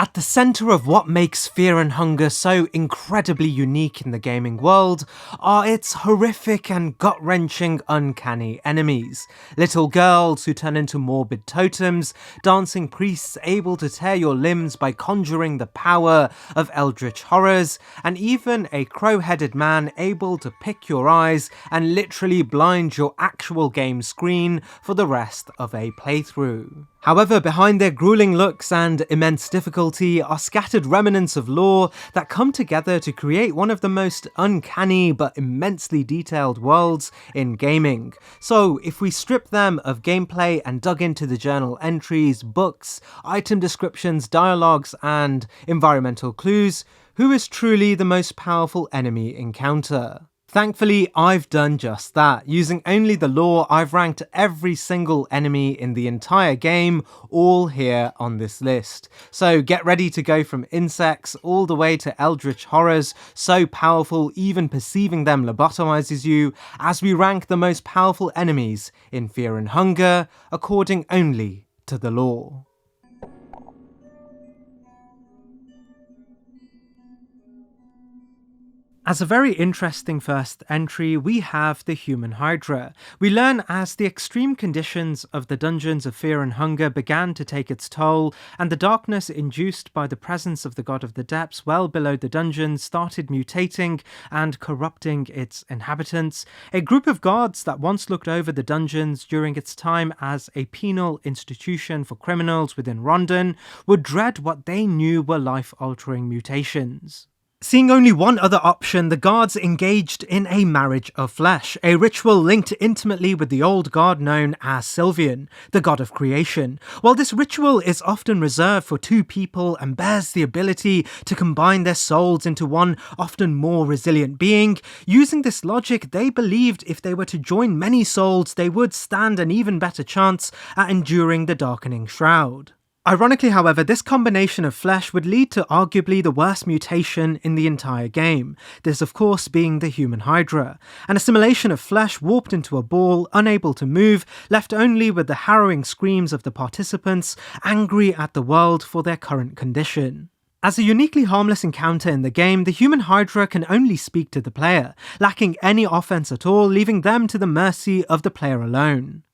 At the centre of what makes Fear and Hunger so incredibly unique in the gaming world are its horrific and gut-wrenching uncanny enemies. Little girls who turn into morbid totems, dancing priests able to tear your limbs by conjuring the power of eldritch horrors, and even a crow-headed man able to pick your eyes and literally blind your actual game screen for the rest of a playthrough. However, behind their grueling looks and immense difficulty are scattered remnants of lore that come together to create one of the most uncanny but immensely detailed worlds in gaming. So if we strip them of gameplay and dug into the journal entries, books, item descriptions, dialogues, and environmental clues, who is truly the most powerful enemy encounter? Thankfully, I've done just that. Using only the lore, I've ranked every single enemy in the entire game, all here on this list. So get ready to go from insects all the way to eldritch horrors, so powerful even perceiving them lobotomizes you, as we rank the most powerful enemies in Fear and Hunger, according only to the lore. As a very interesting first entry, we have the Human Hydra. We learn as the extreme conditions of the dungeons of Fear and Hunger began to take its toll, and the darkness induced by the presence of the God of the Depths well below the dungeons started mutating and corrupting its inhabitants. A group of guards that once looked over the dungeons during its time as a penal institution for criminals within Rondon would dread what they knew were life-altering mutations. Seeing only one other option, the guards engaged in a marriage of flesh, a ritual linked intimately with the old god known as Sylvian, the god of creation. While this ritual is often reserved for two people and bears the ability to combine their souls into one often more resilient being, using this logic, they believed if they were to join many souls, they would stand an even better chance at enduring the darkening shroud. Ironically, however, this combination of flesh would lead to arguably the worst mutation in the entire game, this of course being the Human Hydra, an assimilation of flesh warped into a ball, unable to move, left only with the harrowing screams of the participants, angry at the world for their current condition. As a uniquely harmless encounter in the game, the Human Hydra can only speak to the player, lacking any offense at all, leaving them to the mercy of the player alone.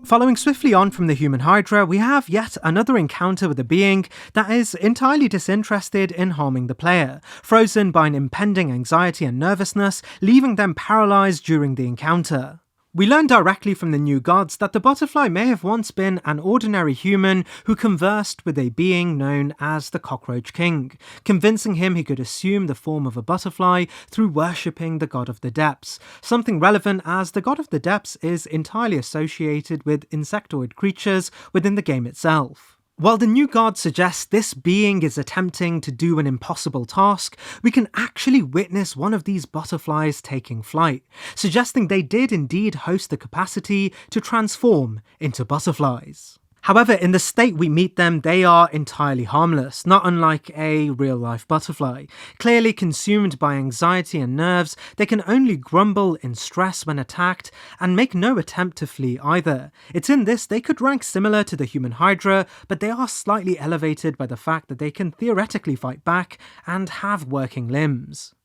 Following swiftly on from the Human Hydra, we have yet another encounter with a being that is entirely disinterested in harming the player, frozen by an impending anxiety and nervousness, leaving them paralysed during the encounter. We learn directly from the new gods that the butterfly may have once been an ordinary human who conversed with a being known as the Cockroach King, convincing him he could assume the form of a butterfly through worshipping the God of the Depths, something relevant as the God of the Depths is entirely associated with insectoid creatures within the game itself. While the new god suggests this being is attempting to do an impossible task, we can actually witness one of these butterflies taking flight, suggesting they did indeed host the capacity to transform into butterflies. However, in the state we meet them, they are entirely harmless, not unlike a real-life butterfly. Clearly consumed by anxiety and nerves, they can only grumble in stress when attacked, and make no attempt to flee either. It's in this they could rank similar to the Human Hydra, but they are slightly elevated by the fact that they can theoretically fight back and have working limbs.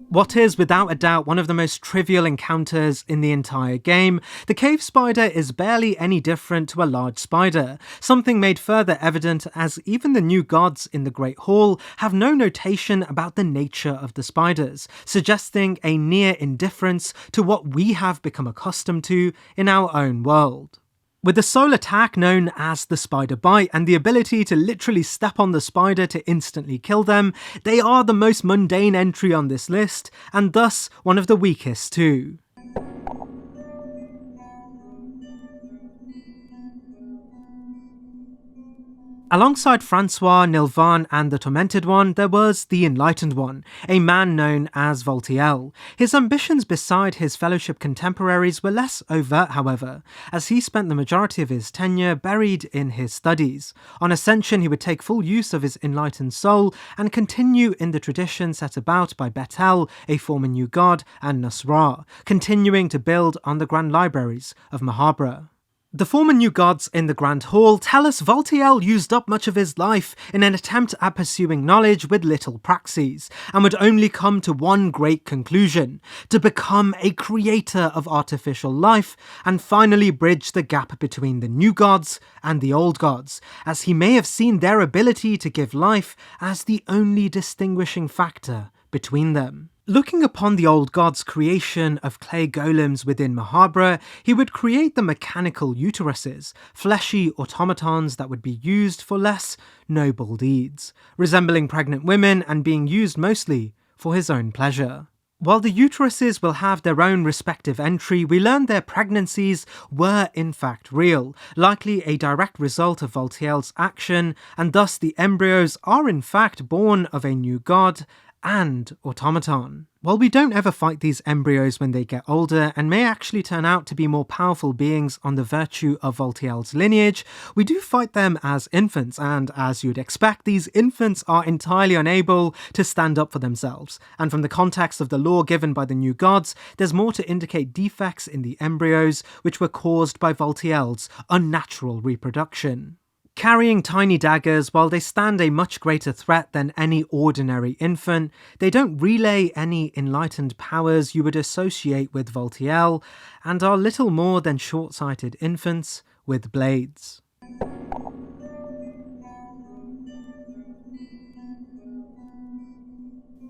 What is without a doubt one of the most trivial encounters in the entire game, the cave spider is barely any different to a large spider, something made further evident as even the new gods in the Great Hall have no notation about the nature of the spiders, suggesting a near indifference to what we have become accustomed to in our own world. With the sole attack known as the Spider Bite and the ability to literally step on the spider to instantly kill them, they are the most mundane entry on this list, and thus one of the weakest too. Alongside Francois, Nilvan, and the Tormented One, there was the Enlightened One, a man known as Voltiel. His ambitions beside his Fellowship contemporaries were less overt, however, as he spent the majority of his tenure buried in his studies. On Ascension, he would take full use of his enlightened soul and continue in the tradition set about by Betel, a former new god, and Nusra, continuing to build on the grand libraries of Mahabra. The former new gods in the Grand Hall tell us Voltiel used up much of his life in an attempt at pursuing knowledge with little praxis, and would only come to one great conclusion: to become a creator of artificial life, and finally bridge the gap between the new gods and the old gods, as he may have seen their ability to give life as the only distinguishing factor between them. Looking upon the old god's creation of clay golems within Mahabra, he would create the mechanical uteruses, fleshy automatons that would be used for less noble deeds, resembling pregnant women and being used mostly for his own pleasure. While the uteruses will have their own respective entry, we learn their pregnancies were in fact real, likely a direct result of Voltiel's action, and thus the embryos are in fact born of a new god and automaton. While we don't ever fight these embryos when they get older and may actually turn out to be more powerful beings on the virtue of Voltiel's lineage, we do fight them as infants, and as you'd expect, these infants are entirely unable to stand up for themselves. And from the context of the lore given by the new gods, there's more to indicate defects in the embryos which were caused by Voltiel's unnatural reproduction. Carrying tiny daggers, while they stand a much greater threat than any ordinary infant, they don't relay any enlightened powers you would associate with Voltiel, and are little more than short-sighted infants with blades.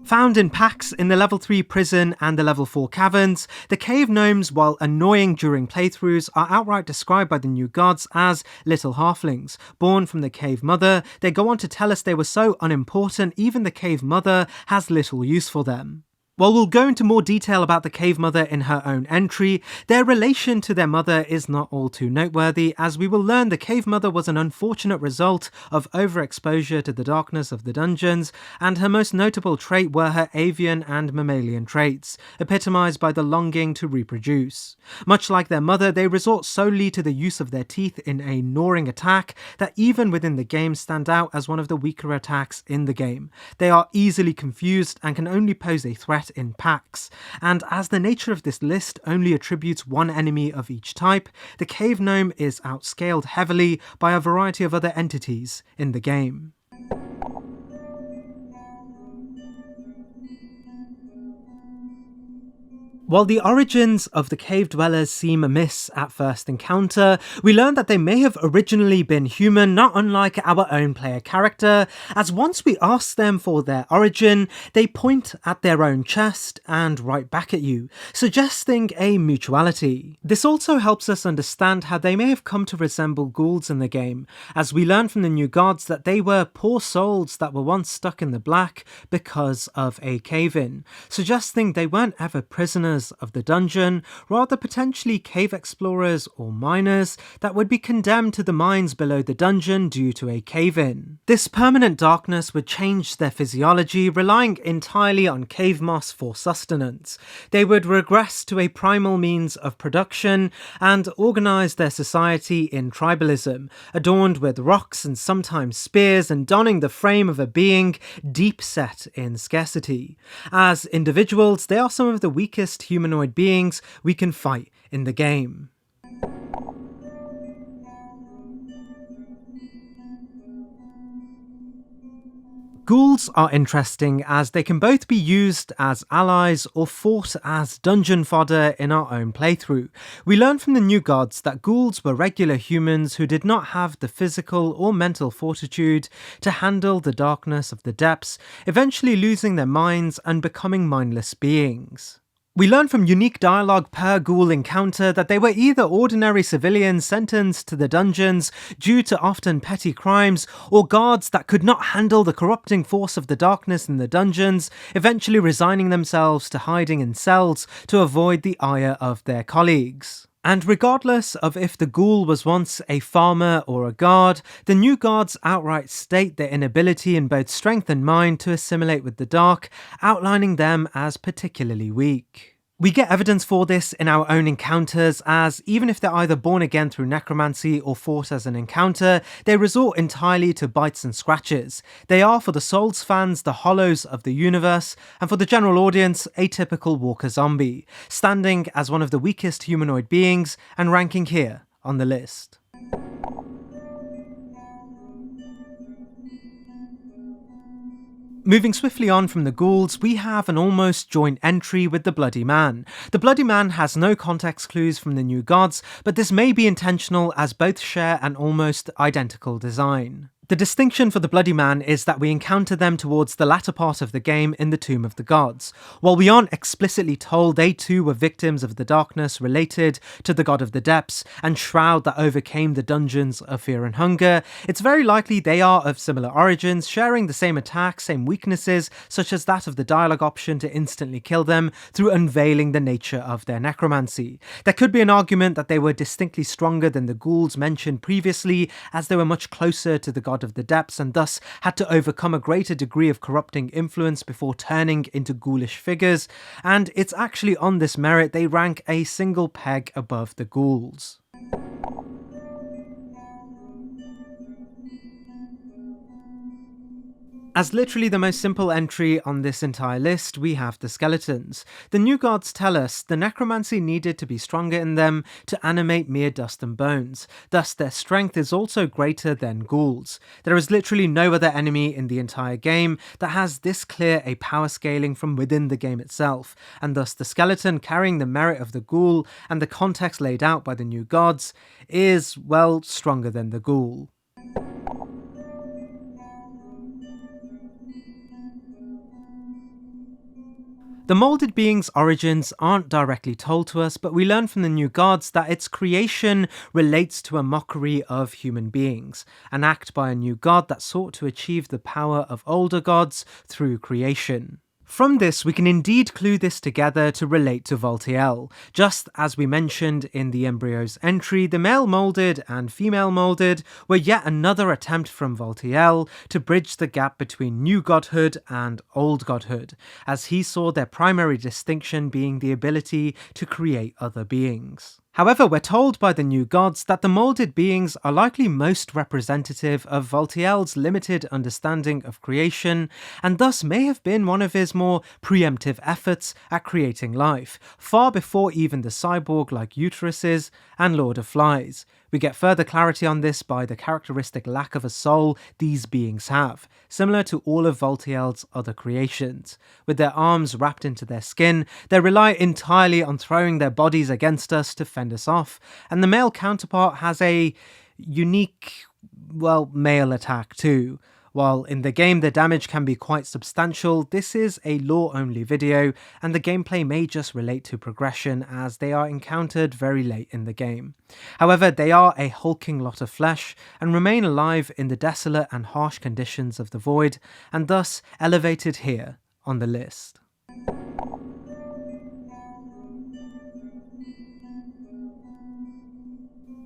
Found in packs in the level 3 prison and the level 4 caverns, the cave gnomes, while annoying during playthroughs, are outright described by the new gods as little halflings. Born from the cave mother, they go on to tell us they were so unimportant even the cave mother has little use for them. While we'll go into more detail about the cave mother in her own entry, their relation to their mother is not all too noteworthy, as we will learn the cave mother was an unfortunate result of overexposure to the darkness of the dungeons, and her most notable trait were her avian and mammalian traits, epitomized by the longing to reproduce. Much like their mother, they resort solely to the use of their teeth in a gnawing attack that even within the game stand out as one of the weaker attacks in the game. They are easily confused and can only pose a threat in packs, and as the nature of this list only attributes one enemy of each type, the cave gnome is outscaled heavily by a variety of other entities in the game. While the origins of the cave dwellers seem amiss at first encounter, we learn that they may have originally been human, not unlike our own player character, as once we ask them for their origin, they point at their own chest and right back at you, suggesting a mutuality. This also helps us understand how they may have come to resemble ghouls in the game, as we learn from the new gods that they were poor souls that were once stuck in the black because of a cave-in, suggesting they weren't ever prisoners of the dungeon, rather potentially cave explorers or miners that would be condemned to the mines below the dungeon due to a cave-in. This permanent darkness would change their physiology, relying entirely on cave moss for sustenance. They would regress to a primal means of production and organize their society in tribalism, adorned with rocks and sometimes spears and donning the frame of a being deep set in scarcity. As individuals, they are some of the weakest humanoid beings we can fight in the game. Ghouls are interesting as they can both be used as allies or fought as dungeon fodder in our own playthrough. We learn from the new gods that ghouls were regular humans who did not have the physical or mental fortitude to handle the darkness of the depths, eventually losing their minds and becoming mindless beings. We learn from unique dialogue per ghoul encounter that they were either ordinary civilians sentenced to the dungeons due to often petty crimes, or guards that could not handle the corrupting force of the darkness in the dungeons, eventually resigning themselves to hiding in cells to avoid the ire of their colleagues. And regardless of if the ghoul was once a farmer or a guard, the new guards outright state their inability in both strength and mind to assimilate with the dark, outlining them as particularly weak. We get evidence for this in our own encounters, as even if they're either born again through necromancy or fought as an encounter, they resort entirely to bites and scratches. They are, for the Souls fans, the hollows of the universe, and for the general audience, a typical walker zombie, standing as one of the weakest humanoid beings and ranking here on the list. Moving swiftly on from the ghouls, we have an almost joint entry with the Bloody Man. The Bloody Man has no context clues from the new gods, but this may be intentional as both share an almost identical design. The distinction for the Bloody Man is that we encounter them towards the latter part of the game in the Tomb of the Gods. While we aren't explicitly told they too were victims of the darkness related to the God of the Depths and Shroud that overcame the dungeons of Fear and Hunger, it's very likely they are of similar origins, sharing the same attacks, same weaknesses, such as that of the dialogue option to instantly kill them through unveiling the nature of their necromancy. There could be an argument that they were distinctly stronger than the ghouls mentioned previously, as they were much closer to the God of the Depths and thus had to overcome a greater degree of corrupting influence before turning into ghoulish figures, and it's actually on this merit they rank a single peg above the ghouls. As literally the most simple entry on this entire list, we have the skeletons. The new gods tell us the necromancy needed to be stronger in them to animate mere dust and bones, thus their strength is also greater than ghouls. There is literally no other enemy in the entire game that has this clear a power scaling from within the game itself, and thus the skeleton carrying the merit of the ghoul and the context laid out by the new gods is, well, stronger than the ghoul. The moulded being's origins aren't directly told to us, but we learn from the new gods that its creation relates to a mockery of human beings, an act by a new god that sought to achieve the power of older gods through creation. From this, we can indeed clue this together to relate to Voltiel. Just as we mentioned in the Embryos entry, the male moulded and female moulded were yet another attempt from Voltiel to bridge the gap between new godhood and old godhood, as he saw their primary distinction being the ability to create other beings. However, we're told by the new gods that the moulded beings are likely most representative of Voltiel's limited understanding of creation, and thus may have been one of his more preemptive efforts at creating life, far before even the cyborg-like uteruses and Lord of Flies. We get further clarity on this by the characteristic lack of a soul these beings have, similar to all of Voltiel's other creations. With their arms wrapped into their skin, they rely entirely on throwing their bodies against us to fend us off, and the male counterpart has a unique, well, male attack too. While in the game the damage can be quite substantial, this is a lore-only video, and the gameplay may just relate to progression as they are encountered very late in the game. However, they are a hulking lot of flesh and remain alive in the desolate and harsh conditions of the void, and thus elevated here on the list.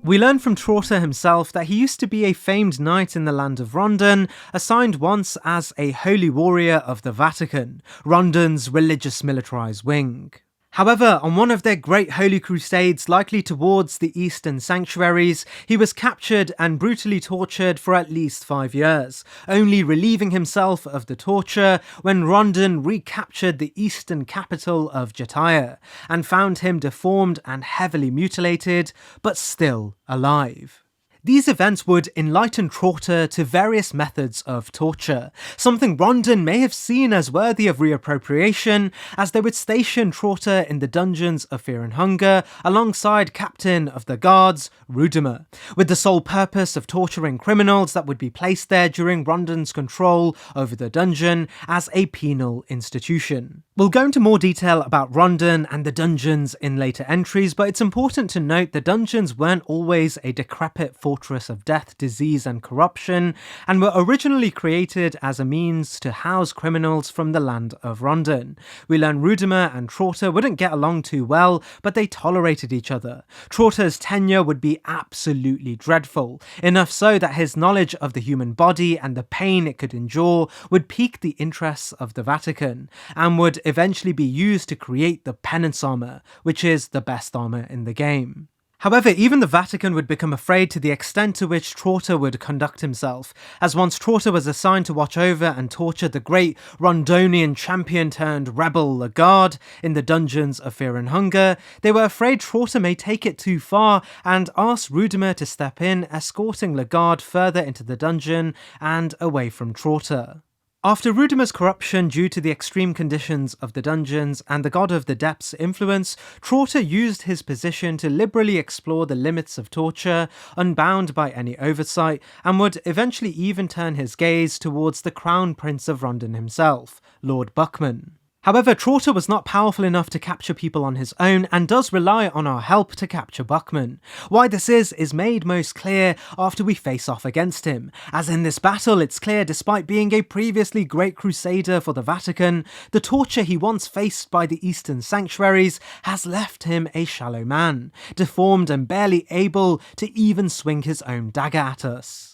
We learn from Trauter himself that he used to be a famed knight in the land of Rondon, assigned once as a holy warrior of the Vatican, Rondon's religious militarized wing. However, on one of their great holy crusades, likely towards the eastern sanctuaries, he was captured and brutally tortured for at least 5 years, only relieving himself of the torture when Rondon recaptured the eastern capital of Jataya, and found him deformed and heavily mutilated, but still alive. These events would enlighten Trauter to various methods of torture, something Rondon may have seen as worthy of reappropriation, as they would station Trauter in the dungeons of Fear and Hunger alongside Captain of the Guards, Rudimer, with the sole purpose of torturing criminals that would be placed there during Rondon's control over the dungeon as a penal institution. We'll go into more detail about Rondon and the dungeons in later entries, but it's important to note the dungeons weren't always a decrepit fortress of death, disease, and corruption, and were originally created as a means to house criminals from the land of Rondon. We learn Rudimer and Trauta wouldn't get along too well, but they tolerated each other. Trauta's tenure would be absolutely dreadful, enough so that his knowledge of the human body and the pain it could endure would pique the interests of the Vatican, and would eventually be used to create the penance armor, which is the best armor in the game. However, even the Vatican would become afraid to the extent to which Trauta would conduct himself, as once Trauta was assigned to watch over and torture the great Rondonian champion turned rebel Lagarde in the dungeons of Fear and Hunger, they were afraid Trauta may take it too far and asked Rudimer to step in, escorting Lagarde further into the dungeon and away from Trauta. After Rudimer's corruption due to the extreme conditions of the dungeons and the God of the Depths' influence, Trauta used his position to liberally explore the limits of torture, unbound by any oversight, and would eventually even turn his gaze towards the Crown Prince of Rondon himself, Lord Buckman. However, Trauta was not powerful enough to capture people on his own and does rely on our help to capture Buckman. Why this is made most clear after we face off against him, as in this battle it's clear despite being a previously great crusader for the Vatican, the torture he once faced by the Eastern sanctuaries has left him a shallow man, deformed and barely able to even swing his own dagger at us.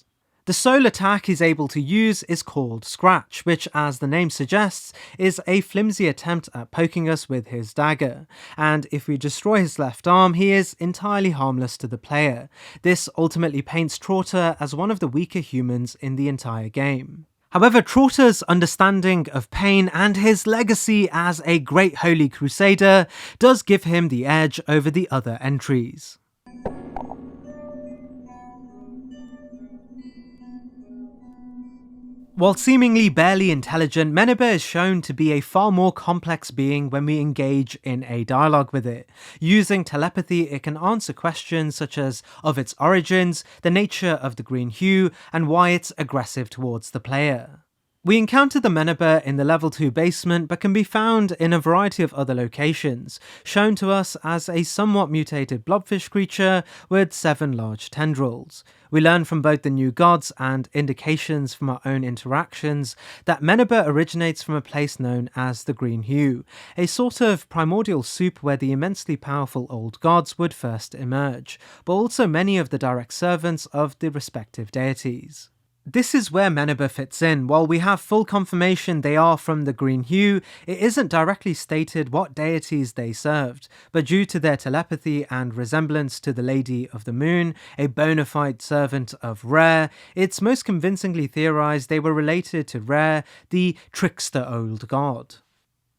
The sole attack he's able to use is called Scratch, which, as the name suggests, is a flimsy attempt at poking us with his dagger, and if we destroy his left arm, he is entirely harmless to the player. This ultimately paints Trauta as one of the weaker humans in the entire game. However, Trauta's understanding of pain and his legacy as a great holy crusader does give him the edge over the other entries. While seemingly barely intelligent, Meneba is shown to be a far more complex being when we engage in a dialogue with it. Using telepathy, it can answer questions such as of its origins, the nature of the green hue, and why it's aggressive towards the player. We encounter the Meneba in the level 2 basement, but can be found in a variety of other locations, shown to us as a somewhat mutated blobfish creature with 7 large tendrils. We learn from both the new gods and indications from our own interactions that Meneba originates from a place known as the Green Hue, a sort of primordial soup where the immensely powerful old gods would first emerge, but also many of the direct servants of the respective deities. This is where Meneba fits in. While we have full confirmation they are from the Green Hue, it isn't directly stated what deities they served, but due to their telepathy and resemblance to the Lady of the Moon, a bona fide servant of Re, it's most convincingly theorized they were related to Re, the trickster old god.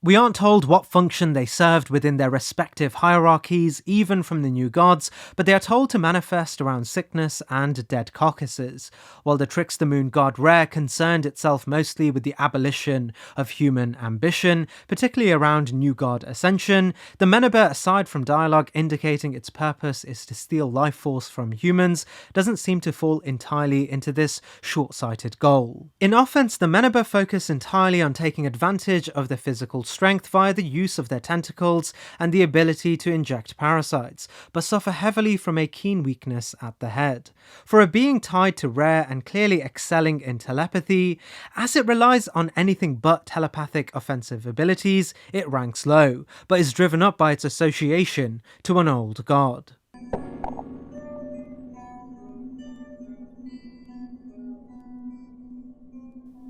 We aren't told what function they served within their respective hierarchies, even from the new gods, but they are told to manifest around sickness and dead carcasses, while the trickster moon god Re concerned itself mostly with the abolition of human ambition, particularly around new god ascension. The Meneba, aside from dialogue indicating its purpose is to steal life force from humans, doesn't seem to fall entirely into this short-sighted goal. In offense, the Meneba focus entirely on taking advantage of the physical strength via the use of their tentacles and the ability to inject parasites, but suffer heavily from a keen weakness at the head. For a being tied to Re and clearly excelling in telepathy, as it relies on anything but telepathic offensive abilities, it ranks low, but is driven up by its association to an old god.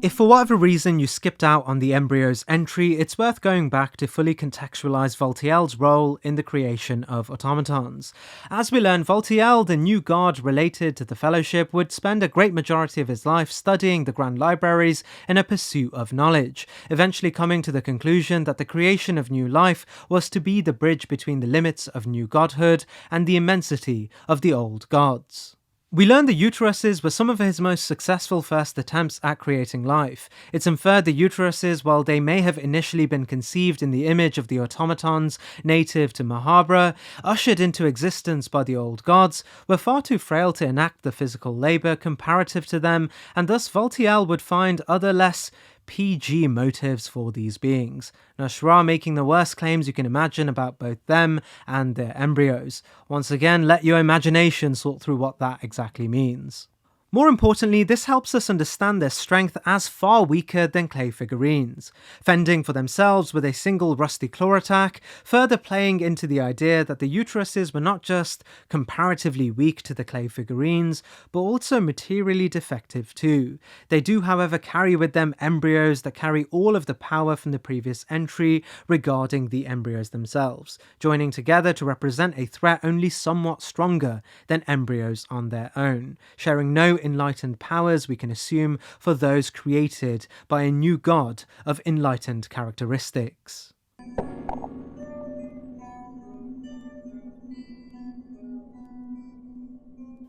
If for whatever reason you skipped out on the Embryo's entry, it's worth going back to fully contextualize Voltiel's role in the creation of automatons. As we learn, Voltiel, the new god related to the Fellowship, would spend a great majority of his life studying the Grand Libraries in a pursuit of knowledge, eventually coming to the conclusion that the creation of new life was to be the bridge between the limits of new godhood and the immensity of the old gods. We learn the uteruses were some of his most successful first attempts at creating life. It's inferred the uteruses, while they may have initially been conceived in the image of the automatons native to Mahabra, ushered into existence by the old gods, were far too frail to enact the physical labour comparative to them, and thus Voltiel would find other less PG motives for these beings. Nashra making the worst claims you can imagine about both them and their embryos. Once again, let your imagination sort through what that exactly means. More importantly, this helps us understand their strength as far weaker than clay figurines, fending for themselves with a single rusty claw attack, further playing into the idea that the uteruses were not just comparatively weak to the clay figurines, but also materially defective too. They do, however, carry with them embryos that carry all of the power from the previous entry regarding the embryos themselves, joining together to represent a threat only somewhat stronger than embryos on their own, sharing no enlightened powers we can assume for those created by a new god of enlightened characteristics.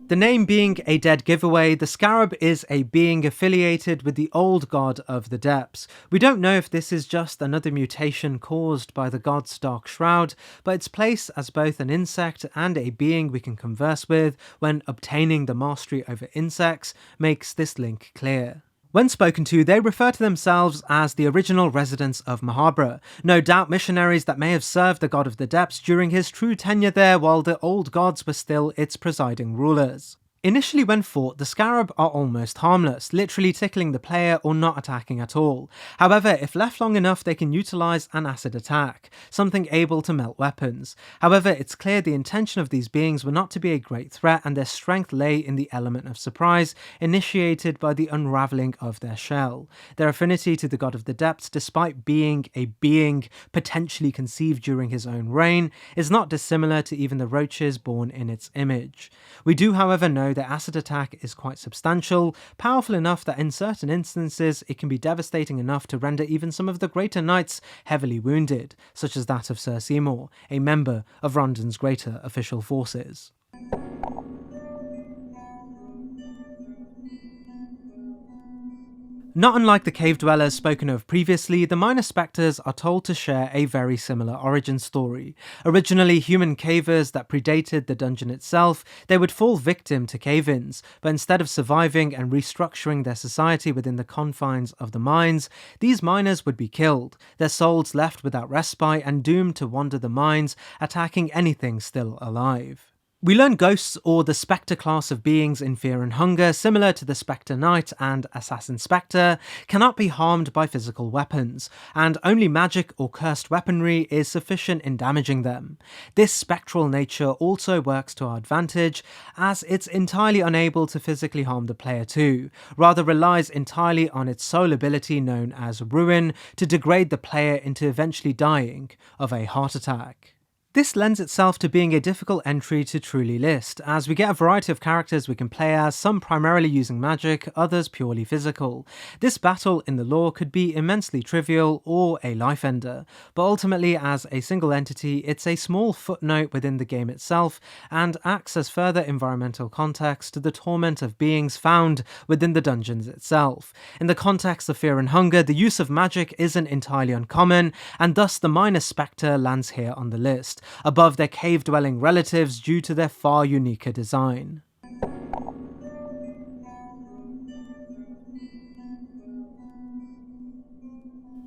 The name being a dead giveaway, the Scarab is a being affiliated with the old god of the depths. We don't know if this is just another mutation caused by the god's dark shroud, but its place as both an insect and a being we can converse with when obtaining the mastery over insects makes this link clear. When spoken to, they refer to themselves as the original residents of Mahabra, no doubt missionaries that may have served the god of the depths during his true tenure there while the old gods were still its presiding rulers. Initially when fought, the Scarab are almost harmless, literally tickling the player or not attacking at all. However, if left long enough they can utilise an acid attack, something able to melt weapons. However, it's clear the intention of these beings were not to be a great threat and their strength lay in the element of surprise initiated by the unravelling of their shell. Their affinity to the god of the depths, despite being a being potentially conceived during his own reign, is not dissimilar to even the roaches born in its image. We do, however, know their acid attack is quite substantial, powerful enough that in certain instances it can be devastating enough to render even some of the greater knights heavily wounded, such as that of Sir Seymour, a member of Rondon's greater official forces. Not unlike the cave dwellers spoken of previously, the minor spectres are told to share a very similar origin story. Originally human cavers that predated the dungeon itself, they would fall victim to cave-ins, but instead of surviving and restructuring their society within the confines of the mines, these miners would be killed, their souls left without respite and doomed to wander the mines, attacking anything still alive. We learn ghosts, or the Spectre class of beings in Fear and Hunger, similar to the Spectre Knight and Assassin Spectre, cannot be harmed by physical weapons, and only magic or cursed weaponry is sufficient in damaging them. This spectral nature also works to our advantage, as it's entirely unable to physically harm the player too, rather relies entirely on its sole ability known as Ruin to degrade the player into eventually dying of a heart attack. This lends itself to being a difficult entry to truly list, as we get a variety of characters we can play as, some primarily using magic, others purely physical. This battle in the lore could be immensely trivial or a life ender, but ultimately as a single entity it's a small footnote within the game itself and acts as further environmental context to the torment of beings found within the dungeons itself. In the context of Fear and Hunger, the use of magic isn't entirely uncommon, and thus the minor spectre lands here on the list, above their cave-dwelling relatives due to their far uniquer design.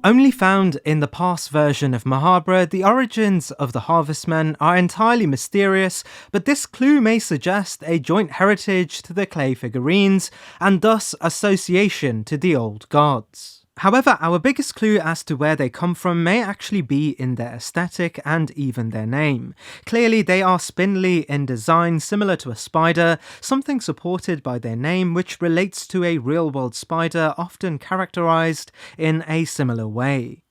Only found in the past version of Mahabra, the origins of the Harvestmen are entirely mysterious, but this clue may suggest a joint heritage to the clay figurines, and thus association to the old gods. However, our biggest clue as to where they come from may actually be in their aesthetic and even their name. Clearly, they are spindly in design, similar to a spider, something supported by their name which relates to a real-world spider often characterized in a similar way.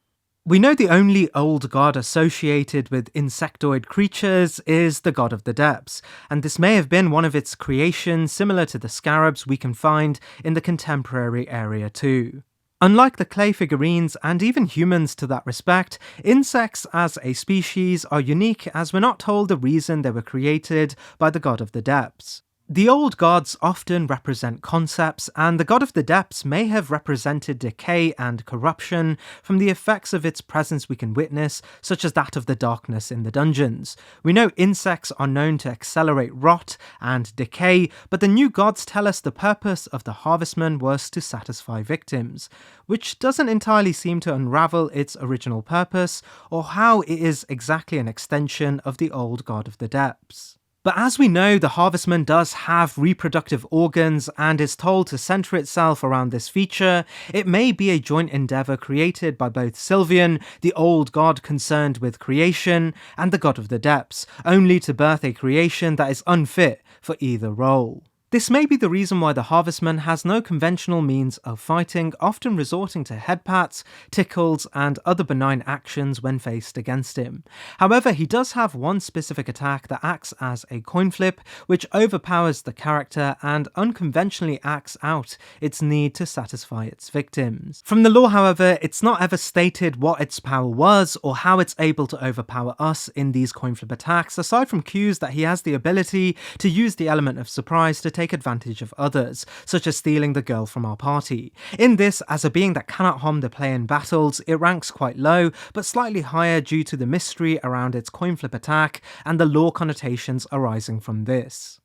We know the only old god associated with insectoid creatures is the god of the depths, and this may have been one of its creations similar to the scarabs we can find in the contemporary area too. Unlike the clay figurines, and even humans to that respect, insects as a species are unique as we're not told the reason they were created by the god of the depths. The old gods often represent concepts, and the god of the depths may have represented decay and corruption from the effects of its presence we can witness, such as that of the darkness in the dungeons. We know insects are known to accelerate rot and decay, but the new gods tell us the purpose of the harvestman was to satisfy victims, which doesn't entirely seem to unravel its original purpose, or how it is exactly an extension of the old god of the depths. But as we know, the harvestman does have reproductive organs and is told to center itself around this feature. It may be a joint endeavor created by both Sylvian, the old god concerned with creation, and the god of the depths, only to birth a creation that is unfit for either role. This may be the reason why the harvestman has no conventional means of fighting, often resorting to headpats, tickles, and other benign actions when faced against him. However, he does have one specific attack that acts as a coin flip, which overpowers the character and unconventionally acts out its need to satisfy its victims. From the lore, however, it's not ever stated what its power was or how it's able to overpower us in these coin flip attacks, aside from cues that he has the ability to use the element of surprise to take advantage of others, such as stealing the girl from our party. In this, as a being that cannot harm the player in battles, it ranks quite low, but slightly higher due to the mystery around its coin flip attack and the lore connotations arising from this.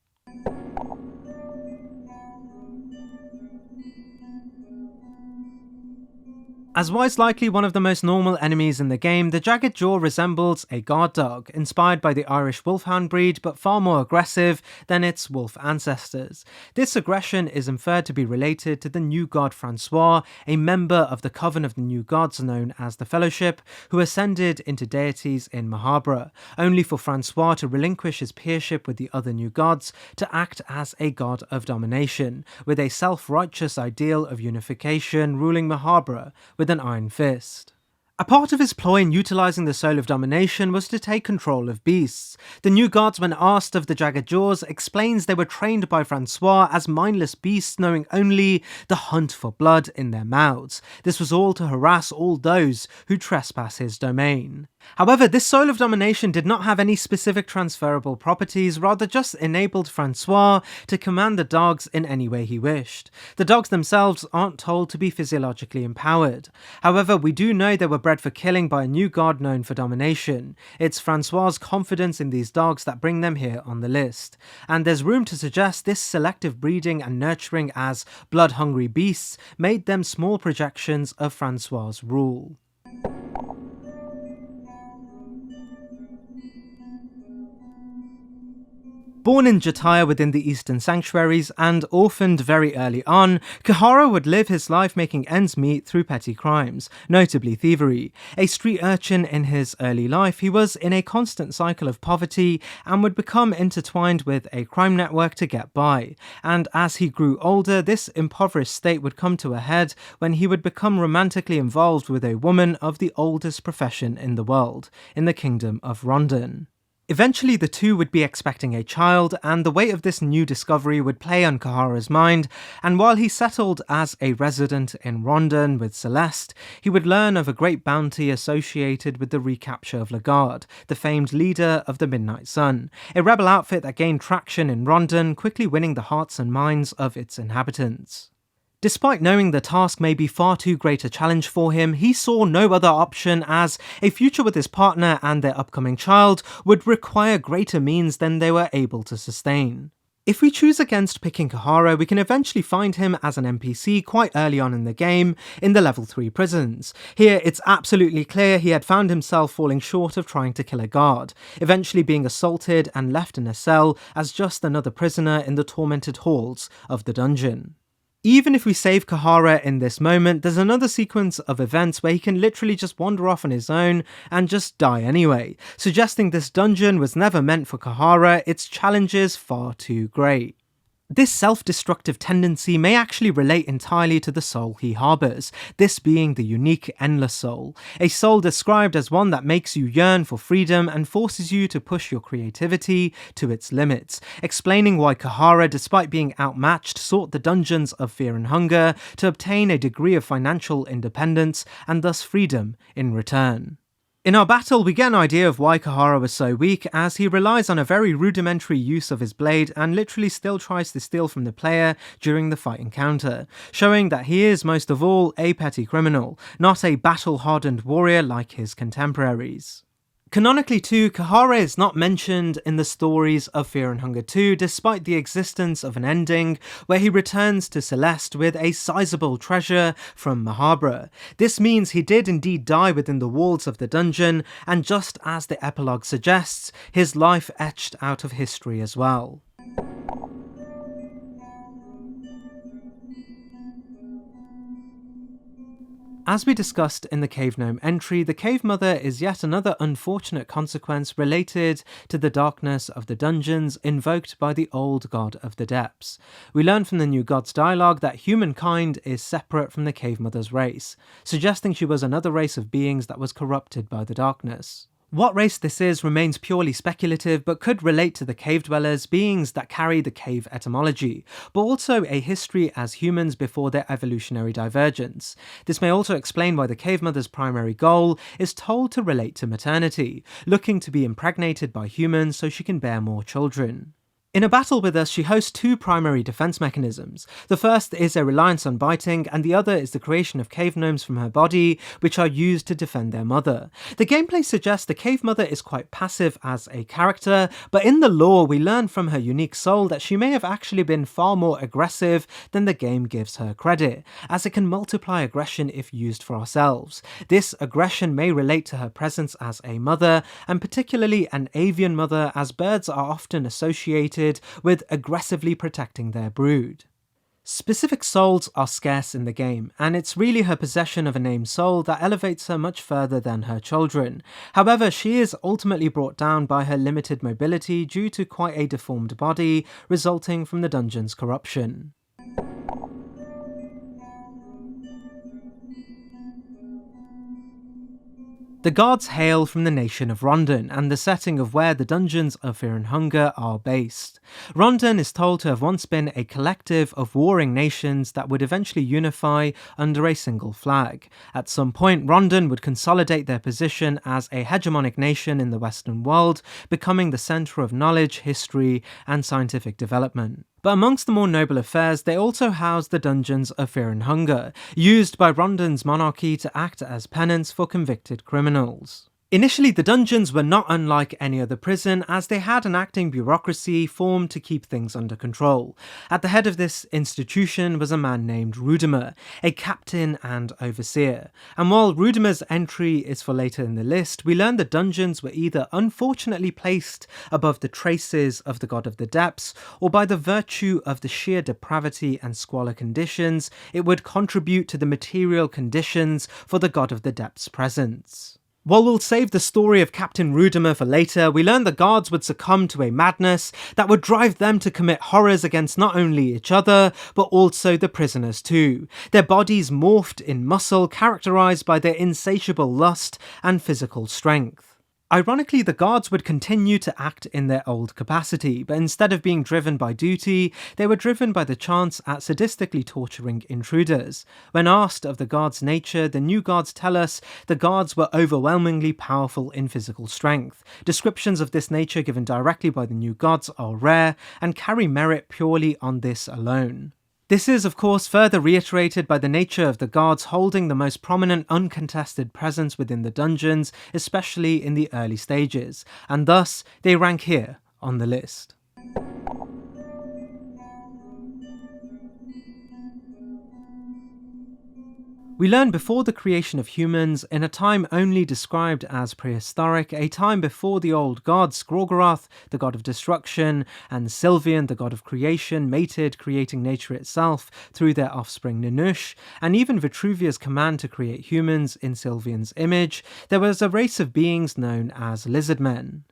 As was likely one of the most normal enemies in the game, the Jagged Jaw resembles a guard dog, inspired by the Irish Wolfhound breed, but far more aggressive than its wolf ancestors. This aggression is inferred to be related to the new god Francois, a member of the Coven of the New Gods known as the Fellowship, who ascended into deities in Mahabharata, only for Francois to relinquish his peership with the other new gods to act as a god of domination, with a self-righteous ideal of unification ruling Mahabharata with an iron fist. A part of his ploy in utilising the soul of domination was to take control of beasts. The new gods, when asked of the Jagged Jaws, explains they were trained by Francois as mindless beasts knowing only the hunt for blood in their mouths. This was all to harass all those who trespass his domain. However, this soul of domination did not have any specific transferable properties, rather just enabled Francois to command the dogs in any way he wished. The dogs themselves aren't told to be physiologically empowered. However, we do know they were bred for killing by a new god known for domination. It's Francois' confidence in these dogs that bring them here on the list. And there's room to suggest this selective breeding and nurturing as blood-hungry beasts made them small projections of Francois' rule. Born in Jataya within the Eastern Sanctuaries and orphaned very early on, Kihara would live his life making ends meet through petty crimes, notably thievery. A street urchin in his early life, he was in a constant cycle of poverty and would become intertwined with a crime network to get by. And as he grew older, this impoverished state would come to a head when he would become romantically involved with a woman of the oldest profession in the world, in the kingdom of Rondon. Eventually, the two would be expecting a child, and the weight of this new discovery would play on Kihara's mind, and while he settled as a resident in Rondon with Celeste, he would learn of a great bounty associated with the recapture of Lagarde, the famed leader of the Midnight Sun, a rebel outfit that gained traction in Rondon, quickly winning the hearts and minds of its inhabitants. Despite knowing the task may be far too great a challenge for him, he saw no other option, as a future with his partner and their upcoming child would require greater means than they were able to sustain. If we choose against picking Kihara, we can eventually find him as an NPC quite early on in the game, in the level 3 prisons. Here, it's absolutely clear he had found himself falling short of trying to kill a guard, eventually being assaulted and left in a cell as just another prisoner in the tormented halls of the dungeon. Even if we save Kihara in this moment, there's another sequence of events where he can literally just wander off on his own and just die anyway, suggesting this dungeon was never meant for Kihara, its challenges far too great. This self-destructive tendency may actually relate entirely to the soul he harbours, this being the unique Endless Soul, a soul described as one that makes you yearn for freedom and forces you to push your creativity to its limits, explaining why Kihara, despite being outmatched, sought the dungeons of fear and hunger to obtain a degree of financial independence and thus freedom in return. In our battle, we get an idea of why Kahara was so weak, as he relies on a very rudimentary use of his blade and literally still tries to steal from the player during the fight encounter, showing that he is most of all a petty criminal, not a battle-hardened warrior like his contemporaries. Canonically too, Kahara is not mentioned in the stories of Fear and Hunger 2, despite the existence of an ending where he returns to Celeste with a sizable treasure from Mahabra. This means he did indeed die within the walls of the dungeon, and just as the epilogue suggests, his life etched out of history as well. As we discussed in the Cave Gnome entry, the Cave Mother is yet another unfortunate consequence related to the darkness of the dungeons invoked by the old god of the depths. We learn from the New Gods dialogue that humankind is separate from the Cave Mother's race, suggesting she was another race of beings that was corrupted by the darkness. What race this is remains purely speculative, but could relate to the cave dwellers, beings that carry the cave etymology, but also a history as humans before their evolutionary divergence. This may also explain why the Cave Mother's primary goal is told to relate to maternity, looking to be impregnated by humans so she can bear more children. In a battle with us, she hosts two primary defense mechanisms. The first is a reliance on biting, and the other is the creation of cave gnomes from her body, which are used to defend their mother. The gameplay suggests the Cave Mother is quite passive as a character, but in the lore we learn from her unique soul that she may have actually been far more aggressive than the game gives her credit, as it can multiply aggression if used for ourselves. This aggression may relate to her presence as a mother, and particularly an avian mother, as birds are often associated with aggressively protecting their brood. Specific souls are scarce in the game, and it's really her possession of a named soul that elevates her much further than her children. However, she is ultimately brought down by her limited mobility due to quite a deformed body, resulting from the dungeon's corruption. The gods hail from the nation of Rondon and the setting of where the dungeons of Fear and Hunger are based. Rondon is told to have once been a collective of warring nations that would eventually unify under a single flag. At some point, Rondon would consolidate their position as a hegemonic nation in the Western world, becoming the centre of knowledge, history, and scientific development. But amongst the more noble affairs, they also house the dungeons of Fear and Hunger, used by Rondon's monarchy to act as penance for convicted criminals. Initially, the dungeons were not unlike any other prison, as they had an acting bureaucracy formed to keep things under control. At the head of this institution was a man named Rudimer, a captain and overseer. And while Rudimer's entry is for later in the list, we learn the dungeons were either unfortunately placed above the traces of the God of the Depths, or by the virtue of the sheer depravity and squalor conditions, it would contribute to the material conditions for the God of the Depths' presence. While we'll save the story of Captain Rudimer for later, we learn the guards would succumb to a madness that would drive them to commit horrors against not only each other, but also the prisoners too. Their bodies morphed in muscle, characterised by their insatiable lust and physical strength. Ironically, the guards would continue to act in their old capacity, but instead of being driven by duty, they were driven by the chance at sadistically torturing intruders. When asked of the guards' nature, the new guards tell us the guards were overwhelmingly powerful in physical strength. Descriptions of this nature given directly by the new gods are rare and carry merit purely on this alone. This is, of course, further reiterated by the nature of the guards holding the most prominent uncontested presence within the dungeons, especially in the early stages, and thus they rank here on the list. We learn before the creation of humans, in a time only described as prehistoric, a time before the old gods, Gorgoroth, the god of destruction, and Sylvian, the god of creation, mated, creating nature itself through their offspring Nanush, and even Vitruvia's command to create humans in Sylvian's image, there was a race of beings known as lizardmen.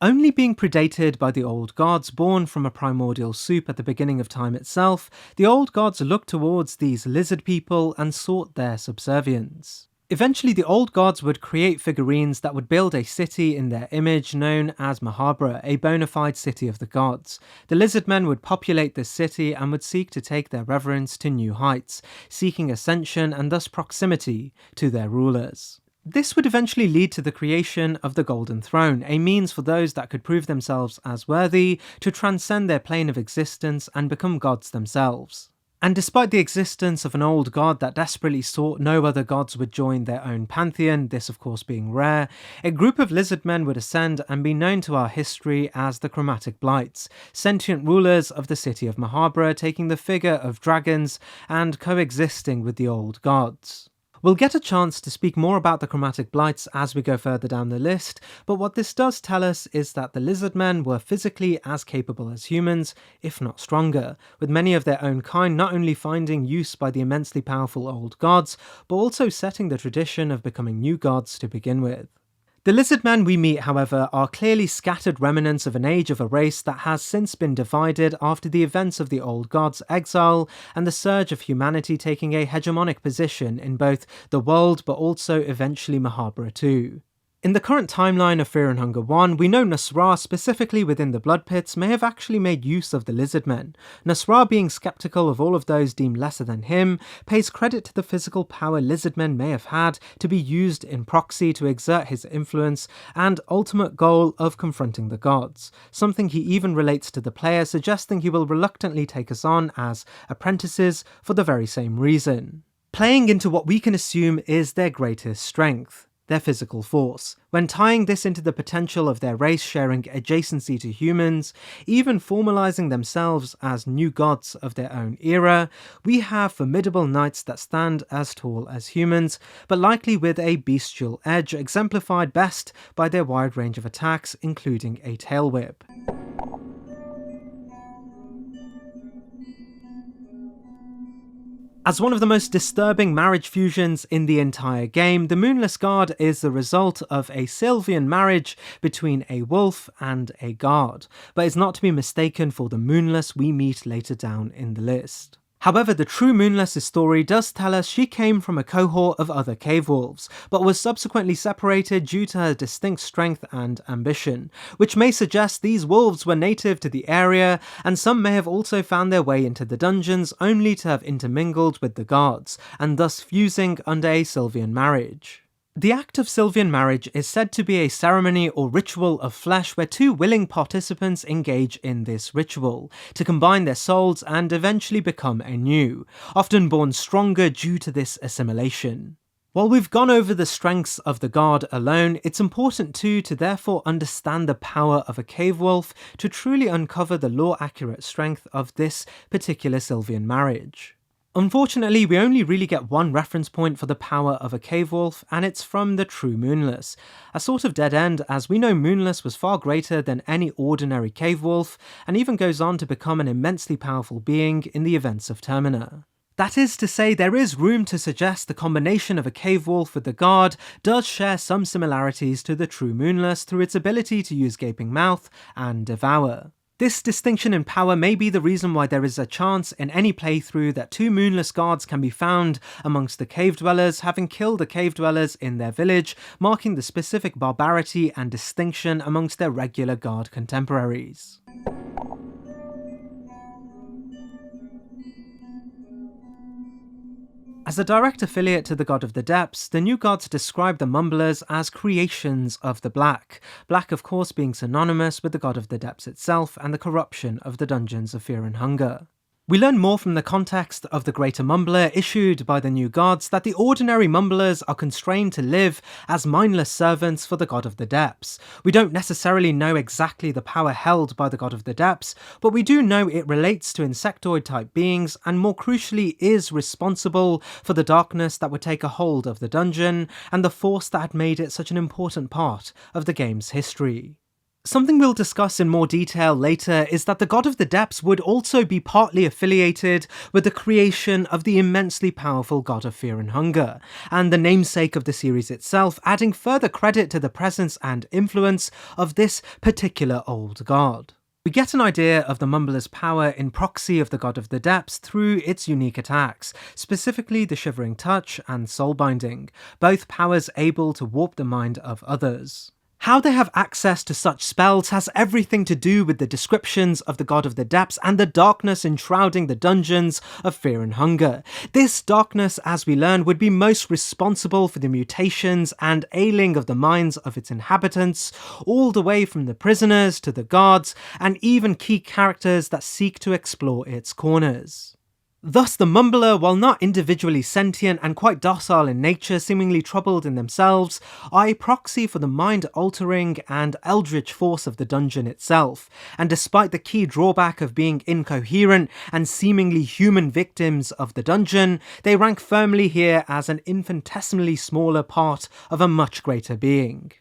Only being predated by the old gods born from a primordial soup at the beginning of time itself, the old gods looked towards these lizard people and sought their subservience. Eventually, the old gods would create figurines that would build a city in their image known as Mahabra, a bona fide city of the gods. The lizardmen would populate this city and would seek to take their reverence to new heights, seeking ascension and thus proximity to their rulers. This would eventually lead to the creation of the Golden Throne, a means for those that could prove themselves as worthy to transcend their plane of existence and become gods themselves. And despite the existence of an old god that desperately sought no other gods would join their own pantheon, this of course being rare, a group of lizard men would ascend and be known to our history as the Chromatic Blights, sentient rulers of the city of Mahabra taking the figure of dragons and coexisting with the old gods. We'll get a chance to speak more about the Chromatic Blights as we go further down the list, but what this does tell us is that the lizardmen were physically as capable as humans, if not stronger, with many of their own kind not only finding use by the immensely powerful old gods, but also setting the tradition of becoming new gods to begin with. The lizardmen we meet, however, are clearly scattered remnants of an age of a race that has since been divided after the events of the old gods' exile and the surge of humanity taking a hegemonic position in both the world but also eventually Mahabra too. In the current timeline of Fear and Hunger 1, we know Nusra, specifically within the Blood Pits, may have actually made use of the Lizardmen. Nusra, being skeptical of all of those deemed lesser than him, pays credit to the physical power Lizardmen may have had to be used in proxy to exert his influence and ultimate goal of confronting the gods, something he even relates to the player, suggesting he will reluctantly take us on as apprentices for the very same reason. Playing into what we can assume is their greatest strength, their physical force. When tying this into the potential of their race sharing adjacency to humans, even formalizing themselves as new gods of their own era, we have formidable knights that stand as tall as humans, but likely with a bestial edge, exemplified best by their wide range of attacks, including a tail whip. As one of the most disturbing marriage fusions in the entire game, the Moonless Guard is the result of a Sylvian marriage between a wolf and a guard, but is not to be mistaken for the Moonless we meet later down in the list. However, the true Moonless' story does tell us she came from a cohort of other cave wolves, but was subsequently separated due to her distinct strength and ambition, which may suggest these wolves were native to the area, and some may have also found their way into the dungeons only to have intermingled with the guards, and thus fusing under a Sylvian marriage. The act of Sylvian marriage is said to be a ceremony or ritual of flesh where two willing participants engage in this ritual to combine their souls and eventually become anew, often born stronger due to this assimilation. While we've gone over the strengths of the guard alone, it's important too to therefore understand the power of a cave wolf to truly uncover the lore-accurate strength of this particular Sylvian marriage. Unfortunately, we only really get one reference point for the power of a cave wolf, and it's from the true Moonless, a sort of dead end as we know Moonless was far greater than any ordinary cave wolf, and even goes on to become an immensely powerful being in the events of Termina. That is to say, there is room to suggest the combination of a cave wolf with the guard does share some similarities to the true Moonless through its ability to use Gaping Mouth and Devour. This distinction in power may be the reason why there is a chance in any playthrough that two Moonless Guards can be found amongst the Cave Dwellers, having killed the Cave Dwellers in their village, marking the specific barbarity and distinction amongst their regular guard contemporaries. As a direct affiliate to the God of the Depths, the new gods describe the Mumblers as creations of the Black, Black of course being synonymous with the God of the Depths itself and the corruption of the Dungeons of Fear and Hunger. We learn more from the context of the Greater Mumbler issued by the new gods that the ordinary Mumblers are constrained to live as mindless servants for the God of the Depths. We don't necessarily know exactly the power held by the God of the Depths, but we do know it relates to insectoid-type beings and more crucially is responsible for the darkness that would take a hold of the dungeon and the force that had made it such an important part of the game's history. Something we'll discuss in more detail later is that the God of the Depths would also be partly affiliated with the creation of the immensely powerful God of Fear and Hunger, and the namesake of the series itself, adding further credit to the presence and influence of this particular old god. We get an idea of the Mumbler's power in proxy of the God of the Depths through its unique attacks, specifically the Shivering Touch and Soulbinding, both powers able to warp the mind of others. How they have access to such spells has everything to do with the descriptions of the God of the Depths and the darkness enshrouding the dungeons of Fear and Hunger. This darkness, as we learn, would be most responsible for the mutations and ailing of the minds of its inhabitants, all the way from the prisoners to the guards, and even key characters that seek to explore its corners. Thus the Mumbler, while not individually sentient and quite docile in nature, seemingly troubled in themselves, are a proxy for the mind-altering and eldritch force of the dungeon itself, and despite the key drawback of being incoherent and seemingly human victims of the dungeon, they rank firmly here as an infinitesimally smaller part of a much greater being.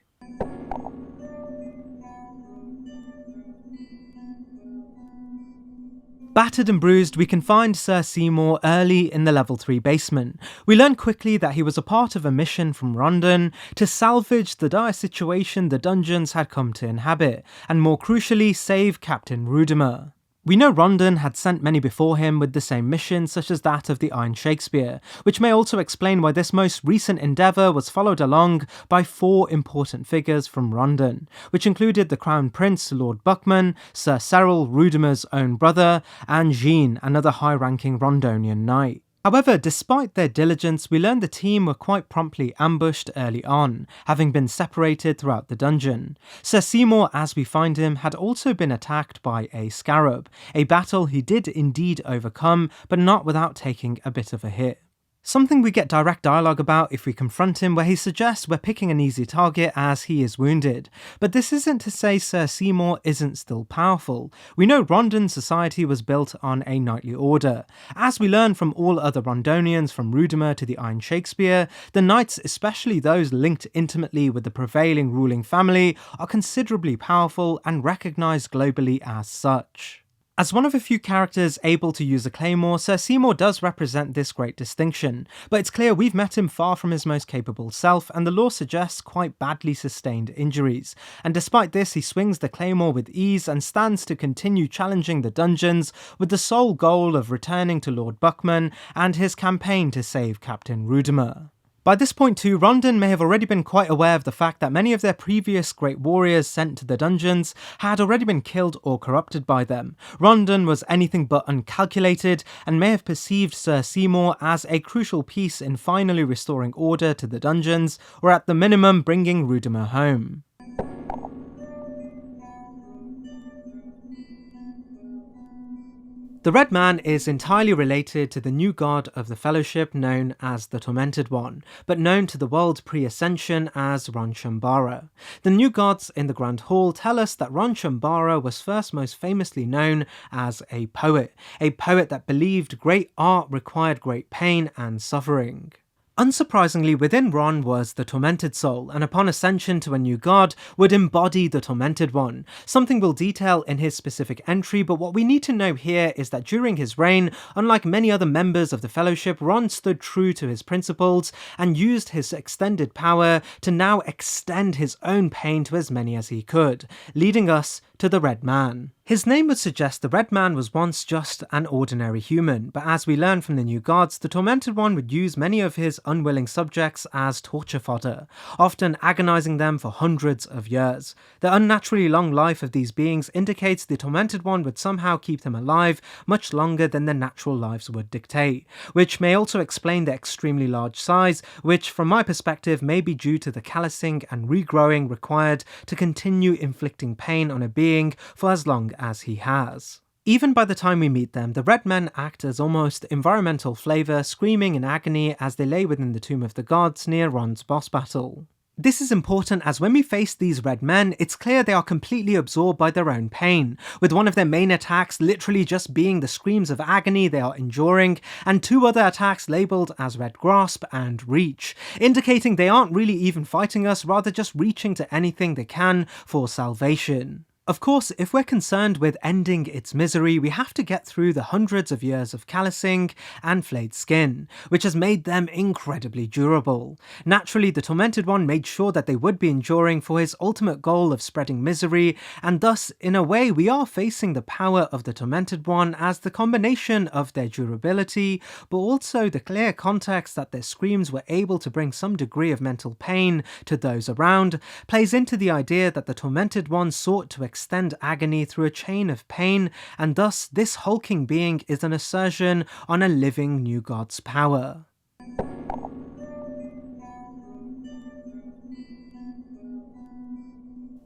Battered and bruised, we can find Sir Seymour early in the level 3 basement. We learn quickly that he was a part of a mission from Rondon to salvage the dire situation the dungeons had come to inhabit, and more crucially save Captain Rudimer. We know Rondon had sent many before him with the same mission, such as that of the Iron Shakespeare, which may also explain why this most recent endeavour was followed along by 4 important figures from Rondon, which included the Crown Prince Lord Buckman, Sir Cyril, Rudimer's own brother, and Jean, another high-ranking Rondonian knight. However, despite their diligence, we learn the team were quite promptly ambushed early on, having been separated throughout the dungeon. Sir Seymour, as we find him, had also been attacked by a scarab, a battle he did indeed overcome, but not without taking a bit of a hit. Something we get direct dialogue about if we confront him, where he suggests we're picking an easy target as he is wounded. But this isn't to say Sir Seymour isn't still powerful. We know Rondon society was built on a knightly order. As we learn from all other Rondonians from Rudimer to the Iron Shakespeare, the knights, especially those linked intimately with the prevailing ruling family, are considerably powerful and recognised globally as such. As one of a few characters able to use a claymore, Sir Seymour does represent this great distinction, but it's clear we've met him far from his most capable self, and the lore suggests quite badly sustained injuries, and despite this he swings the claymore with ease and stands to continue challenging the dungeons with the sole goal of returning to Lord Buckman and his campaign to save Captain Rudimer. By this point too, Rondon may have already been quite aware of the fact that many of their previous great warriors sent to the dungeons had already been killed or corrupted by them. Rondon was anything but uncalculated and may have perceived Sir Seymour as a crucial piece in finally restoring order to the dungeons, or at the minimum bringing Rudimer home. The Red Man is entirely related to the new god of the Fellowship known as the Tormented One, but known to the world pre-Ascension as Ronchambara. The new gods in the Grand Hall tell us that Ronchambara was first most famously known as a poet that believed great art required great pain and suffering. Unsurprisingly, within Ron was the Tormented Soul, and upon ascension to a new god, would embody the Tormented One, something we'll detail in his specific entry, but what we need to know here is that during his reign, unlike many other members of the Fellowship, Ron stood true to his principles and used his extended power to now extend his own pain to as many as he could, leading us to the Red Man. His name would suggest the Red Man was once just an ordinary human, but as we learn from the new gods, the Tormented One would use many of his unwilling subjects as torture fodder, often agonizing them for hundreds of years. The unnaturally long life of these beings indicates the Tormented One would somehow keep them alive much longer than their natural lives would dictate, which may also explain their extremely large size, which from my perspective may be due to the callousing and regrowing required to continue inflicting pain on a being for as long as he has. Even by the time we meet them, the Red Men act as almost environmental flavour, screaming in agony as they lay within the Tomb of the Gods near Ron's boss battle. This is important as when we face these Red Men, it's clear they are completely absorbed by their own pain, with one of their main attacks literally just being the screams of agony they are enduring, and 2 other attacks labelled as Red Grasp and Reach, indicating they aren't really even fighting us, rather just reaching to anything they can for salvation. Of course, if we're concerned with ending its misery, we have to get through the hundreds of years of callousing and flayed skin, which has made them incredibly durable. Naturally, the Tormented One made sure that they would be enduring for his ultimate goal of spreading misery, and thus, in a way, we are facing the power of the Tormented One as the combination of their durability, but also the clear context that their screams were able to bring some degree of mental pain to those around, plays into the idea that the Tormented One sought to extend agony through a chain of pain, and thus this hulking being is an assertion on a living new god's power.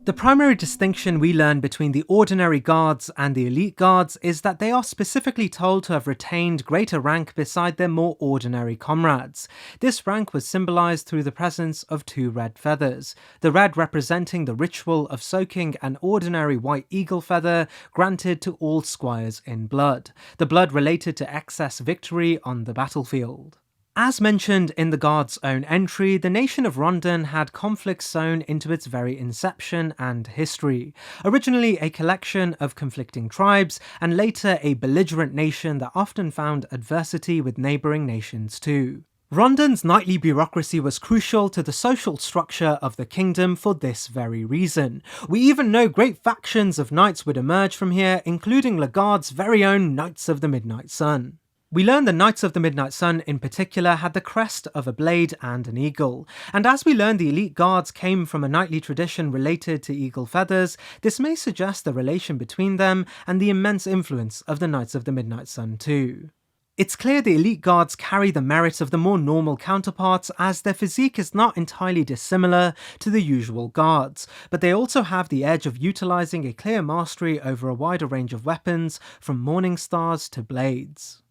The primary distinction we learn between the ordinary guards and the elite guards is that they are specifically told to have retained greater rank beside their more ordinary comrades. This rank was symbolised through the presence of two red feathers, the red representing the ritual of soaking an ordinary white eagle feather granted to all squires in blood, the blood related to excess victory on the battlefield. As mentioned in the Guard's own entry, the nation of Rondon had conflict sown into its very inception and history. Originally a collection of conflicting tribes, and later a belligerent nation that often found adversity with neighbouring nations too. Rondon's knightly bureaucracy was crucial to the social structure of the kingdom for this very reason. We even know great factions of knights would emerge from here, including Lagarde's very own Knights of the Midnight Sun. We learn the Knights of the Midnight Sun in particular had the crest of a blade and an eagle, and as we learn the elite guards came from a knightly tradition related to eagle feathers, this may suggest the relation between them and the immense influence of the Knights of the Midnight Sun too. It's clear the elite guards carry the merits of the more normal counterparts as their physique is not entirely dissimilar to the usual guards, but they also have the edge of utilising a clear mastery over a wider range of weapons from morning stars to blades.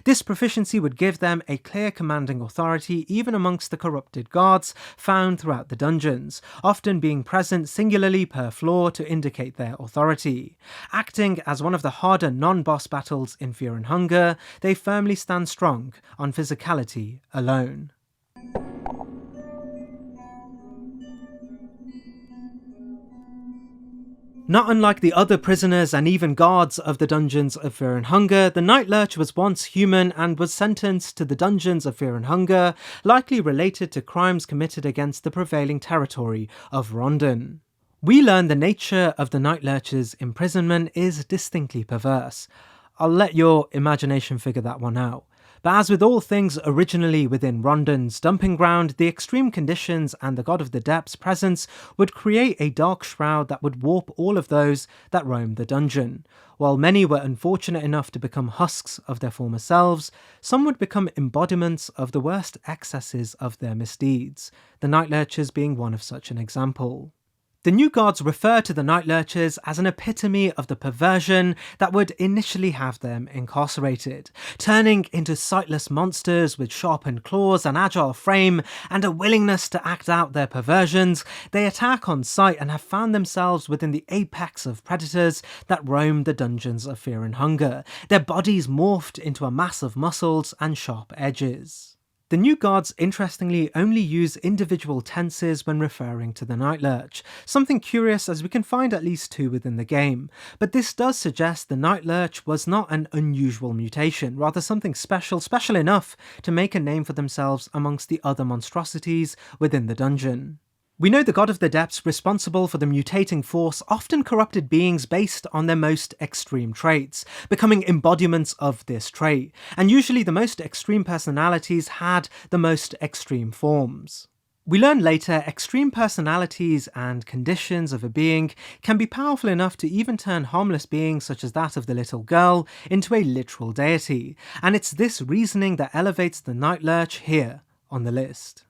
This proficiency would give them a clear commanding authority even amongst the corrupted guards found throughout the dungeons, often being present singularly per floor to indicate their authority. Acting as one of the harder non-boss battles in Fear and Hunger, they firmly stand strong on physicality alone. Not unlike the other prisoners and even guards of the Dungeons of Fear and Hunger, the Night Lurch was once human and was sentenced to the Dungeons of Fear and Hunger, likely related to crimes committed against the prevailing territory of Rondon. We learn the nature of the Night Lurch's imprisonment is distinctly perverse. I'll let your imagination figure that one out. But as with all things originally within Rondon's dumping ground, the extreme conditions and the God of the Depths' presence would create a dark shroud that would warp all of those that roamed the dungeon. While many were unfortunate enough to become husks of their former selves, some would become embodiments of the worst excesses of their misdeeds, the Night Lurchers being one of such an example. The new guards refer to the Night Lurchers as an epitome of the perversion that would initially have them incarcerated, turning into sightless monsters with sharpened claws, an agile frame, and a willingness to act out their perversions. They attack on sight and have found themselves within the apex of predators that roam the Dungeons of Fear and Hunger, their bodies morphed into a mass of muscles and sharp edges. The new guards interestingly only use individual tenses when referring to the Night Lurch, something curious as we can find at least two within the game, but this does suggest the Night Lurch was not an unusual mutation, rather something special enough to make a name for themselves amongst the other monstrosities within the dungeon. We know the God of the Depths responsible for the mutating force often corrupted beings based on their most extreme traits, becoming embodiments of this trait, and usually the most extreme personalities had the most extreme forms. We learn later, extreme personalities and conditions of a being can be powerful enough to even turn harmless beings such as that of the little girl into a literal deity, and it's this reasoning that elevates the Night Lurch here on the list.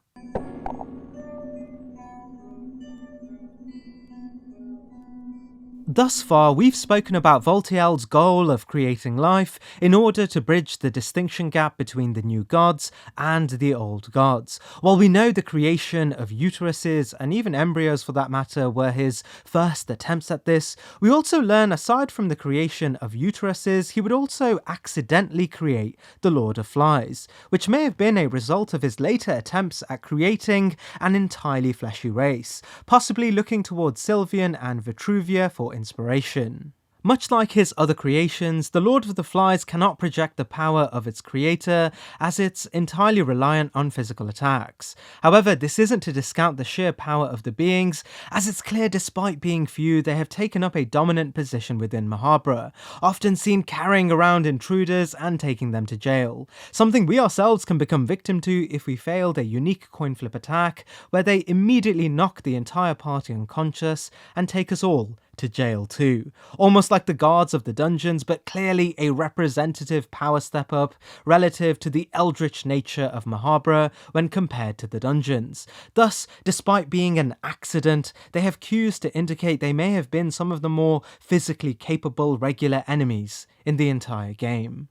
Thus far, we've spoken about Voltiel's goal of creating life in order to bridge the distinction gap between the new gods and the old gods. While we know the creation of uteruses, and even embryos for that matter, were his first attempts at this, we also learn aside from the creation of uteruses, he would also accidentally create the Lord of Flies, which may have been a result of his later attempts at creating an entirely fleshy race, possibly looking towards Sylvian and Vitruvia for inspiration. Much like his other creations, the Lord of the Flies cannot project the power of its creator, as it's entirely reliant on physical attacks. However, this isn't to discount the sheer power of the beings, as it's clear despite being few, they have taken up a dominant position within Mahabra, often seen carrying around intruders and taking them to jail, something we ourselves can become victim to if we fail their unique coin flip attack, where they immediately knock the entire party unconscious and take us all to jail too. Almost like the guards of the dungeons, but clearly a representative power step up relative to the eldritch nature of Mahabra when compared to the dungeons. Thus, despite being an accident, they have cues to indicate they may have been some of the more physically capable regular enemies in the entire game.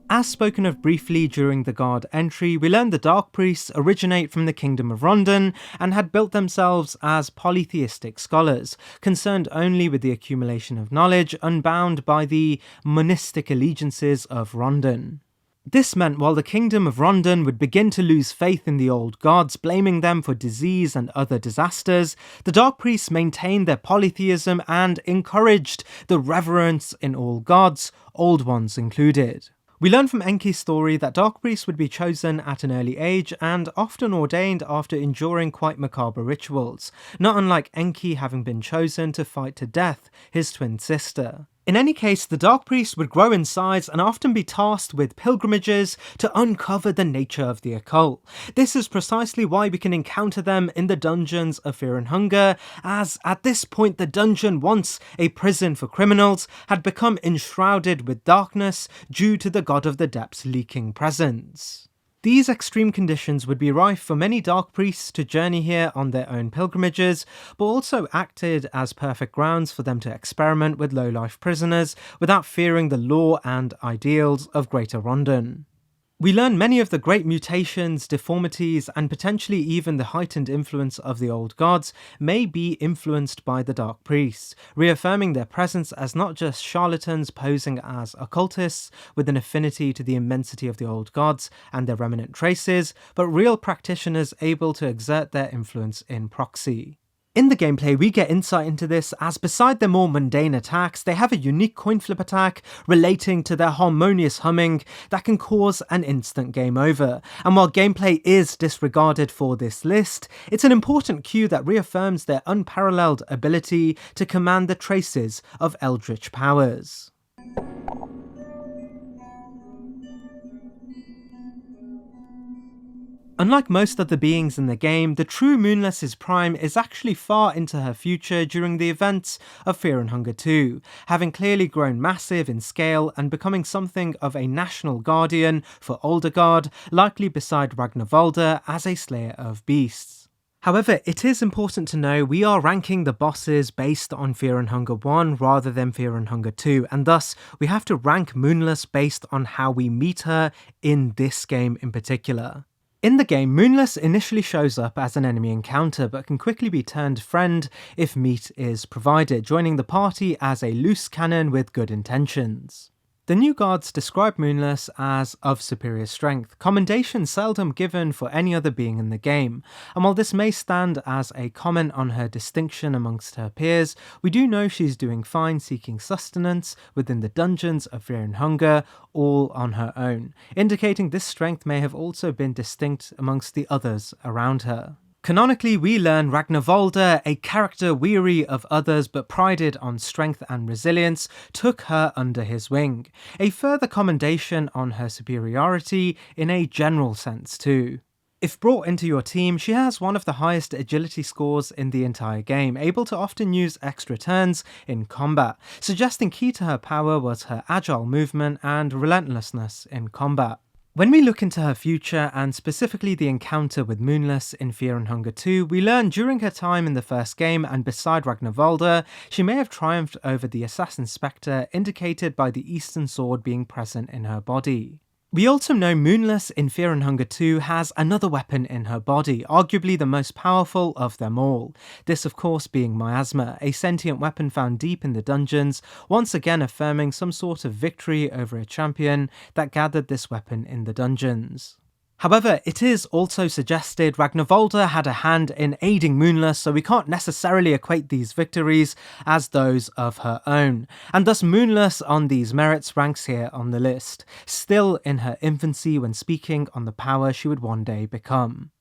As spoken of briefly during the Guard entry, we learned the Dark Priests originate from the Kingdom of Rondon and had built themselves as polytheistic scholars, concerned only with the accumulation of knowledge, unbound by the monistic allegiances of Rondon. This meant while the Kingdom of Rondon would begin to lose faith in the old gods, blaming them for disease and other disasters, the Dark Priests maintained their polytheism and encouraged the reverence in all gods, old ones included. We learn from Enki's story that Dark Priests would be chosen at an early age and often ordained after enduring quite macabre rituals, not unlike Enki having been chosen to fight to death his twin sister. In any case, the Dark Priests would grow in size and often be tasked with pilgrimages to uncover the nature of the occult. This is precisely why we can encounter them in the dungeons of Fear and Hunger, as at this point the dungeon, once a prison for criminals, had become enshrouded with darkness due to the God of the Depths' leaking presence. These extreme conditions would be rife for many Dark Priests to journey here on their own pilgrimages, but also acted as perfect grounds for them to experiment with low-life prisoners without fearing the law and ideals of Greater Rondon. We learn many of the great mutations, deformities, and potentially even the heightened influence of the old gods may be influenced by the Dark Priests, reaffirming their presence as not just charlatans posing as occultists with an affinity to the immensity of the old gods and their remnant traces, but real practitioners able to exert their influence in proxy. In the gameplay, we get insight into this, as beside their more mundane attacks, they have a unique coin flip attack relating to their harmonious humming that can cause an instant game over. And while gameplay is disregarded for this list, it's an important cue that reaffirms their unparalleled ability to command the traces of eldritch powers. Unlike most other beings in the game, the true Moonless's prime is actually far into her future during the events of Fear and Hunger 2, having clearly grown massive in scale and becoming something of a national guardian for Oldergard, likely beside Ragnarvalda as a slayer of beasts. However, it is important to know we are ranking the bosses based on Fear and Hunger 1 rather than Fear and Hunger 2, and thus we have to rank Moonless based on how we meet her in this game in particular. In the game, Moonless initially shows up as an enemy encounter, but can quickly be turned friend if meat is provided, joining the party as a loose cannon with good intentions. The new guards describe Moonless as of superior strength, commendation seldom given for any other being in the game, and while this may stand as a comment on her distinction amongst her peers, we do know she's doing fine seeking sustenance within the dungeons of Fear and Hunger, all on her own, indicating this strength may have also been distinct amongst the others around her. Canonically, we learn Ragnarvalda, a character weary of others but prided on strength and resilience, took her under his wing, a further commendation on her superiority in a general sense too. If brought into your team, she has one of the highest agility scores in the entire game, able to often use extra turns in combat, suggesting key to her power was her agile movement and relentlessness in combat. When we look into her future, and specifically the encounter with Moonless in Fear and Hunger 2, we learn during her time in the first game and beside Ragnarvalda, she may have triumphed over the Assassin Spectre, indicated by the Eastern Sword being present in her body. We also know Moonless in Fear and Hunger 2 has another weapon in her body, arguably the most powerful of them all. This of course being Miasma, a sentient weapon found deep in the dungeons, once again affirming some sort of victory over a champion that gathered this weapon in the dungeons. However, it is also suggested Ragnarvalda had a hand in aiding Moonless, so we can't necessarily equate these victories as those of her own, and thus Moonless on these merits ranks here on the list, still in her infancy when speaking on the power she would one day become.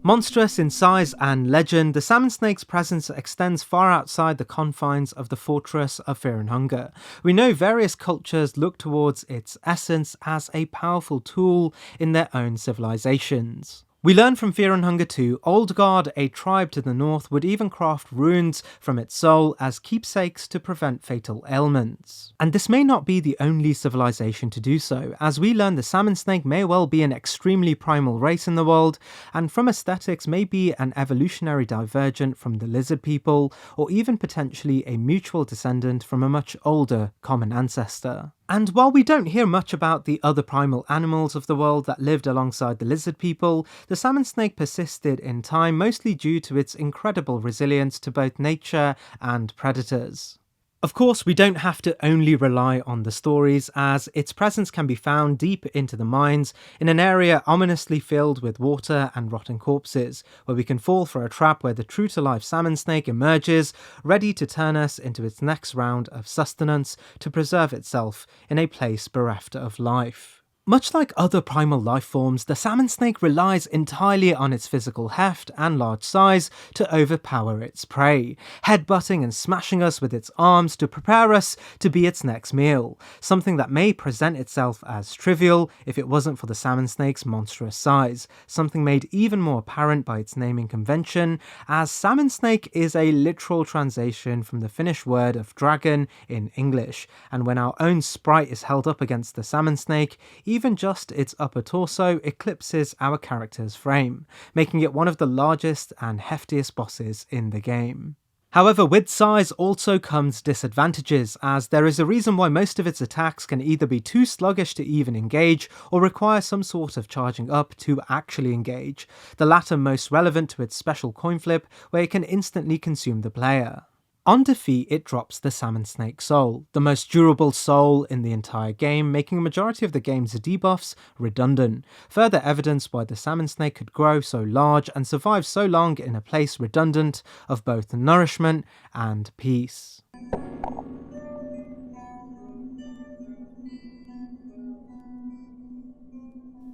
Monstrous in size and legend, the salmon snake's presence extends far outside the confines of the fortress of Fear and Hunger. We know various cultures look towards its essence as a powerful tool in their own civilizations. We learn from Fear and Hunger 2, Oldgard, a tribe to the north, would even craft runes from its soul as keepsakes to prevent fatal ailments. And this may not be the only civilization to do so, as we learn the salmon snake may well be an extremely primal race in the world, and from aesthetics may be an evolutionary divergent from the lizard people, or even potentially a mutual descendant from a much older common ancestor. And while we don't hear much about the other primal animals of the world that lived alongside the lizard people, the salmon snake persisted in time mostly due to its incredible resilience to both nature and predators. Of course, we don't have to only rely on the stories, as its presence can be found deep into the mines, in an area ominously filled with water and rotting corpses, where we can fall for a trap where the true-to-life salmon snake emerges, ready to turn us into its next round of sustenance to preserve itself in a place bereft of life. Much like other primal life forms, the salmon snake relies entirely on its physical heft and large size to overpower its prey, headbutting and smashing us with its arms to prepare us to be its next meal, something that may present itself as trivial if it wasn't for the salmon snake's monstrous size, something made even more apparent by its naming convention, as salmon snake is a literal translation from the Finnish word of dragon in English, and when our own sprite is held up against the salmon snake, even just its upper torso eclipses our character's frame, making it one of the largest and heftiest bosses in the game. However, with size also comes disadvantages, as there is a reason why most of its attacks can either be too sluggish to even engage, or require some sort of charging up to actually engage, the latter most relevant to its special coin flip, where it can instantly consume the player. On defeat, it drops the Salmon Snake Soul, the most durable soul in the entire game, making a majority of the game's debuffs redundant, further evidence why the Salmon Snake could grow so large and survive so long in a place redundant of both nourishment and peace.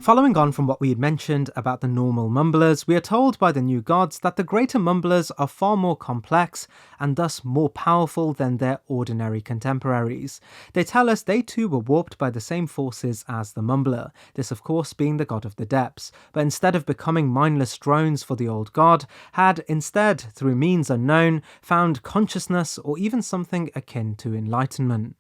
Following on from what we had mentioned about the normal mumblers, we are told by the new gods that the greater mumblers are far more complex and thus more powerful than their ordinary contemporaries. They tell us they too were warped by the same forces as the mumbler, this of course being the god of the depths, but instead of becoming mindless drones for the old god, had instead, through means unknown, found consciousness or even something akin to enlightenment.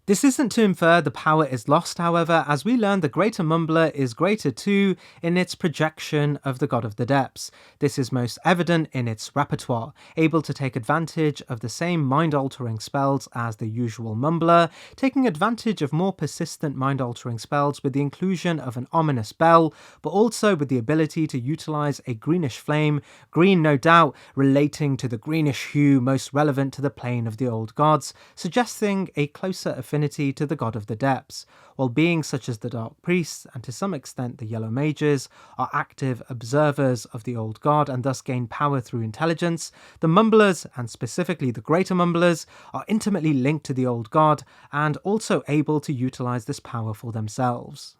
This isn't to infer the power is lost, however, as we learn the Greater Mumbler is greater too in its projection of the God of the Depths. This is most evident in its repertoire, able to take advantage of the same mind-altering spells as the usual Mumbler, taking advantage of more persistent mind-altering spells with the inclusion of an ominous bell, but also with the ability to utilize a greenish flame, green no doubt relating to the greenish hue most relevant to the plane of the old gods, suggesting a closer affinity to the God of the Depths, while beings such as the Dark Priests and to some extent the Yellow Mages are active observers of the old god and thus gain power through intelligence. The Mumblers, and specifically the Greater Mumblers, are intimately linked to the old god and also able to utilize this power for themselves.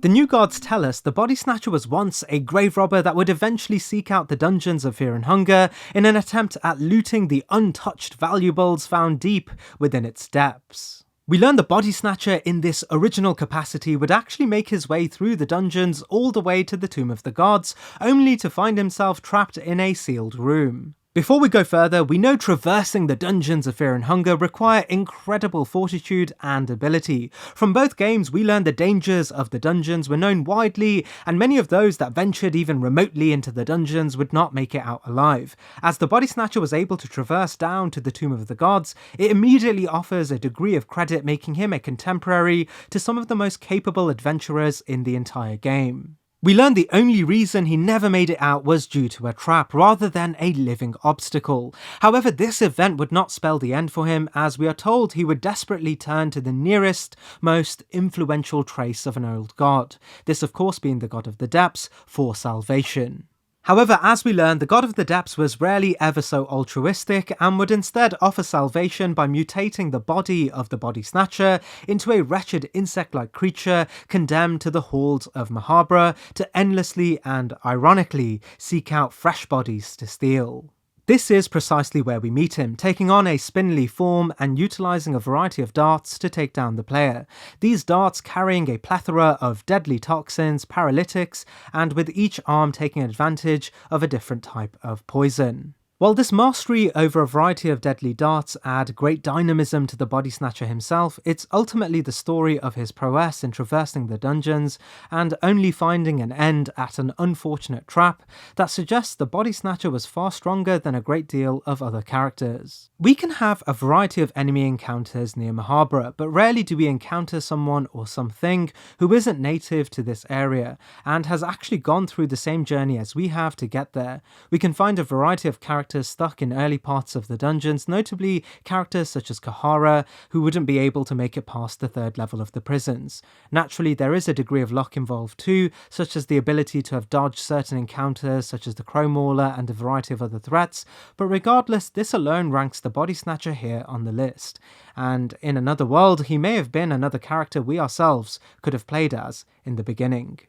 The new gods tell us the Body Snatcher was once a grave robber that would eventually seek out the dungeons of Fear and Hunger in an attempt at looting the untouched valuables found deep within its depths. We learn the Body Snatcher in this original capacity would actually make his way through the dungeons all the way to the Tomb of the Gods, only to find himself trapped in a sealed room. Before we go further, we know traversing the dungeons of Fear and Hunger require incredible fortitude and ability. From both games, we learn the dangers of the dungeons were known widely, and many of those that ventured even remotely into the dungeons would not make it out alive. As the Body Snatcher was able to traverse down to the Tomb of the Gods, it immediately offers a degree of credit, making him a contemporary to some of the most capable adventurers in the entire game. We learn the only reason he never made it out was due to a trap rather than a living obstacle. However, this event would not spell the end for him, as we are told he would desperately turn to the nearest, most influential trace of an old god, this of course being the god of the depths, for salvation. However, as we learn, the god of the depths was rarely ever so altruistic and would instead offer salvation by mutating the body of the body snatcher into a wretched insect-like creature condemned to the halls of Mahabharata to endlessly and ironically seek out fresh bodies to steal. This is precisely where we meet him, taking on a spindly form and utilising a variety of darts to take down the player. These darts carrying a plethora of deadly toxins, paralytics, and with each arm taking advantage of a different type of poison. While this mastery over a variety of deadly darts add great dynamism to the body snatcher himself, it's ultimately the story of his prowess in traversing the dungeons and only finding an end at an unfortunate trap that suggests the body snatcher was far stronger than a great deal of other characters. We can have a variety of enemy encounters near Mahabharata, but rarely do we encounter someone or something who isn't native to this area and has actually gone through the same journey as we have to get there. We can find a variety of characters stuck in early parts of the dungeons, notably characters such as Kahara, who wouldn't be able to make it past the third level of the prisons. Naturally, there is a degree of luck involved too, such as the ability to have dodged certain encounters such as the Crow Mauler and a variety of other threats, but regardless, this alone ranks the Body Snatcher here on the list. And in another world, he may have been another character we ourselves could have played as in the beginning.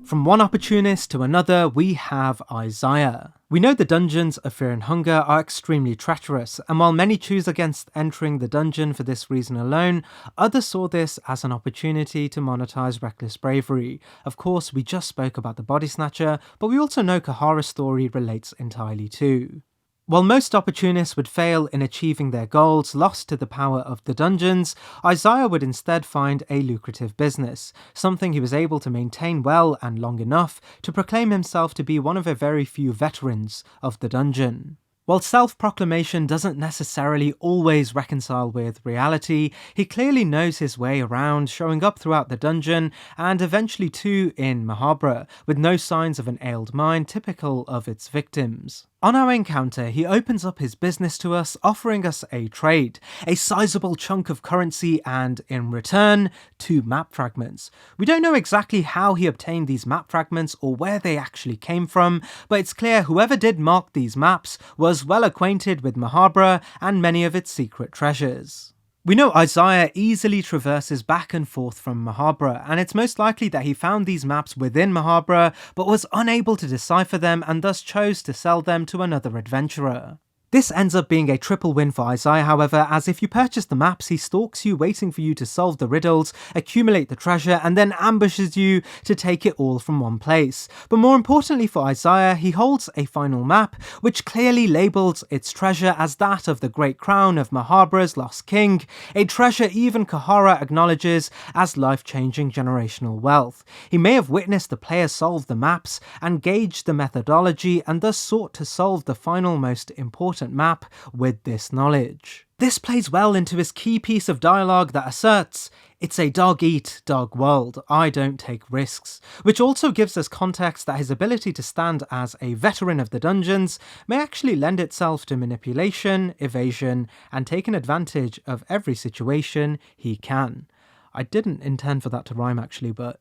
From one opportunist to another, we have Isaiah. We know the dungeons of Fear and Hunger are extremely treacherous, and while many choose against entering the dungeon for this reason alone, others saw this as an opportunity to monetize reckless bravery. Of course, we just spoke about the Body Snatcher, but we also know Kahara's story relates entirely too. While most opportunists would fail in achieving their goals, lost to the power of the dungeons, Isaiah would instead find a lucrative business, something he was able to maintain well and long enough to proclaim himself to be one of a very few veterans of the dungeon. While self-proclamation doesn't necessarily always reconcile with reality, he clearly knows his way around, showing up throughout the dungeon and eventually too in Mahabharata, with no signs of an ailed mind typical of its victims. On our encounter, he opens up his business to us, offering us a trade, a sizable chunk of currency, and in return, 2 map fragments. We don't know exactly how he obtained these map fragments or where they actually came from, but it's clear whoever did mark these maps was well acquainted with Mahabharata and many of its secret treasures. We know Isaiah easily traverses back and forth from Mahabharata, and it's most likely that he found these maps within Mahabharata but was unable to decipher them and thus chose to sell them to another adventurer. This ends up being a triple win for Isaiah, however, as if you purchase the maps, he stalks you waiting for you to solve the riddles, accumulate the treasure, and then ambushes you to take it all from one place. But more importantly for Isaiah, he holds a final map, which clearly labels its treasure as that of the Great Crown of Mahabharata's Lost King, a treasure even Kahara acknowledges as life-changing generational wealth. He may have witnessed the player solve the maps and gauged the methodology and thus sought to solve the final most important map with this knowledge. This plays well into his key piece of dialogue that asserts, "It's a dog-eat-dog world, I don't take risks," which also gives us context that his ability to stand as a veteran of the dungeons may actually lend itself to manipulation, evasion, and taking advantage of every situation he can. I didn't intend for that to rhyme actually, but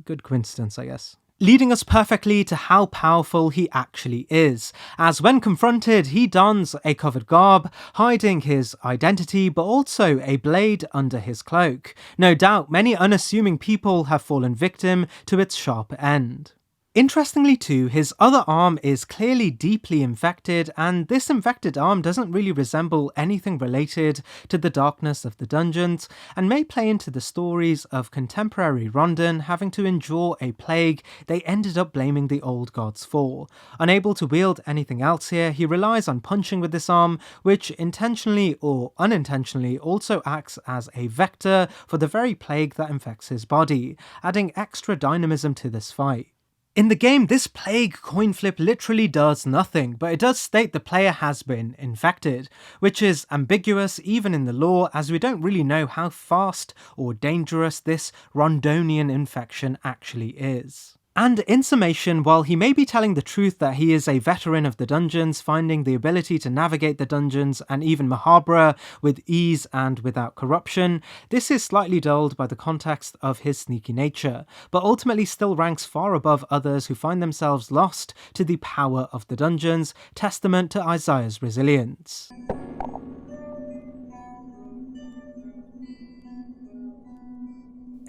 good coincidence, I guess. Leading us perfectly to how powerful he actually is, as when confronted he dons a covered garb, hiding his identity but also a blade under his cloak. No doubt many unassuming people have fallen victim to its sharp end. Interestingly too, his other arm is clearly deeply infected, and this infected arm doesn't really resemble anything related to the darkness of the dungeons, and may play into the stories of contemporary Rondon having to endure a plague they ended up blaming the old gods for. Unable to wield anything else here, he relies on punching with this arm, which intentionally or unintentionally also acts as a vector for the very plague that infects his body, adding extra dynamism to this fight. In the game, this plague coin flip literally does nothing, but it does state the player has been infected, which is ambiguous even in the lore, as we don't really know how fast or dangerous this Rondonian infection actually is. And in summation, while he may be telling the truth that he is a veteran of the dungeons, finding the ability to navigate the dungeons and even Mahabra with ease and without corruption, this is slightly dulled by the context of his sneaky nature, but ultimately still ranks far above others who find themselves lost to the power of the dungeons, testament to Isaiah's resilience.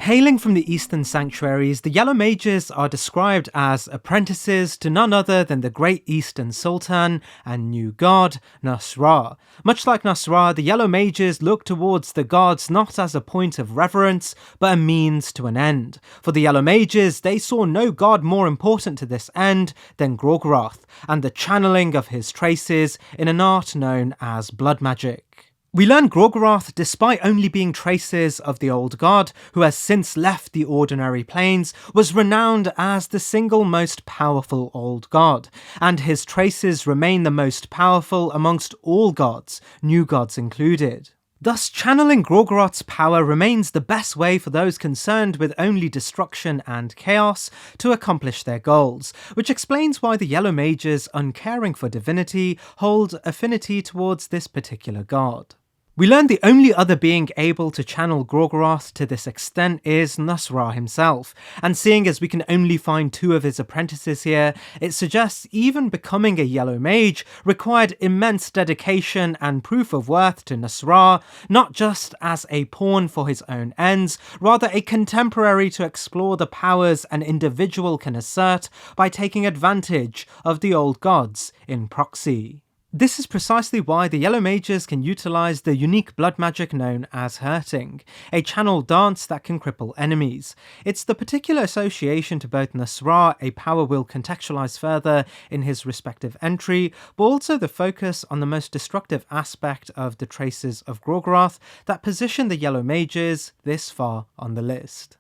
Hailing from the Eastern Sanctuaries, the Yellow Mages are described as apprentices to none other than the Great Eastern Sultan and new god, Nasra. Much like Nasra, the Yellow Mages look towards the gods not as a point of reverence, but a means to an end. For the Yellow Mages, they saw no god more important to this end than Gorgoroth, and the channeling of his traces in an art known as blood magic. We learn Gorgoroth, despite only being traces of the old god, who has since left the ordinary planes, was renowned as the single most powerful old god, and his traces remain the most powerful amongst all gods, new gods included. Thus, channeling Gorgoroth's power remains the best way for those concerned with only destruction and chaos to accomplish their goals, which explains why the Yellow Mages, uncaring for divinity, hold affinity towards this particular god. We learn the only other being able to channel Gorgoroth to this extent is Nasra himself, and seeing as we can only find 2 of his apprentices here, it suggests even becoming a Yellow Mage required immense dedication and proof of worth to Nasra, not just as a pawn for his own ends, rather a contemporary to explore the powers an individual can assert by taking advantage of the old gods in proxy. This is precisely why the Yellow Mages can utilise the unique blood magic known as hurting, a channel dance that can cripple enemies. It's the particular association to both Nasra, a power we'll contextualise further in his respective entry, but also the focus on the most destructive aspect of the traces of Gorgoroth that position the Yellow Mages this far on the list.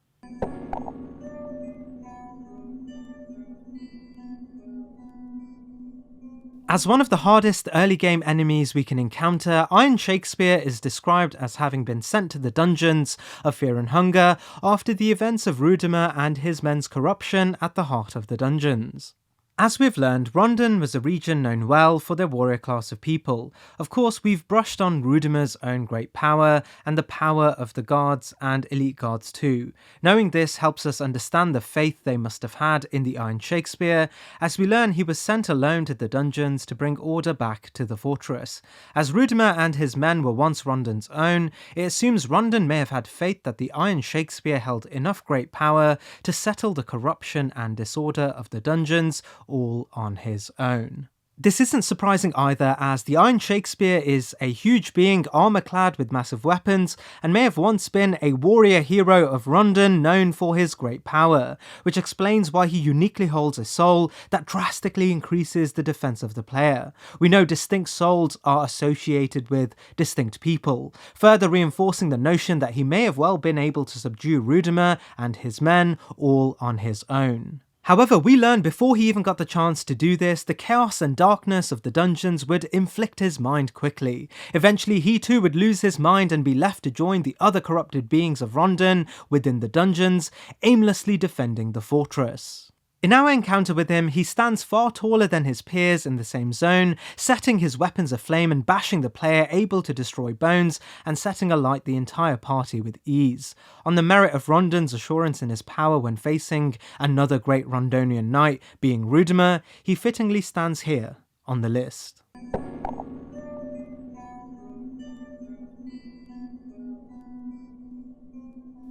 As one of the hardest early game enemies we can encounter, Iron Shakespeare is described as having been sent to the dungeons of Fear and Hunger after the events of Rudimer and his men's corruption at the heart of the dungeons. As we've learned, Rondon was a region known well for their warrior class of people. Of course, we've brushed on Rudimer's own great power, and the power of the guards and elite guards too. Knowing this helps us understand the faith they must have had in the Iron Shakespeare, as we learn he was sent alone to the dungeons to bring order back to the fortress. As Rudimer and his men were once Rondon's own, it assumes Rondon may have had faith that the Iron Shakespeare held enough great power to settle the corruption and disorder of the dungeons, all on his own. This isn't surprising either, as the Iron Shakespeare is a huge being armour-clad with massive weapons, and may have once been a warrior hero of Rondon known for his great power, which explains why he uniquely holds a soul that drastically increases the defense of the player. We know distinct souls are associated with distinct people, further reinforcing the notion that he may have well been able to subdue Rudimer and his men all on his own. However, we learn before he even got the chance to do this, the chaos and darkness of the dungeons would inflict his mind quickly. Eventually, he too would lose his mind and be left to join the other corrupted beings of Rondon within the dungeons, aimlessly defending the fortress. In our encounter with him, he stands far taller than his peers in the same zone, setting his weapons aflame and bashing the player, able to destroy bones and setting alight the entire party with ease. On the merit of Rondon's assurance in his power when facing another great Rondonian knight, being Rudimer, he fittingly stands here on the list.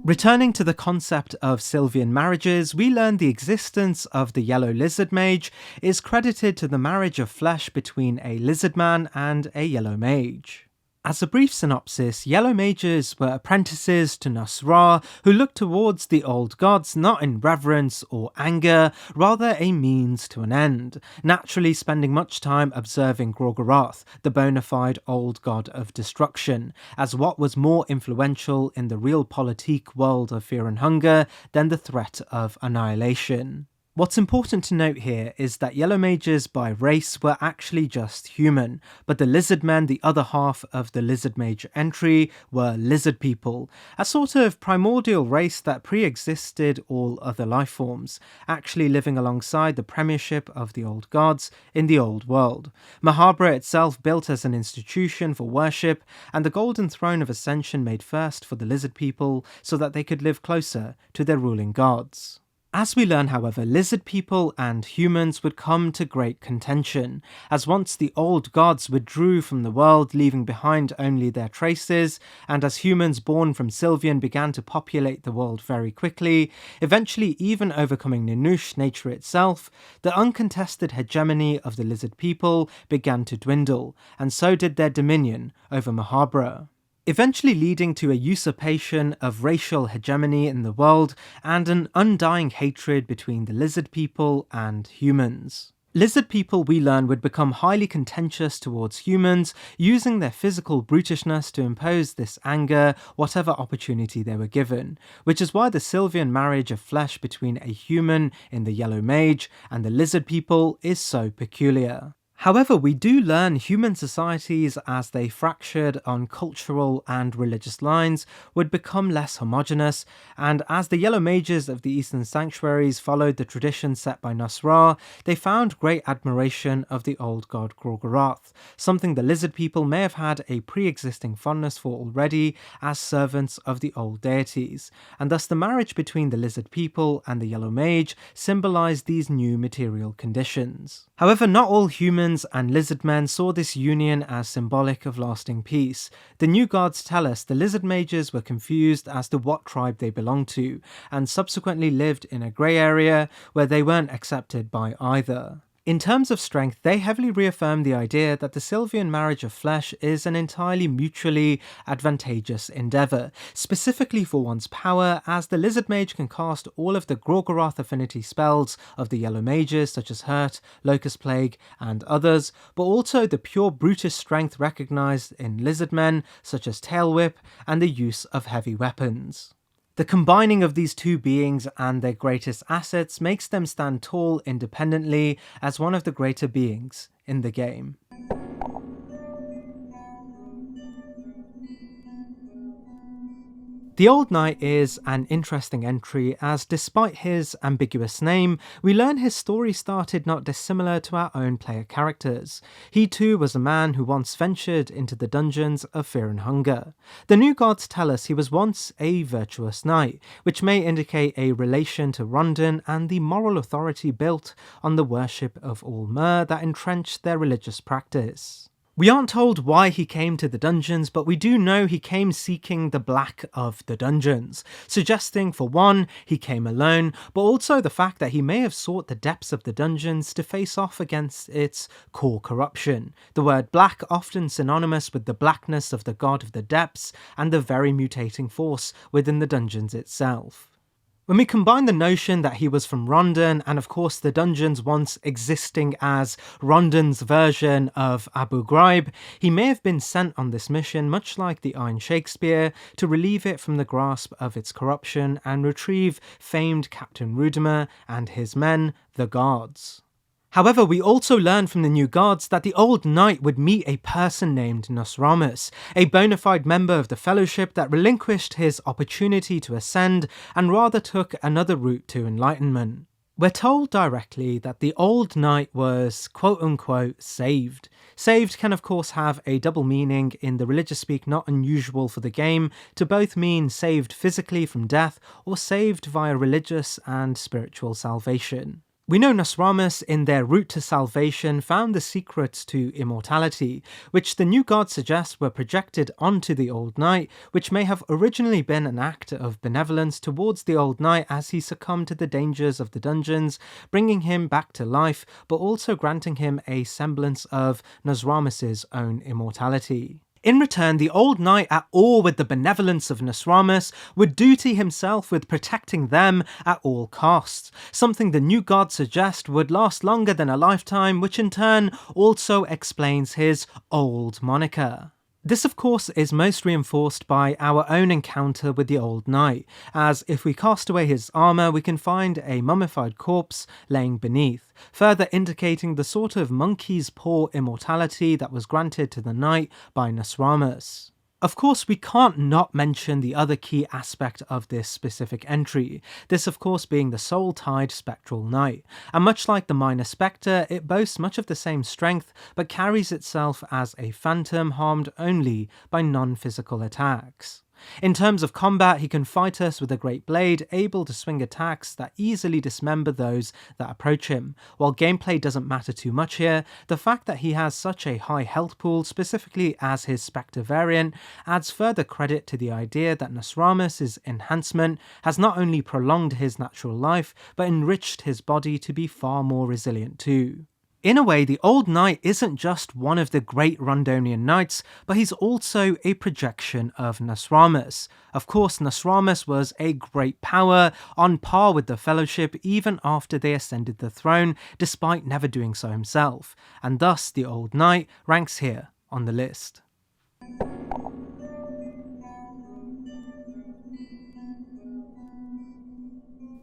Returning to the concept of Sylvian marriages, we learn the existence of the Yellow Lizard Mage is credited to the marriage of flesh between a lizard man and a Yellow Mage. As a brief synopsis, Yellow Mages were apprentices to Nasra who looked towards the old gods not in reverence or anger, rather a means to an end, naturally spending much time observing Gorgoroth, the bona fide old god of destruction, as what was more influential in the realpolitik world of Fear and Hunger than the threat of annihilation. What's important to note here is that Yellow Mages by race were actually just human, but the Lizard Men, the other half of the Lizard Mage entry, were lizard people, a sort of primordial race that pre-existed all other life forms, actually living alongside the premiership of the old gods in the old world. Mahabra itself built as an institution for worship, and the Golden Throne of Ascension made first for the lizard people so that they could live closer to their ruling gods. As we learn, however, lizard people and humans would come to great contention, as once the old gods withdrew from the world, leaving behind only their traces, and as humans born from Sylvian began to populate the world very quickly, eventually even overcoming Ninush, nature itself, the uncontested hegemony of the lizard people began to dwindle, and so did their dominion over Mahabra, eventually leading to a usurpation of racial hegemony in the world and an undying hatred between the lizard people and humans. Lizard people, we learn, would become highly contentious towards humans, using their physical brutishness to impose this anger whatever opportunity they were given, which is why the Sylvian marriage of flesh between a human in the Yellow Mage and the lizard people is so peculiar. However, we do learn human societies, as they fractured on cultural and religious lines, would become less homogeneous, and as the Yellow Mages of the Eastern Sanctuaries followed the tradition set by Nasra, they found great admiration of the old god Gorgoroth, something the lizard people may have had a pre-existing fondness for already as servants of the old deities, and thus the marriage between the lizard people and the Yellow Mage symbolized these new material conditions. However, not all humans and lizard men saw this union as symbolic of lasting peace. The new gods tell us the lizard mages were confused as to what tribe they belonged to, and subsequently lived in a grey area where they weren't accepted by either. In terms of strength, they heavily reaffirm the idea that the Sylvian marriage of flesh is an entirely mutually advantageous endeavour, specifically for one's power, as the Lizard Mage can cast all of the Gorgoroth affinity spells of the Yellow Mages, such as Hurt, Locust Plague, and others, but also the pure brutish strength recognised in lizard men, such as Tail Whip, and the use of heavy weapons. The combining of these two beings and their greatest assets makes them stand tall independently as one of the greater beings in the game. The Old Knight is an interesting entry, as despite his ambiguous name, we learn his story started not dissimilar to our own player characters. He too was a man who once ventured into the dungeons of Fear and Hunger. The new gods tell us he was once a virtuous knight, which may indicate a relation to Rondon and the moral authority built on the worship of All-Mer that entrenched their religious practice. We aren't told why he came to the dungeons, but we do know he came seeking the black of the dungeons, suggesting, for one, he came alone, but also the fact that he may have sought the depths of the dungeons to face off against its core corruption. The word black often synonymous with the blackness of the god of the depths and the very mutating force within the dungeons itself. When we combine the notion that he was from Rondon, and of course the dungeons once existing as Rondon's version of Abu Ghraib, he may have been sent on this mission, much like the Iron Shakespeare, to relieve it from the grasp of its corruption and retrieve famed Captain Rudimer and his men, the guards. However, we also learn from the new gods that the old knight would meet a person named Nosramus, a bona fide member of the Fellowship that relinquished his opportunity to ascend and rather took another route to enlightenment. We're told directly that the old knight was quote-unquote saved. Saved can of course have a double meaning in the religious speak not unusual for the game to both mean saved physically from death or saved via religious and spiritual salvation. We know Nosramus, in their route to salvation, found the secrets to immortality, which the new gods suggest were projected onto the Old Knight, which may have originally been an act of benevolence towards the Old Knight as he succumbed to the dangers of the dungeons, bringing him back to life, but also granting him a semblance of Nosramus's own immortality. In return, the old knight, at awe with the benevolence of Nosramus, would duty himself with protecting them at all costs, something the new gods suggest would last longer than a lifetime, which in turn also explains his old moniker. This, of course, is most reinforced by our own encounter with the Old Knight, as if we cast away his armour, we can find a mummified corpse laying beneath, further indicating the sort of monkey's paw immortality that was granted to the knight by Narsarramus. Of course, we can't not mention the other key aspect of this specific entry, this of course being the soul-tied Spectral Knight, and much like the Minor Spectre, it boasts much of the same strength, but carries itself as a phantom harmed only by non-physical attacks. In terms of combat, he can fight us with a great blade, able to swing attacks that easily dismember those that approach him. While gameplay doesn't matter too much here, the fact that he has such a high health pool, specifically as his Spectre variant, adds further credit to the idea that Narsarramus' enhancement has not only prolonged his natural life, but enriched his body to be far more resilient too. In a way, the Old Knight isn't just one of the great Rondonian knights, but he's also a projection of Narsarramus. Of course, Narsarramus was a great power, on par with the Fellowship even after they ascended the throne, despite never doing so himself, and thus the Old Knight ranks here on the list.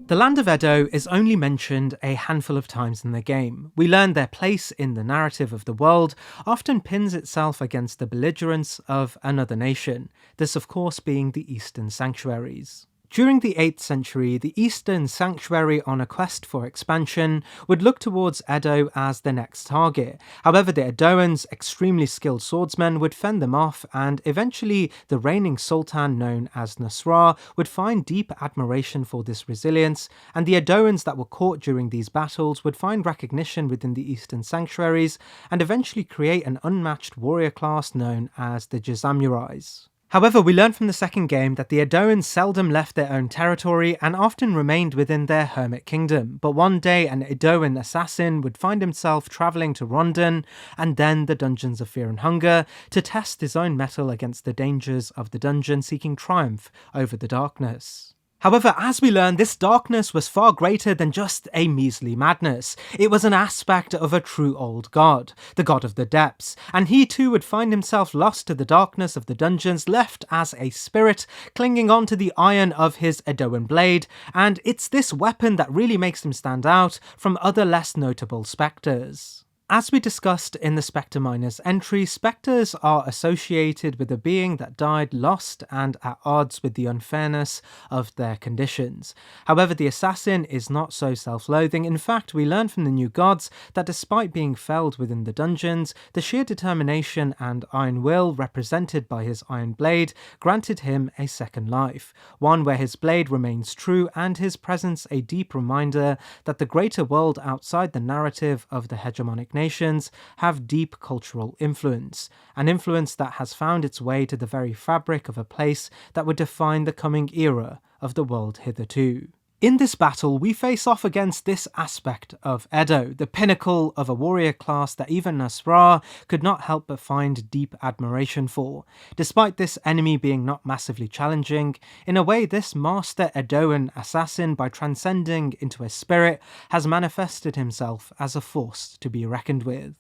The land of Edo is only mentioned a handful of times in the game. We learn their place in the narrative of the world often pins itself against the belligerence of another nation, this of course being the Eastern Sanctuaries. During the 8th century, the Eastern Sanctuary, on a quest for expansion, would look towards Edo as the next target. However, the Edoans, extremely skilled swordsmen, would fend them off, and eventually the reigning sultan known as Nasra would find deep admiration for this resilience, and the Edoans that were caught during these battles would find recognition within the Eastern Sanctuaries, and eventually create an unmatched warrior class known as the Jasamurais. However, we learn from the second game that the Edoans seldom left their own territory and often remained within their hermit kingdom, but one day an Edoan assassin would find himself travelling to Rondon and then the Dungeons of Fear and Hunger to test his own mettle against the dangers of the dungeon, seeking triumph over the darkness. However, as we learn, this darkness was far greater than just a measly madness. It was an aspect of a true old god, the god of the depths, and he too would find himself lost to the darkness of the dungeons, left as a spirit, clinging on to the iron of his Edoan blade, and it's this weapon that really makes him stand out from other less notable spectres. As we discussed in the Spectre Miners entry, spectres are associated with a being that died lost and at odds with the unfairness of their conditions. However, the assassin is not so self-loathing. In fact, we learn from the new gods that despite being felled within the dungeons, the sheer determination and iron will represented by his iron blade granted him a second life, one where his blade remains true and his presence a deep reminder that the greater world outside the narrative of the hegemonic nations have deep cultural influence, an influence that has found its way to the very fabric of a place that would define the coming era of the world hitherto. In this battle, we face off against this aspect of Edo, the pinnacle of a warrior class that even Nasra could not help but find deep admiration for. Despite this enemy being not massively challenging, in a way this master Edoan assassin, by transcending into a spirit, has manifested himself as a force to be reckoned with.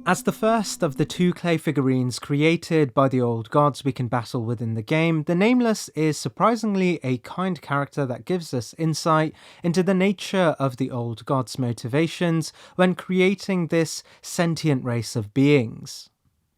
As the first of the two clay figurines created by the old gods we can battle within the game, the Nameless is surprisingly a kind character that gives us insight into the nature of the old gods' motivations when creating this sentient race of beings.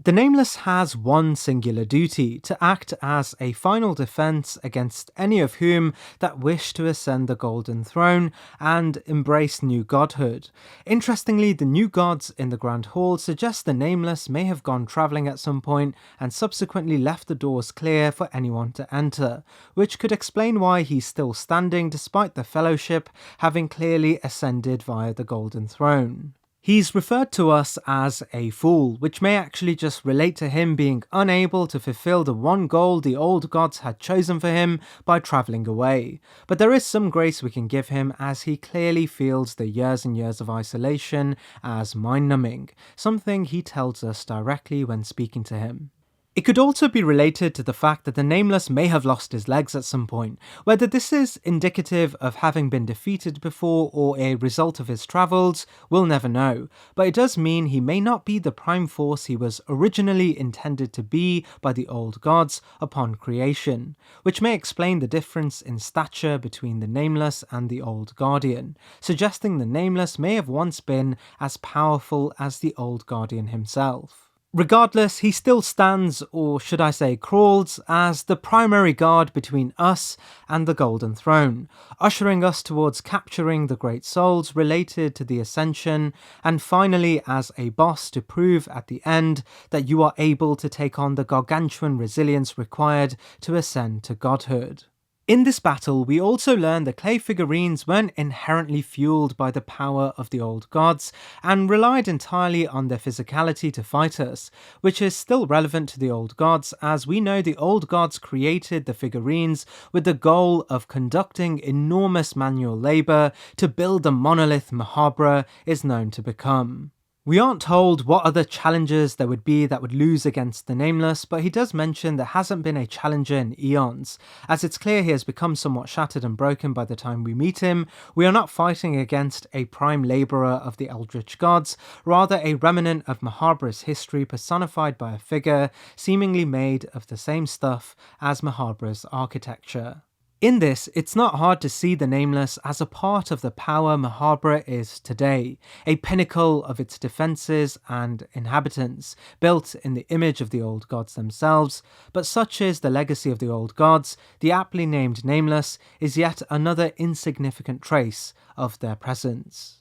The Nameless has one singular duty: to act as a final defense against any of whom that wish to ascend the Golden Throne and embrace new godhood. Interestingly, the new gods in the Grand Hall suggest the Nameless may have gone travelling at some point and subsequently left the doors clear for anyone to enter, which could explain why he's still standing despite the Fellowship having clearly ascended via the Golden Throne. He's referred to us as a fool, which may actually just relate to him being unable to fulfill the one goal the old gods had chosen for him by travelling away. But there is some grace we can give him, as he clearly feels the years and years of isolation as mind-numbing, something he tells us directly when speaking to him. It could also be related to the fact that the Nameless may have lost his legs at some point. Whether this is indicative of having been defeated before or a result of his travels, we'll never know, but it does mean he may not be the prime force he was originally intended to be by the old gods upon creation, which may explain the difference in stature between the Nameless and the Old Guardian, suggesting the Nameless may have once been as powerful as the Old Guardian himself. Regardless, he still stands, or should I say crawls, as the primary guard between us and the Golden Throne, ushering us towards capturing the great souls related to the Ascension, and finally as a boss to prove at the end that you are able to take on the gargantuan resilience required to ascend to godhood. In this battle, we also learn that clay figurines weren't inherently fueled by the power of the old gods and relied entirely on their physicality to fight us, which is still relevant to the old gods, as we know the old gods created the figurines with the goal of conducting enormous manual labour to build the monolith Mahabra is known to become. We aren't told what other challengers there would be that would lose against the Nameless, but he does mention there hasn't been a challenger in eons. As it's clear he has become somewhat shattered and broken by the time we meet him, we are not fighting against a prime labourer of the Eldritch gods, rather a remnant of Mahabra's history personified by a figure seemingly made of the same stuff as Mahabra's architecture. In this, it's not hard to see the Nameless as a part of the power Mahabra is today, a pinnacle of its defences and inhabitants, built in the image of the old gods themselves, but such is the legacy of the old gods, the aptly named Nameless is yet another insignificant trace of their presence.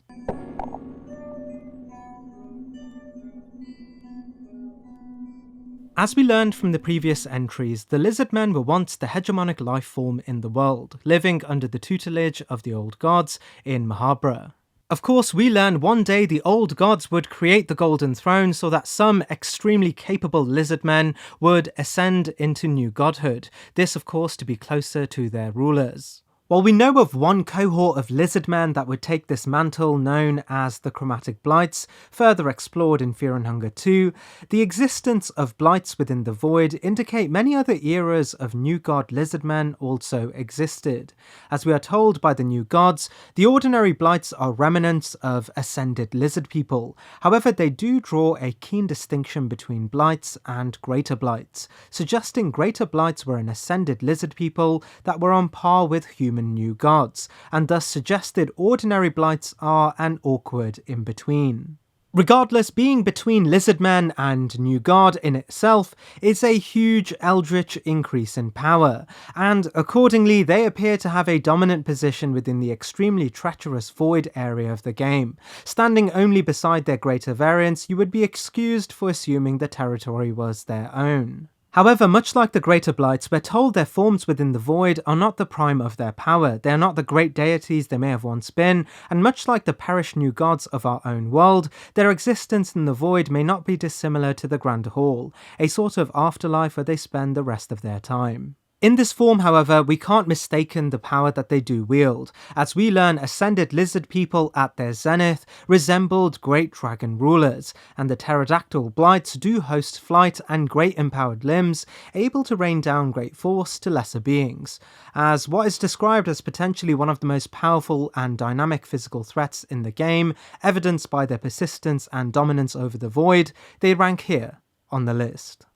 As we learned from the previous entries, the Lizardmen were once the hegemonic life form in the world, living under the tutelage of the old gods in Mahabra. Of course, we learn one day the old gods would create the Golden Throne so that some extremely capable Lizardmen would ascend into new godhood, this of course to be closer to their rulers. While we know of one cohort of Lizardmen that would take this mantle known as the Chromatic Blights, further explored in Fear and Hunger 2, the existence of Blights within the Void indicate many other eras of New God Lizardmen also existed. As we are told by the New Gods, the ordinary Blights are remnants of ascended lizard people, however they do draw a keen distinction between Blights and Greater Blights, suggesting Greater Blights were an ascended lizard people that were on par with human new gods, and thus suggested ordinary Blights are an awkward in-between. Regardless, being between Lizardmen and New God in itself is a huge eldritch increase in power, and accordingly they appear to have a dominant position within the extremely treacherous Void area of the game. Standing only beside their greater variants, you would be excused for assuming the territory was their own. However, much like the Greater Blights, we're told their forms within the Void are not the prime of their power, they are not the great deities they may have once been, and much like the perished new gods of our own world, their existence in the Void may not be dissimilar to the Grand Hall, a sort of afterlife where they spend the rest of their time. In this form, however, we can't mistaken the power that they do wield, as we learn ascended lizard people at their zenith resembled great dragon rulers, and the pterodactyl blights do host flight and great empowered limbs, able to rain down great force to lesser beings, as what is described as potentially one of the most powerful and dynamic physical threats in the game, evidenced by their persistence and dominance over the Void, they rank here on the list.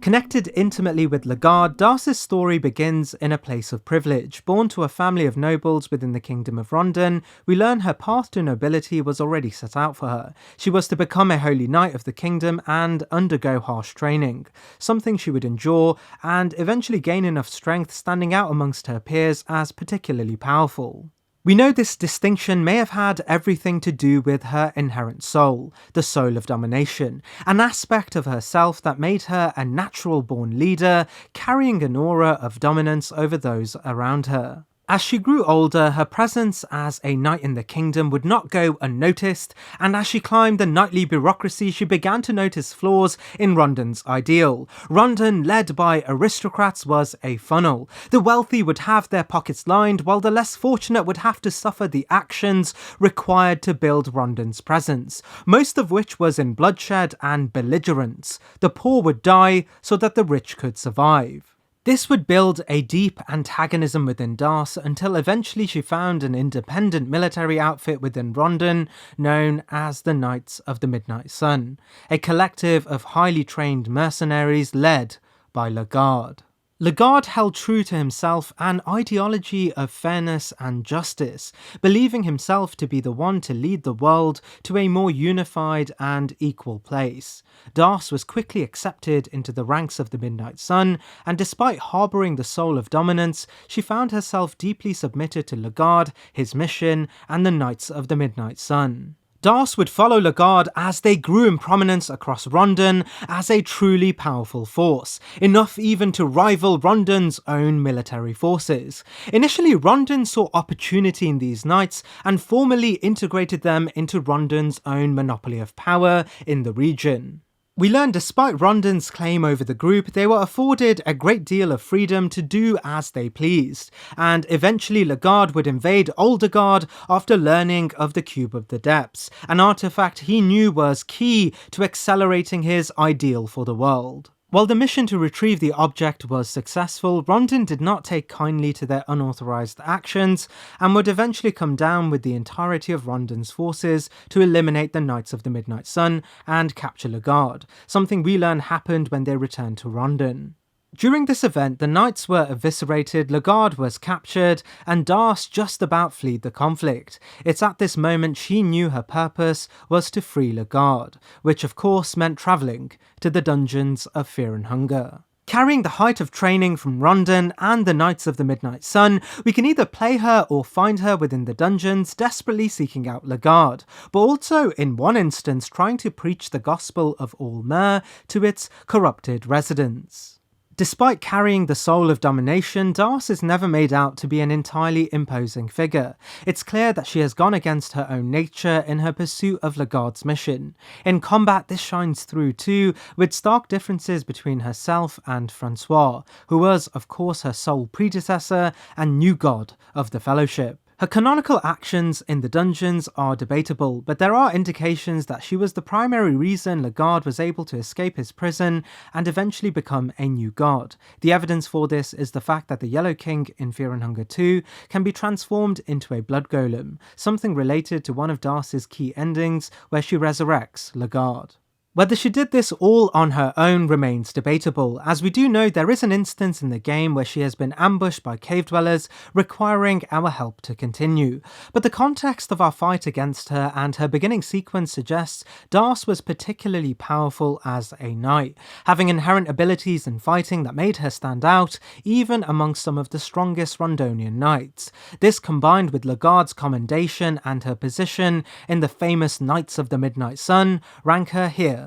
Connected intimately with Le'garde, Darce's story begins in a place of privilege. Born to a family of nobles within the Kingdom of Rondon, we learn her path to nobility was already set out for her. She was to become a holy knight of the kingdom and undergo harsh training, something she would endure and eventually gain enough strength standing out amongst her peers as particularly powerful. We know this distinction may have had everything to do with her inherent soul, the soul of domination, an aspect of herself that made her a natural-born leader, carrying an aura of dominance over those around her. As she grew older, her presence as a knight in the kingdom would not go unnoticed, and as she climbed the knightly bureaucracy, she began to notice flaws in Rondon's ideal. Rondon, led by aristocrats, was a funnel. The wealthy would have their pockets lined, while the less fortunate would have to suffer the actions required to build Rondon's presence, most of which was in bloodshed and belligerence. The poor would die so that the rich could survive. This would build a deep antagonism within Darce until eventually she found an independent military outfit within Rondon known as the Knights of the Midnight Sun, a collective of highly trained mercenaries led by Legarde. Legarde held true to himself an ideology of fairness and justice, believing himself to be the one to lead the world to a more unified and equal place. Darce was quickly accepted into the ranks of the Midnight Sun, and despite harbouring the soul of dominance, she found herself deeply submitted to Legarde, his mission, and the Knights of the Midnight Sun. Darce would follow Legarde as they grew in prominence across Rondon as a truly powerful force, enough even to rival Rondon's own military forces. Initially, Rondon saw opportunity in these knights and formally integrated them into Rondon's own monopoly of power in the region. We learn despite Rondon's claim over the group, they were afforded a great deal of freedom to do as they pleased, and eventually Legarde would invade Oldergard after learning of the Cube of the Depths, an artifact he knew was key to accelerating his ideal for the world. While the mission to retrieve the object was successful, Rondon did not take kindly to their unauthorized actions and would eventually come down with the entirety of Rondon's forces to eliminate the Knights of the Midnight Sun and capture Legarde, something we learn happened when they returned to Rondon. During this event, the knights were eviscerated, Legarde was captured, and Darce just about fled the conflict. It's at this moment she knew her purpose was to free Legarde, which of course meant travelling to the dungeons of Fear and Hunger. Carrying the height of training from Rondon and the Knights of the Midnight Sun, we can either play her or find her within the dungeons desperately seeking out Legarde, but also in one instance trying to preach the gospel of all Mer to its corrupted residents. Despite carrying the soul of domination, Darce is never made out to be an entirely imposing figure. It's clear that she has gone against her own nature in her pursuit of Legarde's mission. In combat, this shines through too, with stark differences between herself and Francois, who was, of course, her sole predecessor and new god of the Fellowship. Her canonical actions in the dungeons are debatable, but there are indications that she was the primary reason Legarde was able to escape his prison and eventually become a new god. The evidence for this is the fact that the Yellow King in Fear and Hunger 2 can be transformed into a blood golem, something related to one of Darce's key endings where she resurrects Legarde. Whether she did this all on her own remains debatable, as we do know there is an instance in the game where she has been ambushed by cave dwellers, requiring our help to continue. But the context of our fight against her and her beginning sequence suggests Darce was particularly powerful as a knight, having inherent abilities in fighting that made her stand out, even amongst some of the strongest Rondonian knights. This combined with Legarde's commendation and her position in the famous Knights of the Midnight Sun rank her here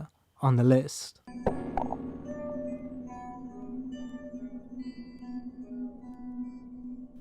on the list.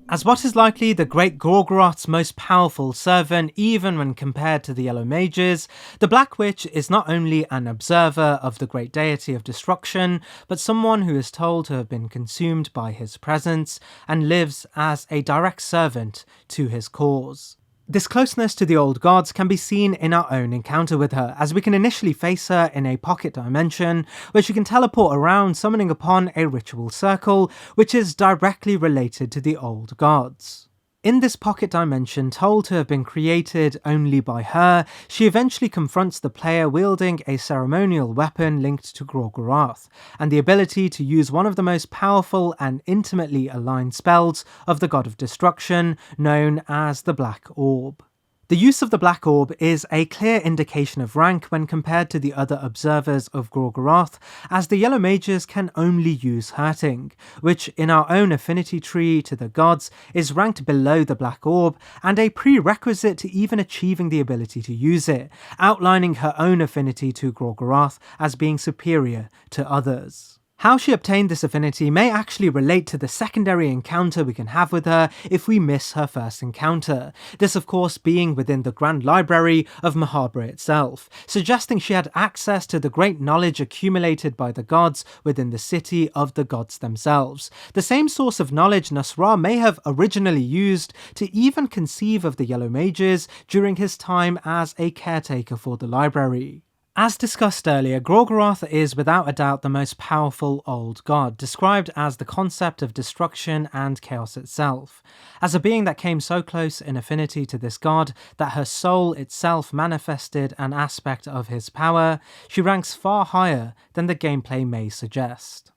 As what is likely the Great Gorgoroth's most powerful servant even when compared to the Yellow Mages, the Black Witch is not only an observer of the great deity of destruction, but someone who is told to have been consumed by his presence and lives as a direct servant to his cause. This closeness to the old gods can be seen in our own encounter with her, as we can initially face her in a pocket dimension, where she can teleport around summoning upon a ritual circle, which is directly related to the old gods. In this pocket dimension, told to have been created only by her, she eventually confronts the player wielding a ceremonial weapon linked to Gorgoroth, and the ability to use one of the most powerful and intimately aligned spells of the God of Destruction, known as the Black Orb. The use of the Black Orb is a clear indication of rank when compared to the other observers of Gorgoroth, as the Yellow Mages can only use Hurting, which in our own affinity tree to the gods is ranked below the Black Orb and a prerequisite to even achieving the ability to use it, outlining her own affinity to Gorgoroth as being superior to others. How she obtained this affinity may actually relate to the secondary encounter we can have with her if we miss her first encounter, this of course being within the Grand Library of Mahabharata itself, suggesting she had access to the great knowledge accumulated by the gods within the city of the gods themselves, the same source of knowledge Nasra may have originally used to even conceive of the Yellow Mages during his time as a caretaker for the library. As discussed earlier, Gorgoroth is without a doubt the most powerful old god, described as the concept of destruction and chaos itself. As a being that came so close in affinity to this god that her soul itself manifested an aspect of his power, she ranks far higher than the gameplay may suggest.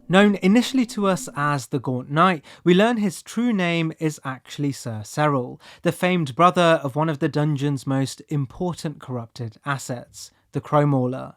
Known initially to us as the Gaunt Knight, we learn his true name is actually Sir Serral, the famed brother of one of the dungeon's most important corrupted assets, the Crowmauler.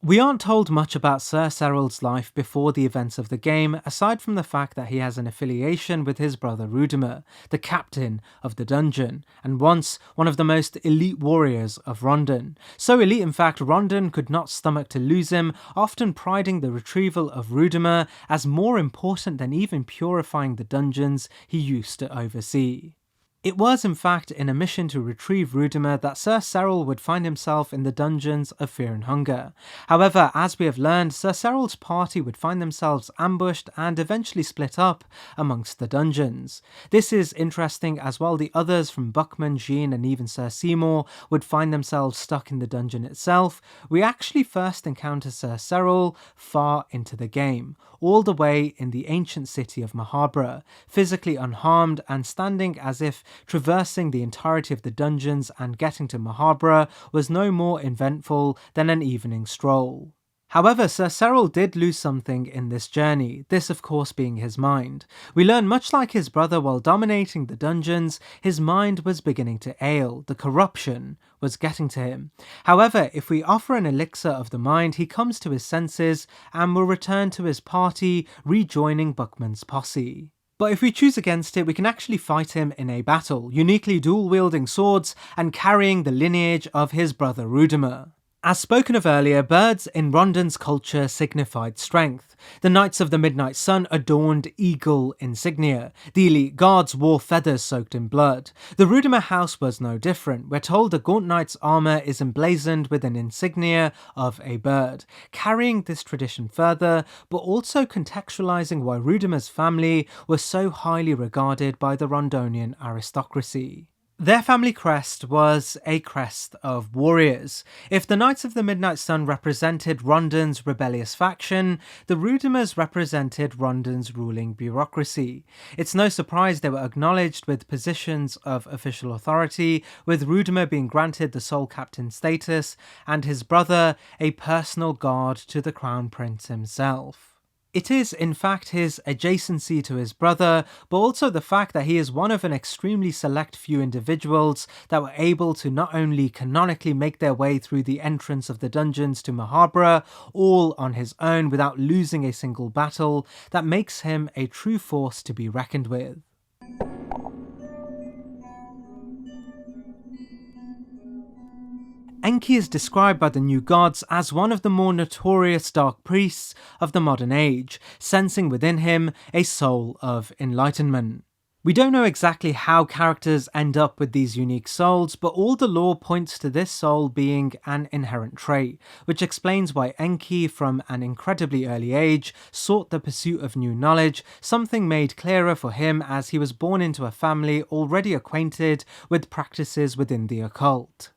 We aren't told much about Sir Serral's life before the events of the game, aside from the fact that he has an affiliation with his brother Rudimer, the captain of the dungeon, and once one of the most elite warriors of Rondon. So elite in fact, Rondon could not stomach to lose him, often priding the retrieval of Rudimer as more important than even purifying the dungeons he used to oversee. It was in fact in a mission to retrieve Rudimer that Sir Serral would find himself in the dungeons of Fear and Hunger. However, as we have learned, Sir Serral's party would find themselves ambushed and eventually split up amongst the dungeons. This is interesting as well the others from Buckman, Jean and even Sir Seymour would find themselves stuck in the dungeon itself. We actually first encounter Sir Serral far into the game, all the way in the ancient city of Mahabharata, physically unharmed and standing as if traversing the entirety of the dungeons and getting to Mahabharata was no more eventful than an evening stroll. However, Sir Serral did lose something in this journey, this of course being his mind. We learn much like his brother while dominating the dungeons, his mind was beginning to ail, the corruption was getting to him. However, if we offer an elixir of the mind, he comes to his senses and will return to his party, rejoining Buckman's posse. But if we choose against it, we can actually fight him in a battle, uniquely dual-wielding swords and carrying the lineage of his brother Rudimer. As spoken of earlier, birds in Rondon's culture signified strength. The Knights of the Midnight Sun adorned eagle insignia. The elite guards wore feathers soaked in blood. The Rudimer house was no different. We're told the Gaunt Knight's armour is emblazoned with an insignia of a bird, carrying this tradition further, but also contextualising why Rudimer's family was so highly regarded by the Rondonian aristocracy. Their family crest was a crest of warriors. If the Knights of the Midnight Sun represented Rondon's rebellious faction, the Rudimers represented Rondon's ruling bureaucracy. It's no surprise they were acknowledged with positions of official authority, with Rudimer being granted the sole captain status, and his brother a personal guard to the Crown Prince himself. It is, in fact, his adjacency to his brother, but also the fact that he is one of an extremely select few individuals that were able to not only canonically make their way through the entrance of the dungeons to Mahabharata, all on his own without losing a single battle, that makes him a true force to be reckoned with. Enki is described by the new gods as one of the more notorious dark priests of the modern age, sensing within him a soul of enlightenment. We don't know exactly how characters end up with these unique souls, but all the lore points to this soul being an inherent trait, which explains why Enki from an incredibly early age sought the pursuit of new knowledge, something made clearer for him as he was born into a family already acquainted with practices within the occult.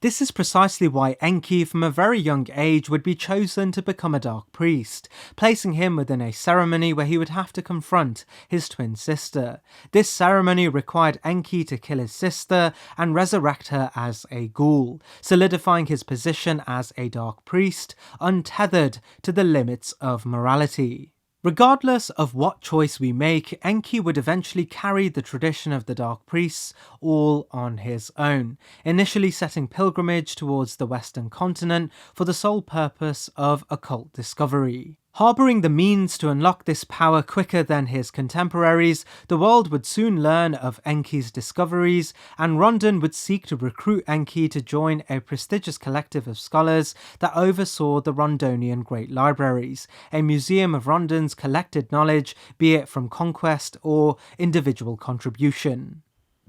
This is precisely why Enki from a very young age would be chosen to become a dark priest, placing him within a ceremony where he would have to confront his twin sister. This ceremony required Enki to kill his sister and resurrect her as a ghoul, solidifying his position as a dark priest, untethered to the limits of morality. Regardless of what choice we make, Enki would eventually carry the tradition of the Dark Priests all on his own, initially setting pilgrimage towards the Western continent for the sole purpose of occult discovery. Harbouring the means to unlock this power quicker than his contemporaries, the world would soon learn of Enki's discoveries, and Rondon would seek to recruit Enki to join a prestigious collective of scholars that oversaw the Rondonian Great Libraries, a museum of Rondon's collected knowledge, be it from conquest or individual contribution.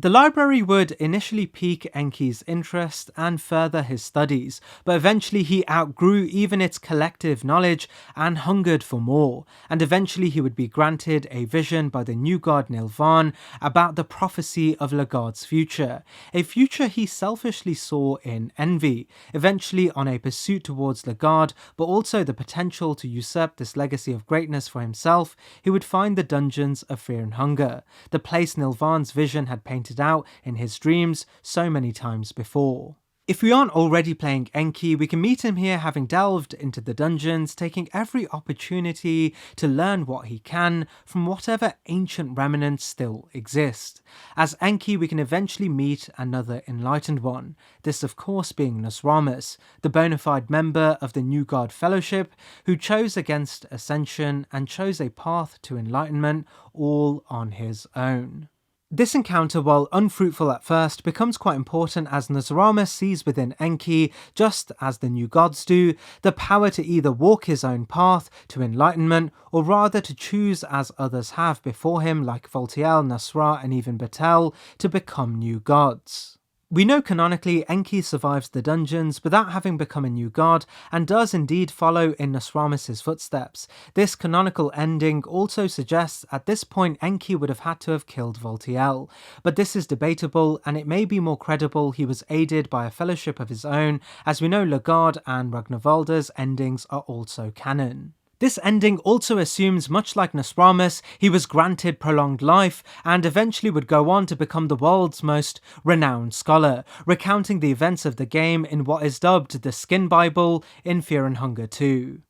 The library would initially pique Enki's interest and further his studies, but eventually he outgrew even its collective knowledge and hungered for more, and eventually he would be granted a vision by the new god Nilvan about the prophecy of Lagard's future, a future he selfishly saw in envy, eventually on a pursuit towards Lagard, but also the potential to usurp this legacy of greatness for himself. He would find the dungeons of Fear and Hunger, the place Nilvan's vision had painted out in his dreams so many times before. If we aren't already playing Enki, we can meet him here having delved into the dungeons, taking every opportunity to learn what he can from whatever ancient remnants still exist. As Enki, we can eventually meet another enlightened one, this of course being Nosramus, the bona fide member of the New God Fellowship, who chose against ascension and chose a path to enlightenment all on his own. This encounter, while unfruitful at first, becomes quite important as Nosramus sees within Enki, just as the new gods do, the power to either walk his own path to enlightenment, or rather to choose, as others have before him like Voltiel, Nasra and even Batel, to become new gods. We know canonically Enki survives the dungeons without having become a new god, and does indeed follow in Nosramus' footsteps. This canonical ending also suggests at this point Enki would have had to have killed Voltiel, but this is debatable, and it may be more credible he was aided by a fellowship of his own, as we know Lagard and Ragnavaldr's endings are also canon. This ending also assumes, much like Nosramus, he was granted prolonged life and eventually would go on to become the world's most renowned scholar, recounting the events of the game in what is dubbed the Skin Bible in Fear and Hunger 2.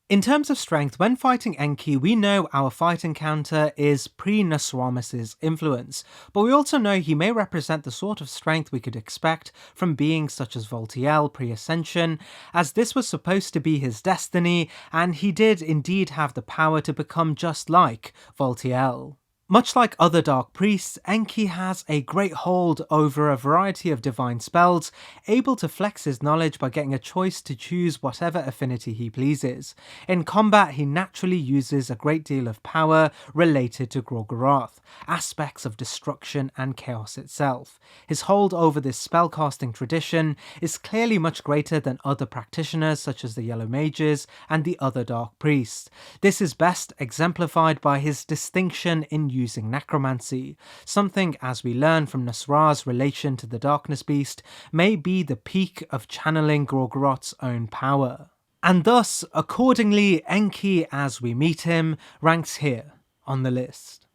In terms of strength, when fighting Enki, we know our fight encounter is pre-Nosramus' influence, but we also know he may represent the sort of strength we could expect from beings such as Voltiel pre-Ascension, as this was supposed to be his destiny, and he did indeed have the power to become just like Voltiel. Much like other Dark Priests, Enki has a great hold over a variety of divine spells, able to flex his knowledge by getting a choice to choose whatever affinity he pleases. In combat, he naturally uses a great deal of power related to Gorgoroth, aspects of destruction and chaos itself. His hold over this spellcasting tradition is clearly much greater than other practitioners such as the Yellow Mages and the other Dark Priests. This is best exemplified by his distinction in using necromancy, something, as we learn from Nasra's relation to the Darkness Beast, may be the peak of channeling Gorgoroth's own power. And thus, accordingly, Enki, as we meet him, ranks here on the list.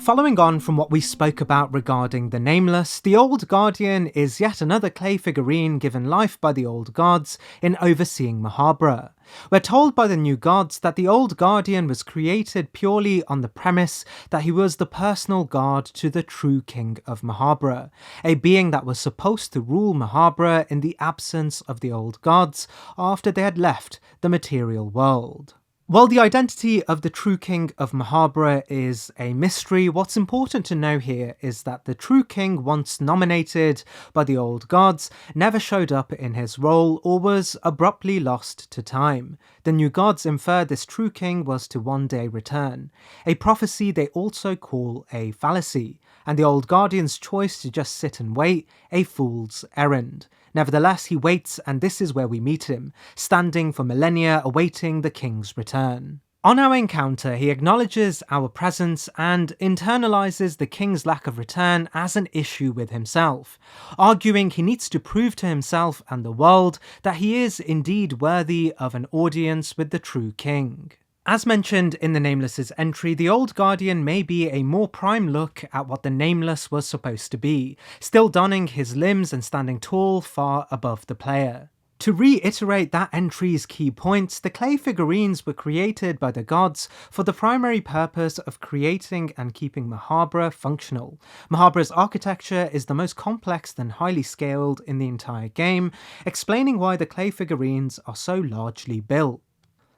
Following on from what we spoke about regarding the Nameless, the Old Guardian is yet another clay figurine given life by the Old Gods in overseeing Mahabharata. We're told by the new gods that the Old Guardian was created purely on the premise that he was the personal guard to the true king of Mahabharata, a being that was supposed to rule Mahabharata in the absence of the old gods after they had left the material world. While the identity of the true king of Mahabharata is a mystery, what's important to know here is that the true king, once nominated by the old gods, never showed up in his role or was abruptly lost to time. The new gods infer this true king was to one day return, a prophecy they also call a fallacy, and the old guardian's choice to just sit and wait, a fool's errand. Nevertheless, he waits, and this is where we meet him, standing for millennia awaiting the king's return. On our encounter, he acknowledges our presence and internalizes the king's lack of return as an issue with himself, arguing he needs to prove to himself and the world that he is indeed worthy of an audience with the true king. As mentioned in the Nameless's entry, the Old Guardian may be a more prime look at what the Nameless was supposed to be, still donning his limbs and standing tall far above the player. To reiterate that entry's key points, the clay figurines were created by the gods for the primary purpose of creating and keeping Mahabharata functional. Mahabharata's architecture is the most complex and highly scaled in the entire game, explaining why the clay figurines are so largely built.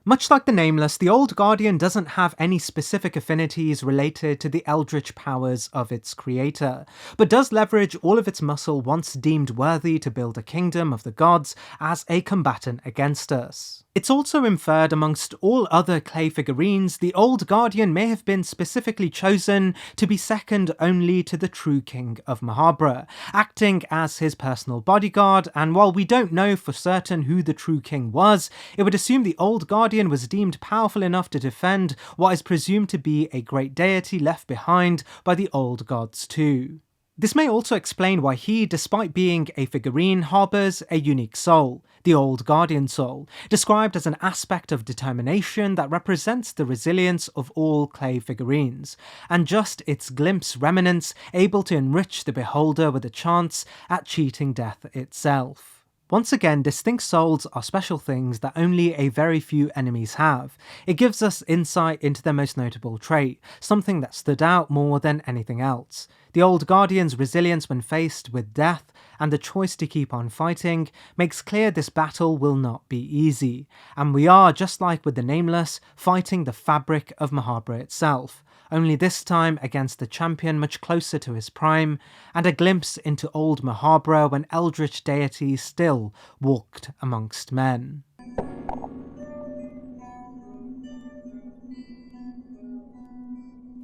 Much like the Nameless, the Old Guardian doesn't have any specific affinities related to the eldritch powers of its creator, but does leverage all of its muscle once deemed worthy to build a kingdom of the gods as a combatant against us. It's also inferred amongst all other clay figurines, the Old Guardian may have been specifically chosen to be second only to the true king of Mahabharata, acting as his personal bodyguard, and while we don't know for certain who the true king was, it would assume the Old Guardian was deemed powerful enough to defend what is presumed to be a great deity left behind by the old gods too. This may also explain why he, despite being a figurine, harbours a unique soul, the Old Guardian soul, described as an aspect of determination that represents the resilience of all clay figurines, and just its glimpse remnants able to enrich the beholder with a chance at cheating death itself. Once again, distinct souls are special things that only a very few enemies have. It gives us insight into their most notable trait, something that stood out more than anything else. The Old Guardian's resilience when faced with death and the choice to keep on fighting makes clear this battle will not be easy, and we are, just like with the Nameless, fighting the fabric of Mahabharata itself, only this time against a champion much closer to his prime, and a glimpse into old Mahabharata when eldritch deities still walked amongst men.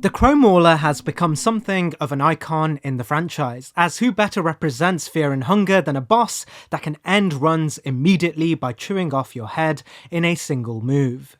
The Crow Mauler has become something of an icon in the franchise, as who better represents fear and hunger than a boss that can end runs immediately by chewing off your head in a single move.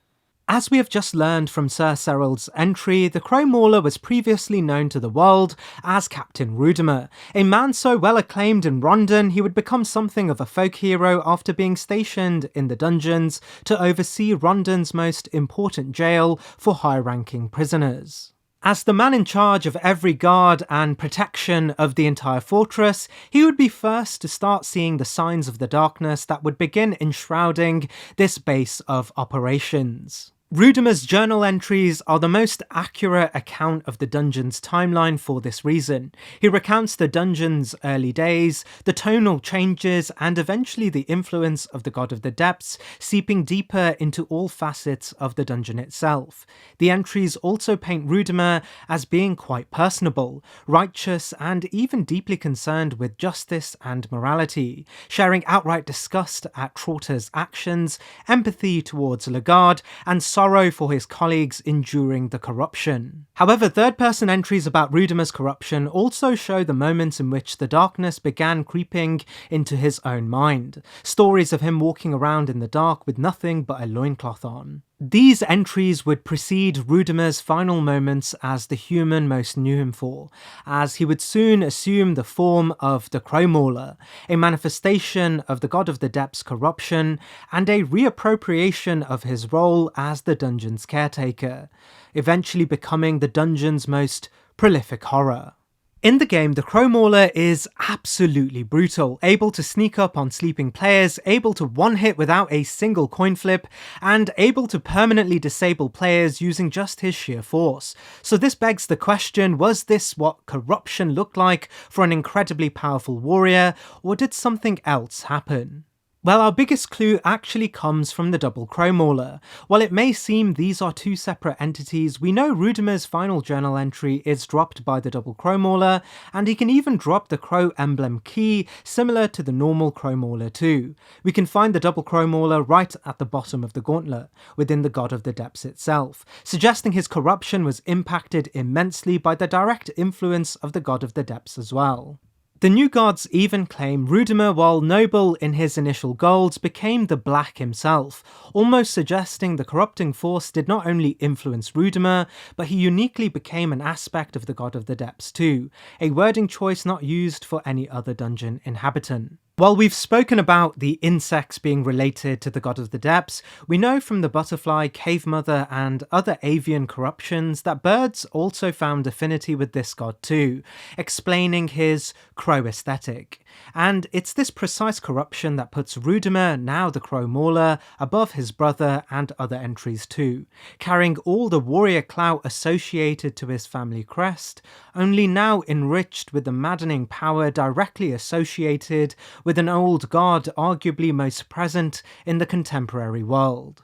As we have just learned from Sir Serrald's entry, the Crow Mauler was previously known to the world as Captain Rudimer, a man so well acclaimed in Rondon he would become something of a folk hero after being stationed in the dungeons to oversee Rondon's most important jail for high-ranking prisoners. As the man in charge of every guard and protection of the entire fortress, he would be first to start seeing the signs of the darkness that would begin enshrouding this base of operations. Rudimer's journal entries are the most accurate account of the dungeon's timeline for this reason. He recounts the dungeon's early days, the tonal changes, and eventually the influence of the God of the Depths seeping deeper into all facets of the dungeon itself. The entries also paint Rudimer as being quite personable, righteous, and even deeply concerned with justice and morality, sharing outright disgust at Trauter's actions, empathy towards Lagarde, and sorrow for his colleagues enduring the corruption. However, third-person entries about Rudimer's corruption also show the moments in which the darkness began creeping into his own mind, stories of him walking around in the dark with nothing but a loincloth on. These entries would precede Rudimer's final moments as the human most knew him for, as he would soon assume the form of the Crow Mauler, a manifestation of the God of the Depths' corruption, and a reappropriation of his role as the dungeon's caretaker, eventually becoming the dungeon's most prolific horror. In the game, the Crow Mauler is absolutely brutal, able to sneak up on sleeping players, able to one-hit without a single coin flip, and able to permanently disable players using just his sheer force. So this begs the question, was this what corruption looked like for an incredibly powerful warrior, or did something else happen? Well, our biggest clue actually comes from the double Crow Mauler. While it may seem these are two separate entities, we know Rudimer's final journal entry is dropped by the double Crow Mauler, and he can even drop the Crow emblem key, similar to the normal Crow Mauler too. We can find the double Crow Mauler right at the bottom of the gauntlet, within the God of the Depths itself, suggesting his corruption was impacted immensely by the direct influence of the God of the Depths as well. The new gods even claim Rudimer, while noble in his initial goals, became the Black himself, almost suggesting the corrupting force did not only influence Rudimer, but he uniquely became an aspect of the God of the Depths too, a wording choice not used for any other dungeon inhabitant. While we've spoken about the insects being related to the god of the depths, we know from the butterfly, cave mother, and other avian corruptions that birds also found affinity with this god too, explaining his crow aesthetic. And it's this precise corruption that puts Rudimer, now the crow mauler, above his brother and other entries too, carrying all the warrior clout associated to his family crest, only now enriched with the maddening power directly associated with an old god arguably most present in the contemporary world.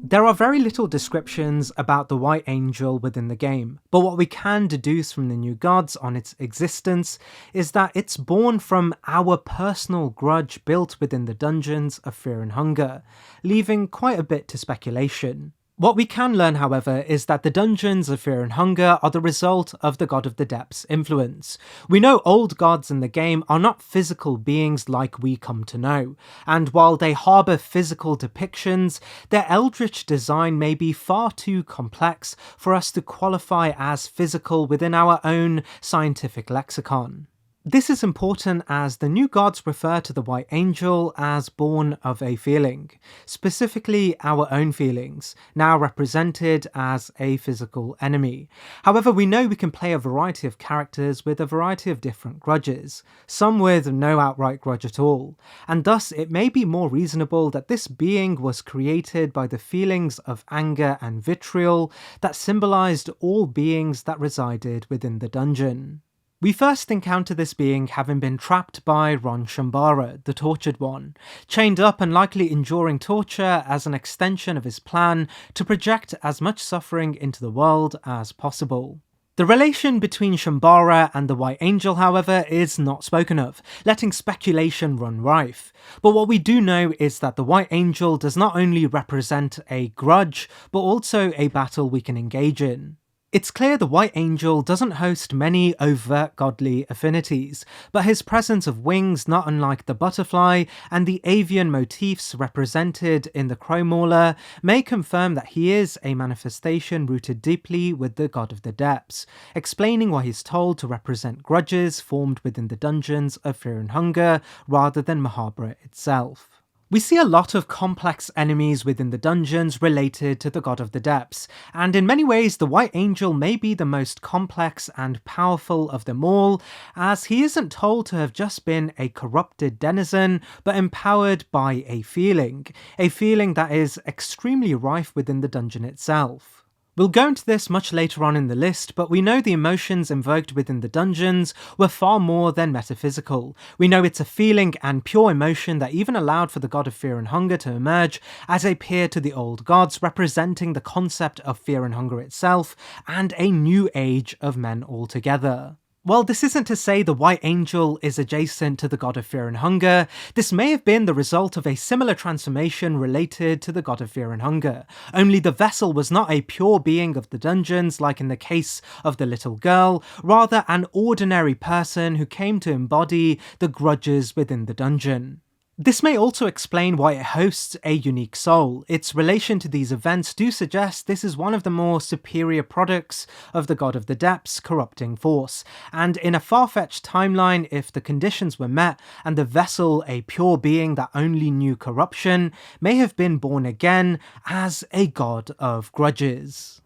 There are very little descriptions about the White Angel within the game, but what we can deduce from the new gods on its existence is that it's born from our personal grudge built within the dungeons of Fear and Hunger, leaving quite a bit to speculation. What we can learn, however, is that the dungeons of Fear and Hunger are the result of the God of the Depths influence. We know old gods in the game are not physical beings like we come to know, and while they harbour physical depictions, their eldritch design may be far too complex for us to qualify as physical within our own scientific lexicon. This is important as the new gods refer to the White Angel as born of a feeling, specifically our own feelings, now represented as a physical enemy. However, we know we can play a variety of characters with a variety of different grudges, some with no outright grudge at all, and thus it may be more reasonable that this being was created by the feelings of anger and vitriol that symbolized all beings that resided within the dungeon. We first encounter this being having been trapped by Ron Shambara, the Tortured One, chained up and likely enduring torture as an extension of his plan to project as much suffering into the world as possible. The relation between Shambara and the White Angel, however, is not spoken of, letting speculation run rife. But what we do know is that the White Angel does not only represent a grudge, but also a battle we can engage in. It's clear the White Angel doesn't host many overt godly affinities, but his presence of wings not unlike the butterfly and the avian motifs represented in the crow mauler may confirm that he is a manifestation rooted deeply with the god of the depths, explaining why he's told to represent grudges formed within the dungeons of Fear and Hunger rather than Mahabharata itself. We see a lot of complex enemies within the dungeons related to the God of the Depths, and in many ways the White Angel may be the most complex and powerful of them all, as he isn't told to have just been a corrupted denizen, but empowered by a feeling that is extremely rife within the dungeon itself. We'll go into this much later on in the list, but we know the emotions invoked within the dungeons were far more than metaphysical. We know it's a feeling and pure emotion that even allowed for the god of Fear and Hunger to emerge as a peer to the old gods, representing the concept of fear and hunger itself, and a new age of men altogether. While this isn't to say the White Angel is adjacent to the god of Fear and Hunger, this may have been the result of a similar transformation related to the god of Fear and Hunger, only the vessel was not a pure being of the dungeons like in the case of the little girl, rather an ordinary person who came to embody the grudges within the dungeon. This may also explain why it hosts a unique soul. Its relation to these events do suggest this is one of the more superior products of the God of the Depths corrupting force, and in a far-fetched timeline, if the conditions were met and the vessel, a pure being that only knew corruption, may have been born again as a god of grudges.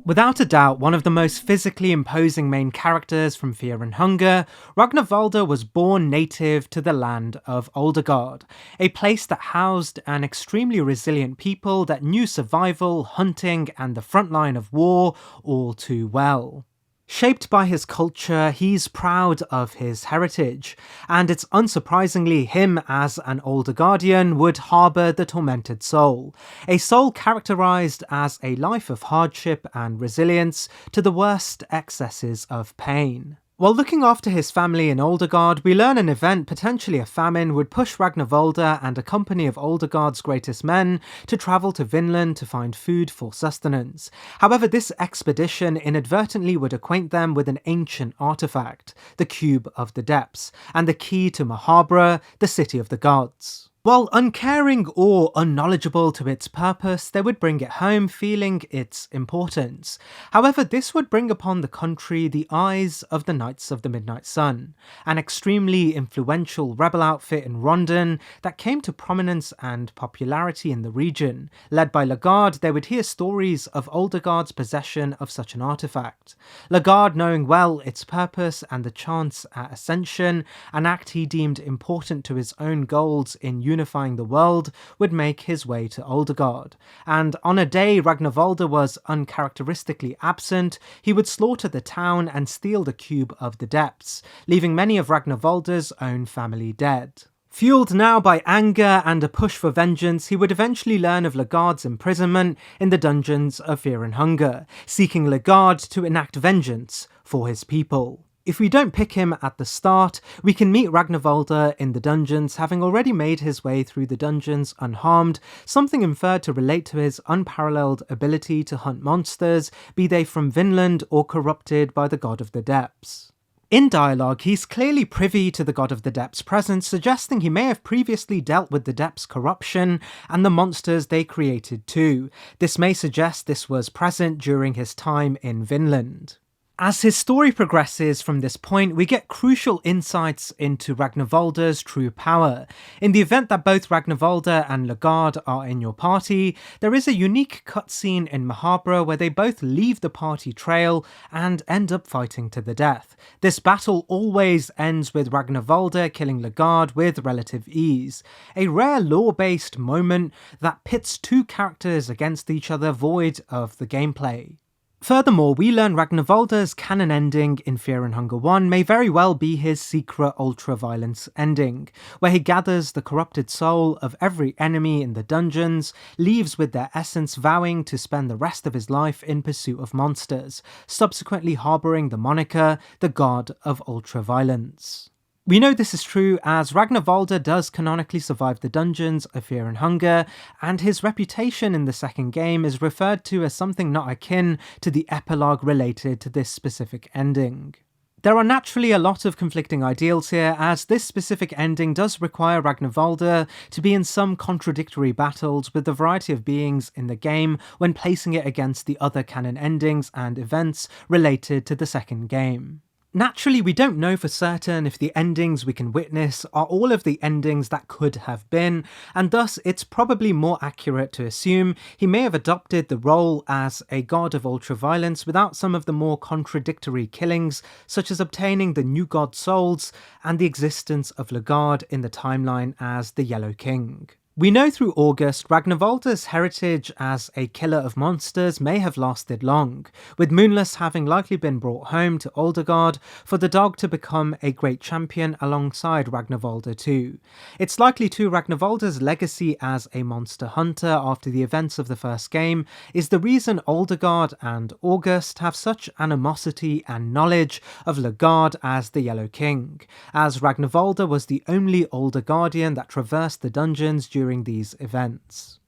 Without a doubt, one of the most physically imposing main characters from Fear and Hunger, Ragnvaldr was born native to the land of Oldegard, a place that housed an extremely resilient people that knew survival, hunting, and the front line of war all too well. Shaped by his culture, he's proud of his heritage, and it's unsurprisingly him as an older guardian would harbour the tormented soul, a soul characterised as a life of hardship and resilience to the worst excesses of pain. While looking after his family in Oldegard, we learn an event, potentially a famine, would push Ragnvaldr and a company of Oldegard's greatest men to travel to Vinland to find food for sustenance. However, this expedition inadvertently would acquaint them with an ancient artifact, the Cube of the Depths, and the key to Mahabharata, the City of the Gods. While uncaring or unknowledgeable to its purpose, they would bring it home, feeling its importance. However, this would bring upon the country the eyes of the Knights of the Midnight Sun, an extremely influential rebel outfit in Rondon that came to prominence and popularity in the region. Led by Legarde, they would hear stories of Uldugarde's possession of such an artifact. Legarde, knowing well its purpose and the chance at ascension, an act he deemed important to his own goals in unifying the world, would make his way to Uldugarde. And on a day Ragnavaldr was uncharacteristically absent, he would slaughter the town and steal the Cube of the Depths, leaving many of Ragnavaldr's own family dead. Fueled now by anger and a push for vengeance, he would eventually learn of Legarde's imprisonment in the dungeons of Fear and Hunger, seeking Legarde to enact vengeance for his people. If we don't pick him at the start, we can meet Ragnavaldr in the dungeons, having already made his way through the dungeons unharmed, something inferred to relate to his unparalleled ability to hunt monsters, be they from Vinland or corrupted by the God of the Depths. In dialogue, he's clearly privy to the God of the Depths' presence, suggesting he may have previously dealt with the Depths' corruption and the monsters they created too. This may suggest this was present during his time in Vinland. As his story progresses from this point, we get crucial insights into Ragnavaldr's true power. In the event that both Ragnavaldr and Legarde are in your party, there is a unique cutscene in Mahabra where they both leave the party trail and end up fighting to the death. This battle always ends with Ragnavaldr killing Legarde with relative ease, a rare lore-based moment that pits two characters against each other void of the gameplay. Furthermore, we learn Ragnavaldr's canon ending in Fear and Hunger 1 may very well be his secret ultra-violence ending, where he gathers the corrupted soul of every enemy in the dungeons, leaves with their essence, vowing to spend the rest of his life in pursuit of monsters, subsequently harbouring the moniker the God of Ultra-Violence. We know this is true as Ragnavaldr does canonically survive the dungeons of Fear and Hunger, and his reputation in the second game is referred to as something not akin to the epilogue related to this specific ending. There are naturally a lot of conflicting ideals here, as this specific ending does require Ragnavaldr to be in some contradictory battles with the variety of beings in the game when placing it against the other canon endings and events related to the second game. Naturally, we don't know for certain if the endings we can witness are all of the endings that could have been, and thus it's probably more accurate to assume he may have adopted the role as a god of ultraviolence without some of the more contradictory killings, such as obtaining the new god souls and the existence of Legarde in the timeline as the Yellow King. We know through August Ragnavaldr's heritage as a killer of monsters may have lasted long, with Moonless having likely been brought home to Uldugarde for the dog to become a great champion alongside Ragnavaldr too. It's likely too Ragnavaldr's legacy as a monster hunter after the events of the first game is the reason Uldugarde and August have such animosity and knowledge of Legarde as the Yellow King, as Ragnavaldr was the only Uldugardian that traversed the dungeons during these events.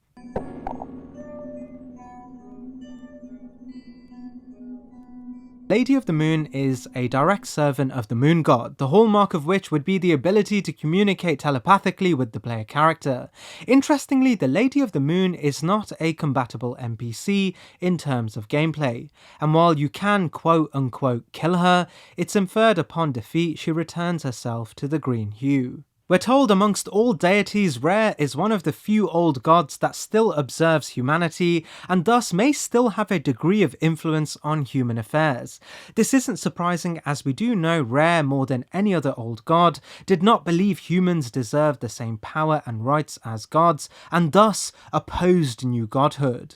Lady of the Moon is a direct servant of the Moon God, the hallmark of which would be the ability to communicate telepathically with the player character. Interestingly, the Lady of the Moon is not a combatable NPC in terms of gameplay, and while you can quote-unquote kill her, it's inferred upon defeat she returns herself to the green hue. We're told amongst all deities, Rare is one of the few old gods that still observes humanity and thus may still have a degree of influence on human affairs. This isn't surprising as we do know Rare, more than any other old god, did not believe humans deserved the same power and rights as gods and thus opposed new godhood.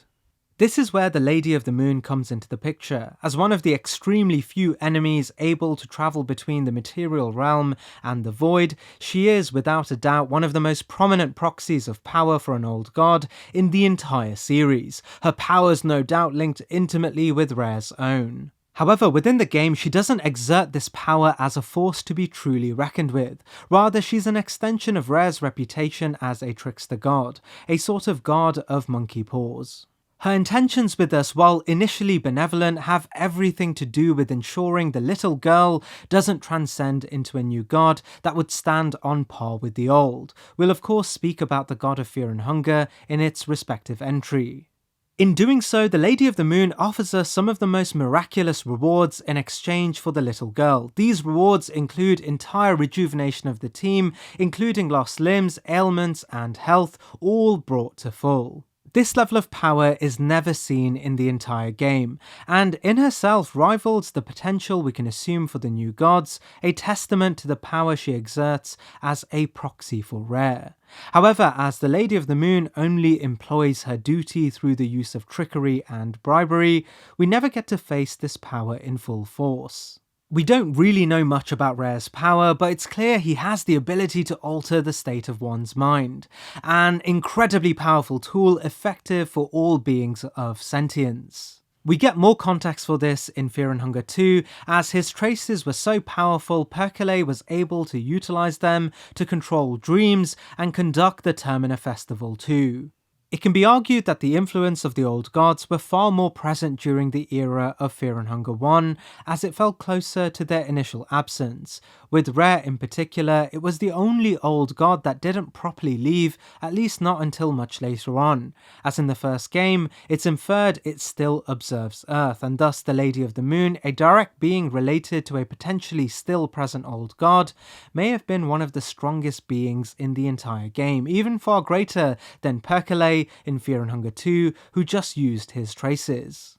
This is where the Lady of the Moon comes into the picture, as one of the extremely few enemies able to travel between the material realm and the void. She is, without a doubt, one of the most prominent proxies of power for an old god in the entire series, her powers no doubt linked intimately with Rare's own. However, within the game, she doesn't exert this power as a force to be truly reckoned with. Rather, she's an extension of Rare's reputation as a trickster god, a sort of god of monkey paws. Her intentions with us, while initially benevolent, have everything to do with ensuring the little girl doesn't transcend into a new god that would stand on par with the old. We'll of course speak about the God of Fear and Hunger in its respective entry. In doing so, the Lady of the Moon offers us some of the most miraculous rewards in exchange for the little girl. These rewards include entire rejuvenation of the team, including lost limbs, ailments, and health, all brought to full. This level of power is never seen in the entire game, and in herself rivals the potential we can assume for the new gods, a testament to the power she exerts as a proxy for Rare. However, as the Lady of the Moon only employs her duty through the use of trickery and bribery, we never get to face this power in full force. We don't really know much about Rare's power, but it's clear he has the ability to alter the state of one's mind. An incredibly powerful tool, effective for all beings of sentience. We get more context for this in Fear and Hunger 2, as his traces were so powerful, Perkele was able to utilize them to control dreams and conduct the Termina Festival too. It can be argued that the influence of the old gods were far more present during the era of Fear and Hunger 1, as it felt closer to their initial absence. With Rare in particular, it was the only old god that didn't properly leave, at least not until much later on. As in the first game, it's inferred it still observes Earth, and thus the Lady of the Moon, a direct being related to a potentially still present old god, may have been one of the strongest beings in the entire game, even far greater than Perkele in Fear and Hunger 2, who just used his traces.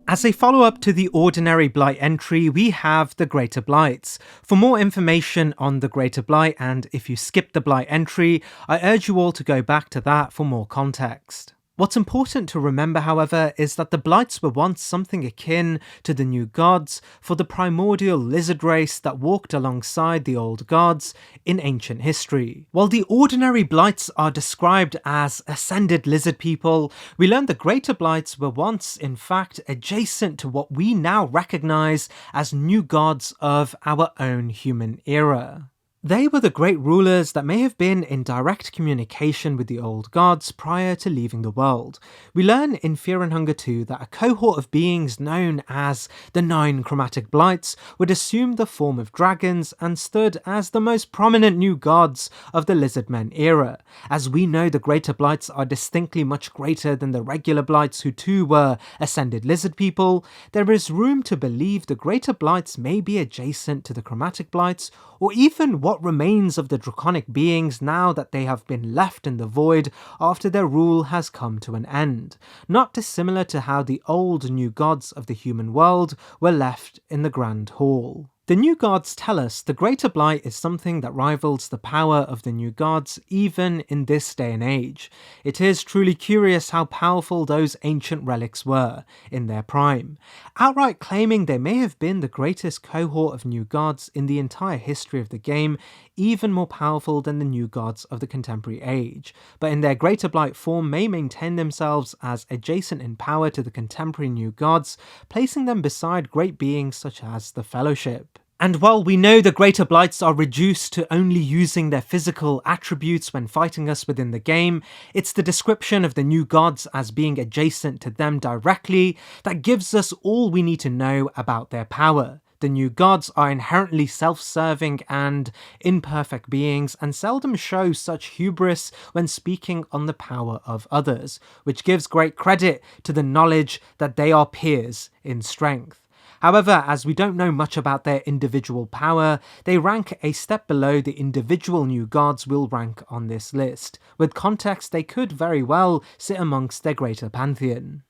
As a follow-up to the ordinary Blight entry, we have the Greater Blights. For more information on the Greater Blight, and if you skipped the Blight entry, I urge you all to go back to that for more context. What's important to remember, however, is that the Blights were once something akin to the new gods for the primordial lizard race that walked alongside the old gods in ancient history. While the ordinary Blights are described as ascended lizard people, we learn the Greater Blights were once, in fact, adjacent to what we now recognize as new gods of our own human era. They were the great rulers that may have been in direct communication with the old gods prior to leaving the world. We learn in Fear and Hunger 2 that a cohort of beings known as the Nine Chromatic Blights would assume the form of dragons and stood as the most prominent new gods of the Lizardmen era. As we know, the Greater Blights are distinctly much greater than the regular Blights, who too were ascended lizard people. There is room to believe the Greater Blights may be adjacent to the Chromatic Blights, or even what remains of the draconic beings now that they have been left in the void after their rule has come to an end, not dissimilar to how the old new gods of the human world were left in the Grand Hall. The new gods tell us the Greater Blight is something that rivals the power of the new gods even in this day and age. It is truly curious how powerful those ancient relics were in their prime, outright claiming they may have been the greatest cohort of new gods in the entire history of the game, even more powerful than the new gods of the contemporary age, but in their Greater Blight form may maintain themselves as adjacent in power to the contemporary new gods, placing them beside great beings such as the Fellowship. And while we know the Greater Blights are reduced to only using their physical attributes when fighting us within the game, it's the description of the new gods as being adjacent to them directly that gives us all we need to know about their power. The new gods are inherently self-serving and imperfect beings, and seldom show such hubris when speaking on the power of others, which gives great credit to the knowledge that they are peers in strength. However, as we don't know much about their individual power, they rank a step below the individual new gods we'll rank on this list. With context, they could very well sit amongst their greater pantheon.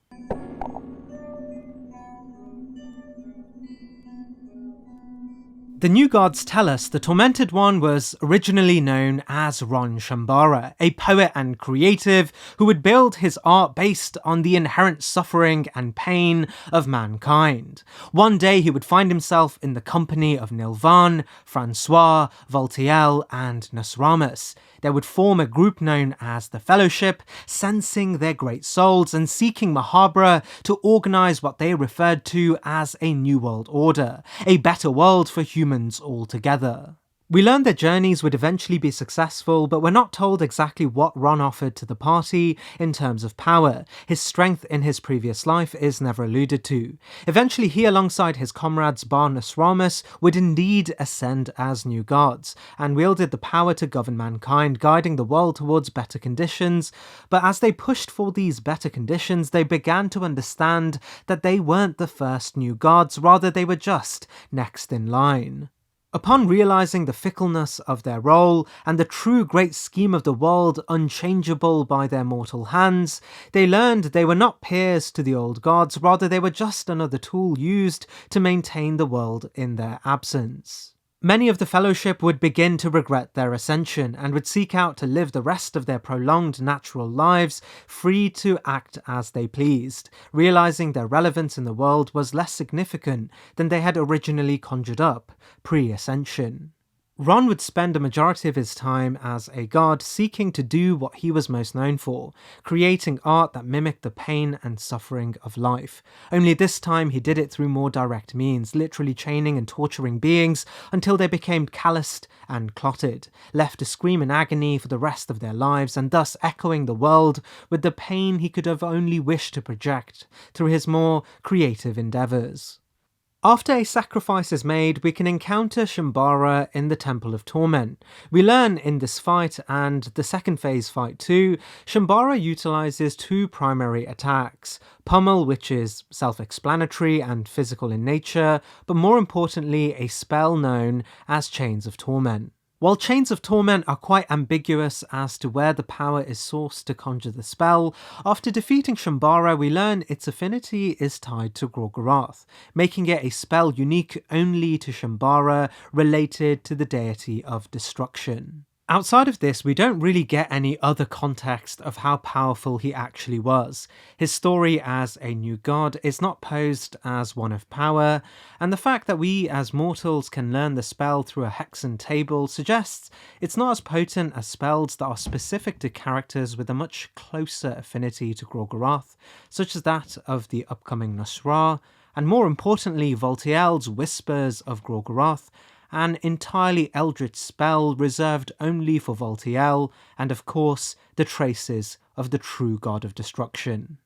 The new gods tell us the Tormented One was originally known as Ron Shambara, a poet and creative who would build his art based on the inherent suffering and pain of mankind. One day he would find himself in the company of Nilvan, Francois, Voltiel, and Nasramas. They would form a group known as the Fellowship, sensing their great souls and seeking Mahabra to organise what they referred to as a new world order, a better world for humans altogether. We learn their journeys would eventually be successful, but we're not told exactly what Ron offered to the party in terms of power. His strength in his previous life is never alluded to. Eventually, he alongside his comrades Bar Nostramus would indeed ascend as new gods, and wielded the power to govern mankind, guiding the world towards better conditions. But as they pushed for these better conditions, they began to understand that they weren't the first new gods, rather they were just next in line. Upon realizing the fickleness of their role and the true great scheme of the world unchangeable by their mortal hands, they learned they were not peers to the old gods, rather they were just another tool used to maintain the world in their absence. Many of the Fellowship would begin to regret their ascension and would seek out to live the rest of their prolonged natural lives free to act as they pleased, realizing their relevance in the world was less significant than they had originally conjured up pre-ascension. Ron would spend a majority of his time as a god seeking to do what he was most known for, creating art that mimicked the pain and suffering of life. Only this time he did it through more direct means, literally chaining and torturing beings until they became calloused and clotted, left to scream in agony for the rest of their lives, and thus echoing the world with the pain he could have only wished to project through his more creative endeavours. After a sacrifice is made, we can encounter Shambara in the Temple of Torment. We learn in this fight, and the second phase fight too, Shambara utilizes two primary attacks. Pummel, which is self-explanatory and physical in nature, but more importantly a spell known as Chains of Torment. While Chains of Torment are quite ambiguous as to where the power is sourced to conjure the spell, after defeating Shambara we learn its affinity is tied to Gorgoroth, making it a spell unique only to Shambara, related to the deity of destruction. Outside of this, we don't really get any other context of how powerful he actually was. His story as a new god is not posed as one of power, and the fact that we as mortals can learn the spell through a hexen table suggests it's not as potent as spells that are specific to characters with a much closer affinity to Gorgoroth, such as that of the upcoming Nosra, and more importantly Voltiel's Whispers of Gorgoroth, an entirely eldritch spell reserved only for Voltiel, and of course the traces of the true god of destruction.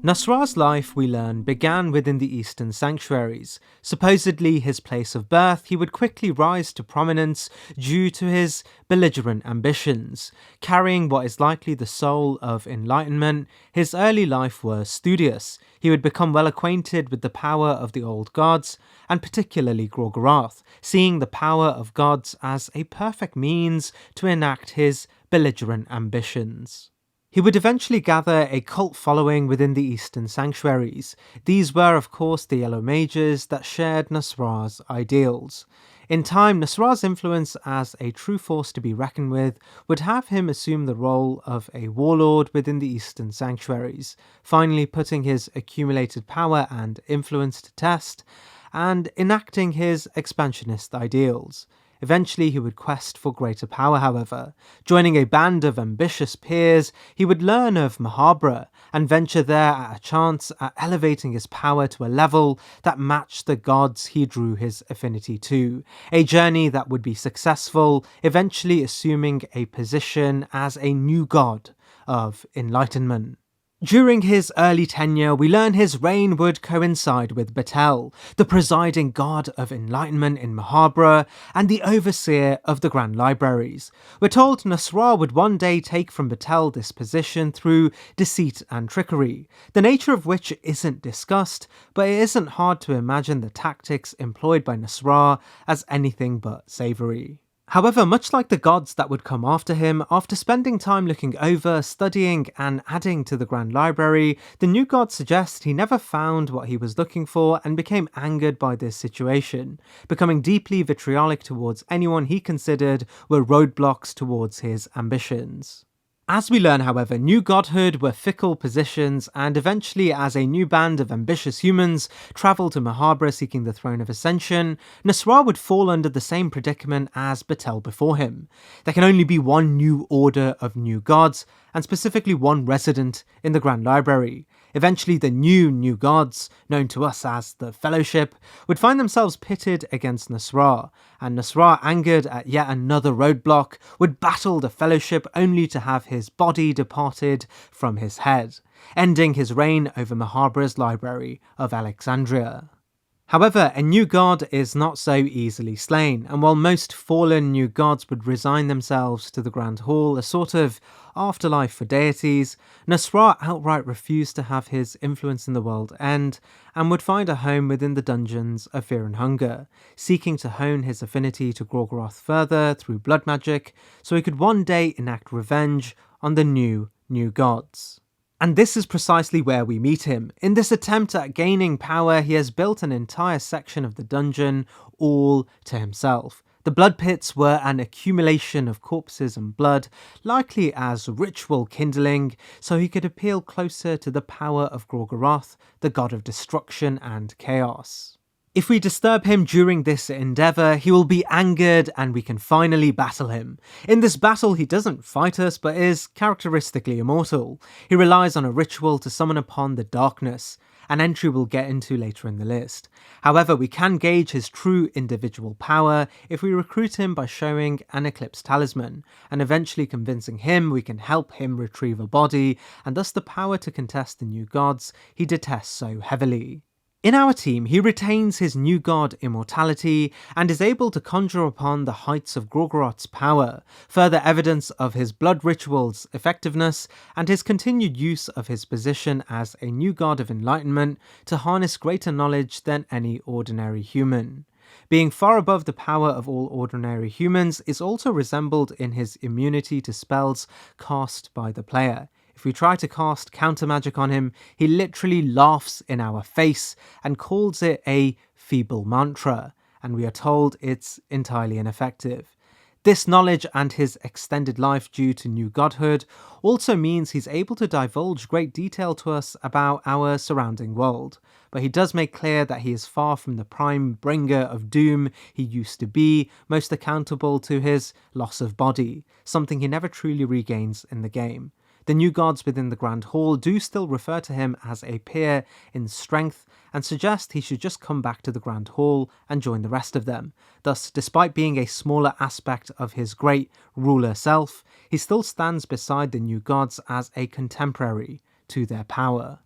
Nosra's life, we learn, began within the Eastern Sanctuaries. Supposedly his place of birth, he would quickly rise to prominence due to his belligerent ambitions. Carrying what is likely the soul of enlightenment, his early life was studious. He would become well acquainted with the power of the old gods, and particularly Gorgoroth, seeing the power of gods as a perfect means to enact his belligerent ambitions. He would eventually gather a cult following within the Eastern Sanctuaries. These were of course the Yellow Mages that shared Nosra's ideals. In time, Nosra's influence as a true force to be reckoned with would have him assume the role of a warlord within the Eastern Sanctuaries, finally putting his accumulated power and influence to test, and enacting his expansionist ideals. Eventually he would quest for greater power, however. Joining a band of ambitious peers, he would learn of Mahabra and venture there at a chance at elevating his power to a level that matched the gods he drew his affinity to. A journey that would be successful, eventually assuming a position as a new god of enlightenment. During his early tenure, we learn his reign would coincide with Batel, the presiding god of enlightenment in Mahabra and the overseer of the Grand Libraries. We're told Nosra would one day take from Batel this position through deceit and trickery, the nature of which isn't discussed, but it isn't hard to imagine the tactics employed by Nosra as anything but savoury. However, much like the gods that would come after him, after spending time looking over, studying and adding to the Grand Library, the new god suggests he never found what he was looking for and became angered by this situation, becoming deeply vitriolic towards anyone he considered were roadblocks towards his ambitions. As we learn, however, new godhood were fickle positions, and eventually as a new band of ambitious humans travel to Mahabra seeking the Throne of Ascension, Nosra would fall under the same predicament as Batel before him. There can only be one new order of new gods, and specifically one resident in the Grand Library. Eventually, the new gods, known to us as the Fellowship, would find themselves pitted against Nasra, and Nasra, angered at yet another roadblock, would battle the Fellowship only to have his body departed from his head, ending his reign over Mahabra's library of Alexandria. However, a new god is not so easily slain, and while most fallen new gods would resign themselves to the Grand Hall, a sort of afterlife for deities, Nasra outright refused to have his influence in the world end, and would find a home within the dungeons of Fear and Hunger, seeking to hone his affinity to Gorgoroth further through blood magic, so he could one day enact revenge on the new gods. And this is precisely where we meet him. In this attempt at gaining power, he has built an entire section of the dungeon all to himself. The blood pits were an accumulation of corpses and blood, likely as ritual kindling, so he could appeal closer to the power of Gorgoroth, the god of destruction and chaos. If we disturb him during this endeavour, he will be angered and we can finally battle him. In this battle, he doesn't fight us, but is characteristically immortal. He relies on a ritual to summon upon the darkness, an entry we'll get into later in the list. However, we can gauge his true individual power if we recruit him by showing an Eclipse Talisman, and eventually convincing him we can help him retrieve a body, and thus the power to contest the new gods he detests so heavily. In our team, he retains his new god immortality and is able to conjure upon the heights of Gorgoroth's power, further evidence of his blood ritual's effectiveness and his continued use of his position as a new god of enlightenment to harness greater knowledge than any ordinary human. Being far above the power of all ordinary humans is also resembled in his immunity to spells cast by the player. If we try to cast counter magic on him, he literally laughs in our face and calls it a feeble mantra, and we are told it's entirely ineffective. This knowledge and his extended life due to new godhood also means he's able to divulge great detail to us about our surrounding world, but he does make clear that he is far from the prime bringer of doom he used to be, most accountable to his loss of body, something he never truly regains in the game. The new gods within the Grand Hall do still refer to him as a peer in strength and suggest he should just come back to the Grand Hall and join the rest of them. Thus, despite being a smaller aspect of his great ruler self, he still stands beside the new gods as a contemporary to their power.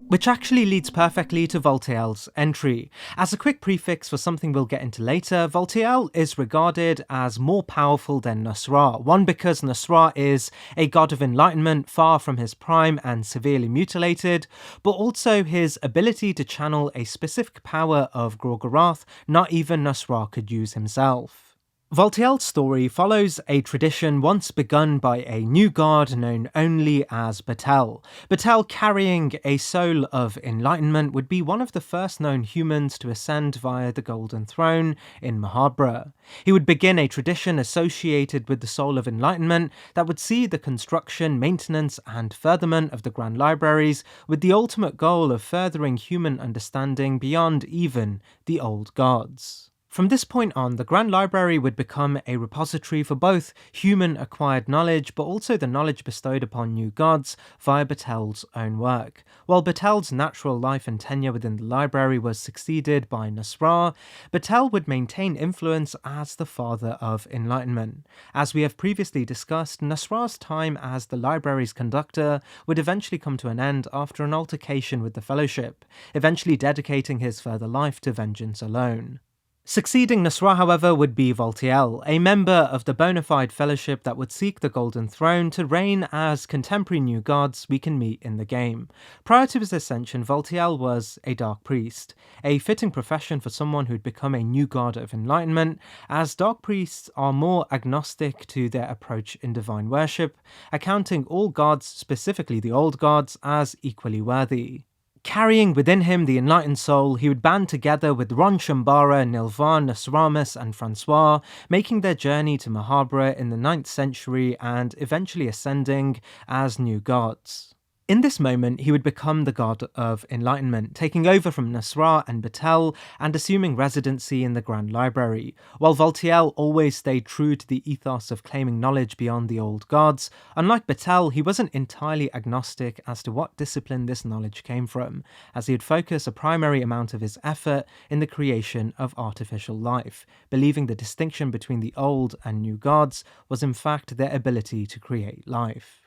Which actually leads perfectly to Voltael's entry. As a quick prefix for something we'll get into later, Voltael is regarded as more powerful than Nasra. One, because Nasra is a god of enlightenment far from his prime and severely mutilated, but also his ability to channel a specific power of Gorgoroth not even Nasra could use himself. Voltael's story follows a tradition once begun by a new god known only as Batel. Batel, carrying a soul of enlightenment, would be one of the first known humans to ascend via the Golden Throne in Mahabra. He would begin a tradition associated with the soul of enlightenment that would see the construction, maintenance, and furtherment of the Grand Libraries, with the ultimate goal of furthering human understanding beyond even the old gods. From this point on, the Grand Library would become a repository for both human-acquired knowledge, but also the knowledge bestowed upon new gods via Batel's own work. While Batel's natural life and tenure within the library was succeeded by Nasra, Batel would maintain influence as the father of enlightenment. As we have previously discussed, Nasra's time as the library's conductor would eventually come to an end after an altercation with the Fellowship, eventually dedicating his further life to vengeance alone. Succeeding Nasra, however, would be Voltael, a member of the bona fide fellowship that would seek the Golden Throne to reign as contemporary new gods we can meet in the game. Prior to his ascension, Voltael was a Dark Priest, a fitting profession for someone who'd become a new god of enlightenment, as Dark Priests are more agnostic to their approach in divine worship, accounting all gods, specifically the old gods, as equally worthy. Carrying within him the enlightened soul, he would band together with Ron Shambara, Nilvan, Nasramas and Francois, making their journey to Mahabra in the 9th century and eventually ascending as new gods. In this moment, he would become the god of enlightenment, taking over from Nasra and Batel and assuming residency in the Grand Library. While Voltiel always stayed true to the ethos of claiming knowledge beyond the old gods, unlike Batel, he wasn't entirely agnostic as to what discipline this knowledge came from, as he'd focus a primary amount of his effort in the creation of artificial life, believing the distinction between the old and new gods was in fact their ability to create life.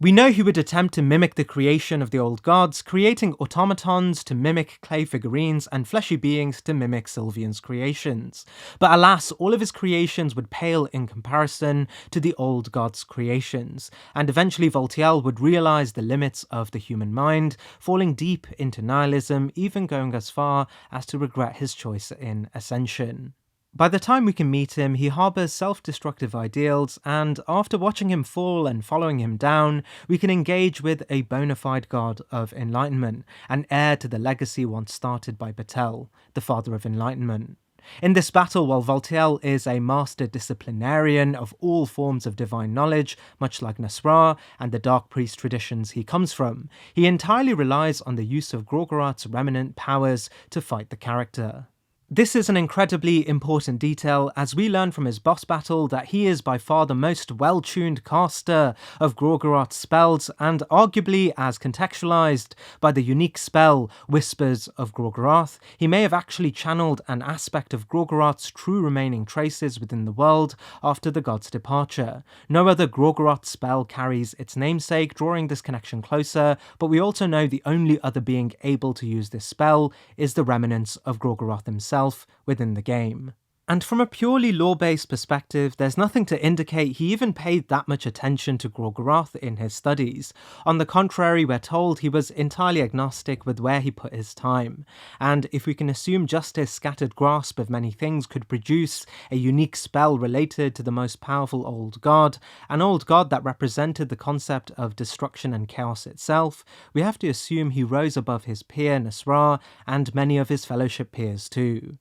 We know he would attempt to mimic the creation of the old gods, creating automatons to mimic clay figurines and fleshy beings to mimic Sylvian's creations. But alas, all of his creations would pale in comparison to the old gods' creations, and eventually Voltiel would realize the limits of the human mind, falling deep into nihilism, even going as far as to regret his choice in Ascension. By the time we can meet him, he harbours self-destructive ideals, and after watching him fall and following him down, we can engage with a bona fide god of enlightenment, an heir to the legacy once started by Batel, the father of enlightenment. In this battle, while Voltiel is a master disciplinarian of all forms of divine knowledge, much like Nasra and the Dark Priest traditions he comes from, he entirely relies on the use of Gorgoroth's remnant powers to fight the character. This is an incredibly important detail, as we learn from his boss battle that he is by far the most well-tuned caster of Gorgoroth's spells, and arguably, as contextualized by the unique spell Whispers of Gorgoroth, he may have actually channeled an aspect of Gorgoroth's true remaining traces within the world after the god's departure. No other Gorgoroth spell carries its namesake, drawing this connection closer, but we also know the only other being able to use this spell is the remnants of Gorgoroth himself within the game. And from a purely lore-based perspective, there's nothing to indicate he even paid that much attention to Gorgoroth in his studies. On the contrary, we're told he was entirely agnostic with where he put his time. And if we can assume just his scattered grasp of many things could produce a unique spell related to the most powerful old god, an old god that represented the concept of destruction and chaos itself, we have to assume he rose above his peer Nasra and many of his fellowship peers too.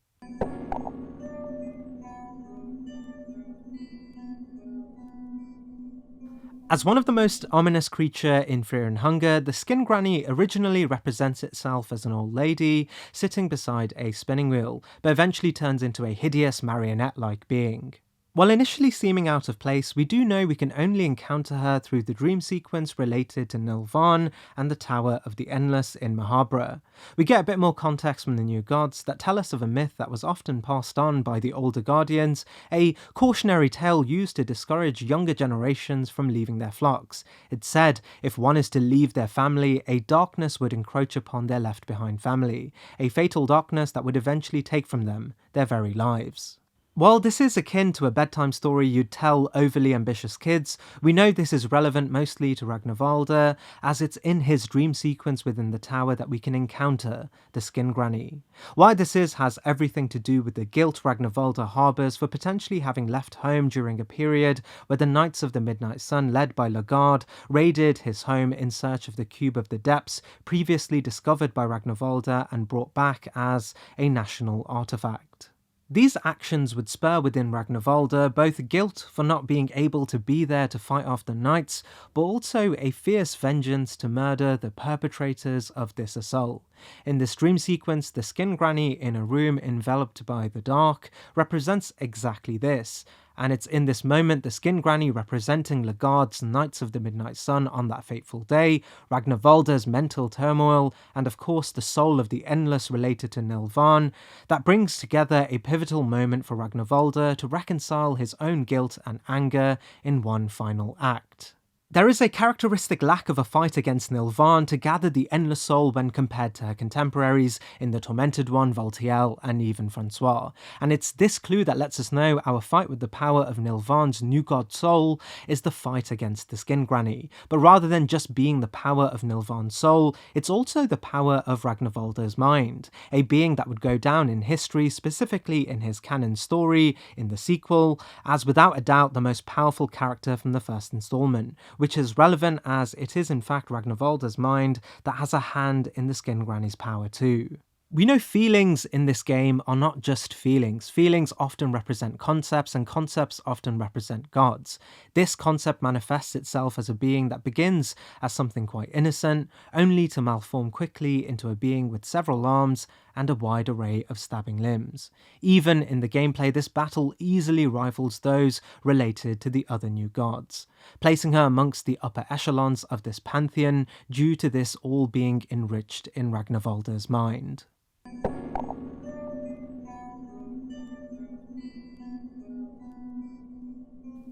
As one of the most ominous creature in Fear and Hunger, the Skin Granny originally represents itself as an old lady sitting beside a spinning wheel, but eventually turns into a hideous marionette-like being. While initially seeming out of place, we do know we can only encounter her through the dream sequence related to Nilvan and the Tower of the Endless in Mahabharata. We get a bit more context from the new gods that tell us of a myth that was often passed on by the older guardians, a cautionary tale used to discourage younger generations from leaving their flocks. It said if one is to leave their family, a darkness would encroach upon their left behind family, a fatal darkness that would eventually take from them their very lives. While this is akin to a bedtime story you'd tell overly ambitious kids, we know this is relevant mostly to Ragnvaldr, as it's in his dream sequence within the tower that we can encounter the Skin Granny. Why this is has everything to do with the guilt Ragnvaldr harbours for potentially having left home during a period where the Knights of the Midnight Sun, led by Lagard, raided his home in search of the Cube of the Depths, previously discovered by Ragnvaldr and brought back as a national artifact. These actions would spur within Ragnvaldr both guilt for not being able to be there to fight off the knights, but also a fierce vengeance to murder the perpetrators of this assault. In this dream sequence, the Skin Granny in a room enveloped by the dark represents exactly this, and it's in this moment the Skin Granny representing Lagard's Knights of the Midnight Sun on that fateful day, Ragnvaldr's mental turmoil, and of course the soul of the Endless related to Nilvan, that brings together a pivotal moment for Ragnvaldr to reconcile his own guilt and anger in one final act. There is a characteristic lack of a fight against Nilvan to gather the Endless Soul when compared to her contemporaries in the Tormented One, Voltiel, and even Francois, and it's this clue that lets us know our fight with the power of Nilvan's new god soul is the fight against the Skin Granny, but rather than just being the power of Nilvan's soul, it's also the power of Ragnvaldr's mind, a being that would go down in history, specifically in his canon story, in the sequel, as without a doubt the most powerful character from the first installment, which is relevant as it is in fact Ragnvaldr's mind that has a hand in the Skin Granny's power too. We know feelings in this game are not just feelings. Feelings often represent concepts, and concepts often represent gods. This concept manifests itself as a being that begins as something quite innocent, only to malform quickly into a being with several arms and a wide array of stabbing limbs. Even in the gameplay, this battle easily rivals those related to the other new gods, placing her amongst the upper echelons of this pantheon due to this all being enriched in Ragnarvalda's mind.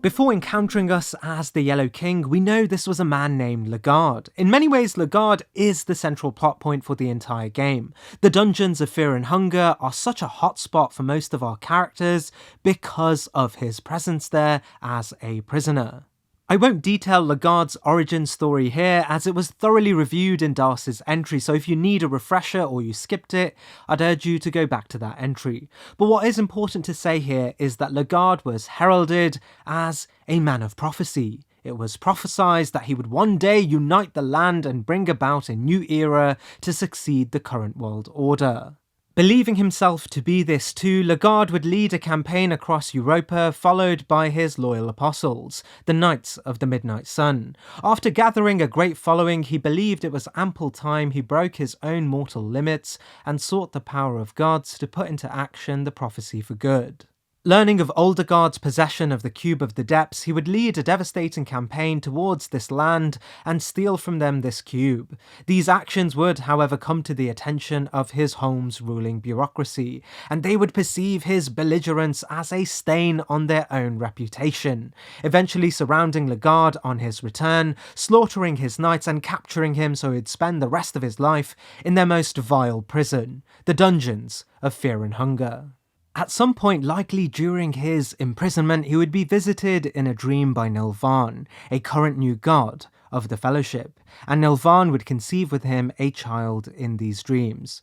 Before encountering us as the Yellow King, we know this was a man named Le'garde. In many ways, Le'garde is the central plot point for the entire game. The dungeons of Fear and Hunger are such a hotspot for most of our characters because of his presence there as a prisoner. I won't detail Le'garde's origin story here, as it was thoroughly reviewed in Darce's entry, so if you need a refresher or you skipped it, I'd urge you to go back to that entry. But what is important to say here is that Le'garde was heralded as a man of prophecy. It was prophesied that he would one day unite the land and bring about a new era to succeed the current world order. Believing himself to be this too, Le'garde would lead a campaign across Europa, followed by his loyal apostles, the Knights of the Midnight Sun. After gathering a great following, he believed it was ample time he broke his own mortal limits and sought the power of gods to put into action the prophecy for good. Learning of Uldegard's possession of the Cube of the Depths, he would lead a devastating campaign towards this land and steal from them this cube. These actions would, however, come to the attention of his home's ruling bureaucracy, and they would perceive his belligerence as a stain on their own reputation, eventually surrounding Le'garde on his return, slaughtering his knights and capturing him so he'd spend the rest of his life in their most vile prison, the dungeons of Fear and Hunger. At some point, likely during his imprisonment, he would be visited in a dream by Nilvan, a current new god of the Fellowship, and Nilvan would conceive with him a child in these dreams.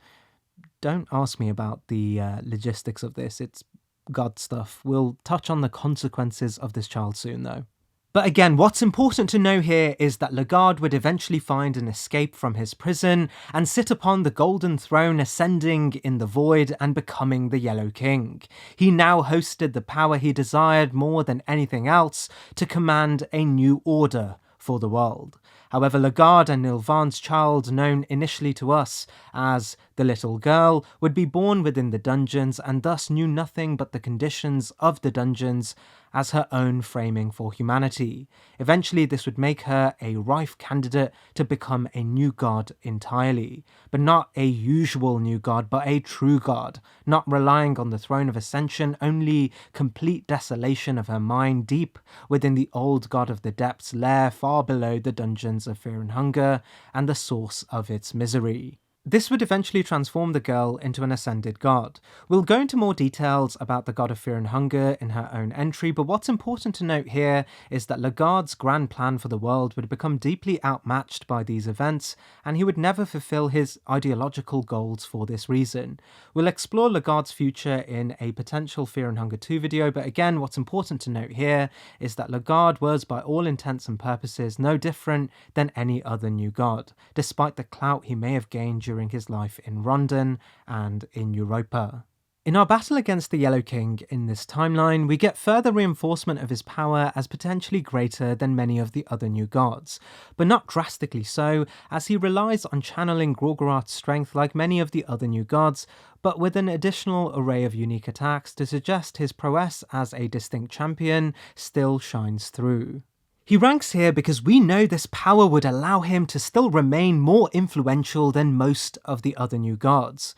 Don't ask me about the logistics of this, it's god stuff. We'll touch on the consequences of this child soon though. But again, what's important to know here is that Le'garde would eventually find an escape from his prison and sit upon the golden throne, ascending in the void and becoming the Yellow King. He now hosted the power he desired more than anything else to command a new order for the world. However, Le'garde and Nilvan's child, known initially to us as the little girl, would be born within the dungeons and thus knew nothing but the conditions of the dungeons as her own framing for humanity. Eventually, this would make her a rife candidate to become a new god entirely, but not a usual new god, but a true god, not relying on the throne of ascension, only complete desolation of her mind deep within the old god of the depths lair far below the dungeons of Fear and Hunger and the source of its misery. This would eventually transform the girl into an ascended god. We'll go into more details about the God of Fear and Hunger in her own entry, but what's important to note here is that Le'garde's grand plan for the world would become deeply outmatched by these events, and he would never fulfill his ideological goals for this reason. We'll explore Le'garde's future in a potential Fear and Hunger 2 video, but again, what's important to note here is that Le'garde was, by all intents and purposes, no different than any other new god, despite the clout he may have gained during his life in Rondon and in Europa. In our battle against the Yellow King in this timeline, we get further reinforcement of his power as potentially greater than many of the other new gods, but not drastically so, as he relies on channeling Gorgoroth's strength like many of the other new gods, but with an additional array of unique attacks to suggest his prowess as a distinct champion still shines through. He ranks here because we know this power would allow him to still remain more influential than most of the other new gods.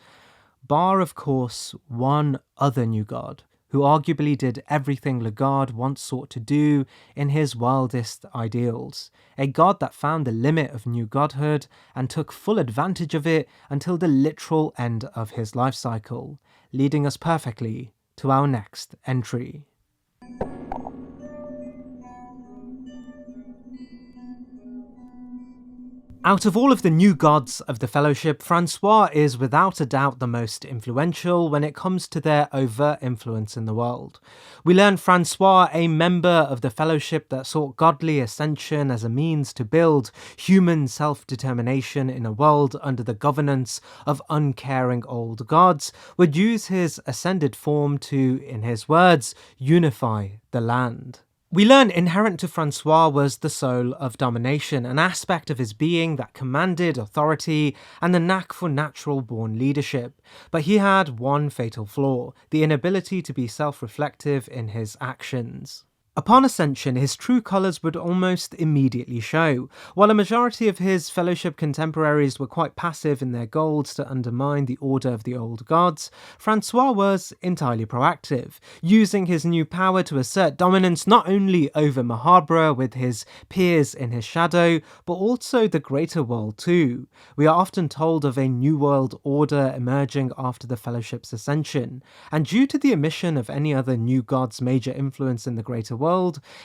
Bar, of course, one other new god, who arguably did everything Le'garde once sought to do in his wildest ideals. A god that found the limit of new godhood and took full advantage of it until the literal end of his life cycle, leading us perfectly to our next entry. Out of all of the new gods of the Fellowship, Francois is without a doubt the most influential when it comes to their overt influence in the world. We learn Francois, a member of the Fellowship that sought godly ascension as a means to build human self-determination in a world under the governance of uncaring old gods, would use his ascended form to, in his words, unify the land. We learn inherent to Francois was the soul of domination, an aspect of his being that commanded authority and the knack for natural-born leadership. But he had one fatal flaw: the inability to be self-reflective in his actions. Upon ascension, his true colours would almost immediately show. While a majority of his Fellowship contemporaries were quite passive in their goals to undermine the order of the old gods, Francois was entirely proactive, using his new power to assert dominance not only over Mahabra with his peers in his shadow, but also the greater world too. We are often told of a new world order emerging after the Fellowship's ascension, and due to the omission of any other new god's major influence in the greater world,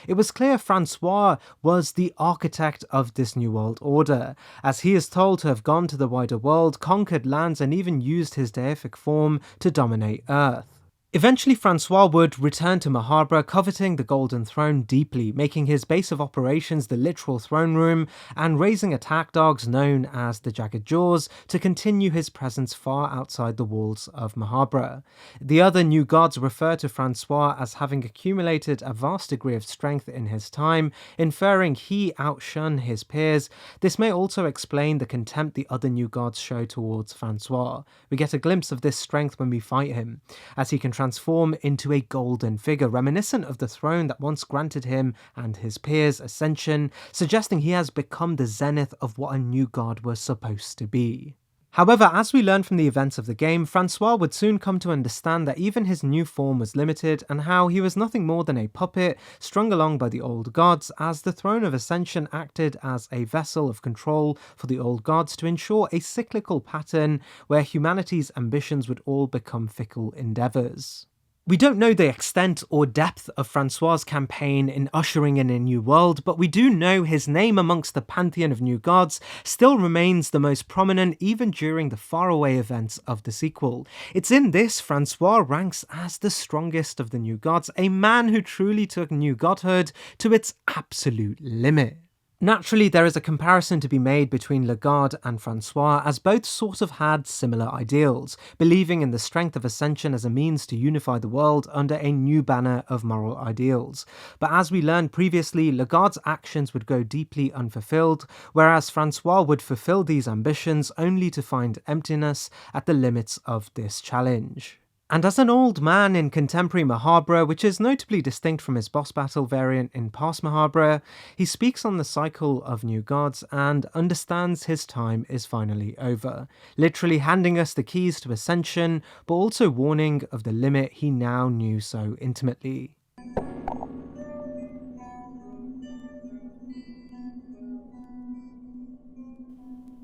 it was clear Francois was the architect of this new world order, as he is told to have gone to the wider world, conquered lands, and even used his deific form to dominate Earth. Eventually, Francois would return to Mahabra, coveting the Golden Throne deeply, making his base of operations the literal throne room, and raising attack dogs known as the Jagged Jaws to continue his presence far outside the walls of Mahabra. The other new gods refer to Francois as having accumulated a vast degree of strength in his time, inferring he outshone his peers. This may also explain the contempt the other new gods show towards Francois. We get a glimpse of this strength when we fight him, as he can transform into a golden figure, reminiscent of the throne that once granted him and his peers ascension, suggesting he has become the zenith of what a new god was supposed to be. However, as we learn from the events of the game, Francois would soon come to understand that even his new form was limited, and how he was nothing more than a puppet strung along by the old gods, as the Throne of Ascension acted as a vessel of control for the old gods to ensure a cyclical pattern where humanity's ambitions would all become fickle endeavours. We don't know the extent or depth of Francois' campaign in ushering in a new world, but we do know his name amongst the pantheon of new gods still remains the most prominent even during the faraway events of the sequel. It's in this Francois ranks as the strongest of the new gods, a man who truly took new godhood to its absolute limit. Naturally, there is a comparison to be made between Legarde and Francois, as both sort of had similar ideals, believing in the strength of ascension as a means to unify the world under a new banner of moral ideals. But as we learned previously, Legarde's actions would go deeply unfulfilled, whereas Francois would fulfill these ambitions only to find emptiness at the limits of this challenge. And as an old man in contemporary Mahabra, which is notably distinct from his boss battle variant in past Mahabra, he speaks on the cycle of new gods and understands his time is finally over, literally handing us the keys to ascension, but also warning of the limit he now knew so intimately.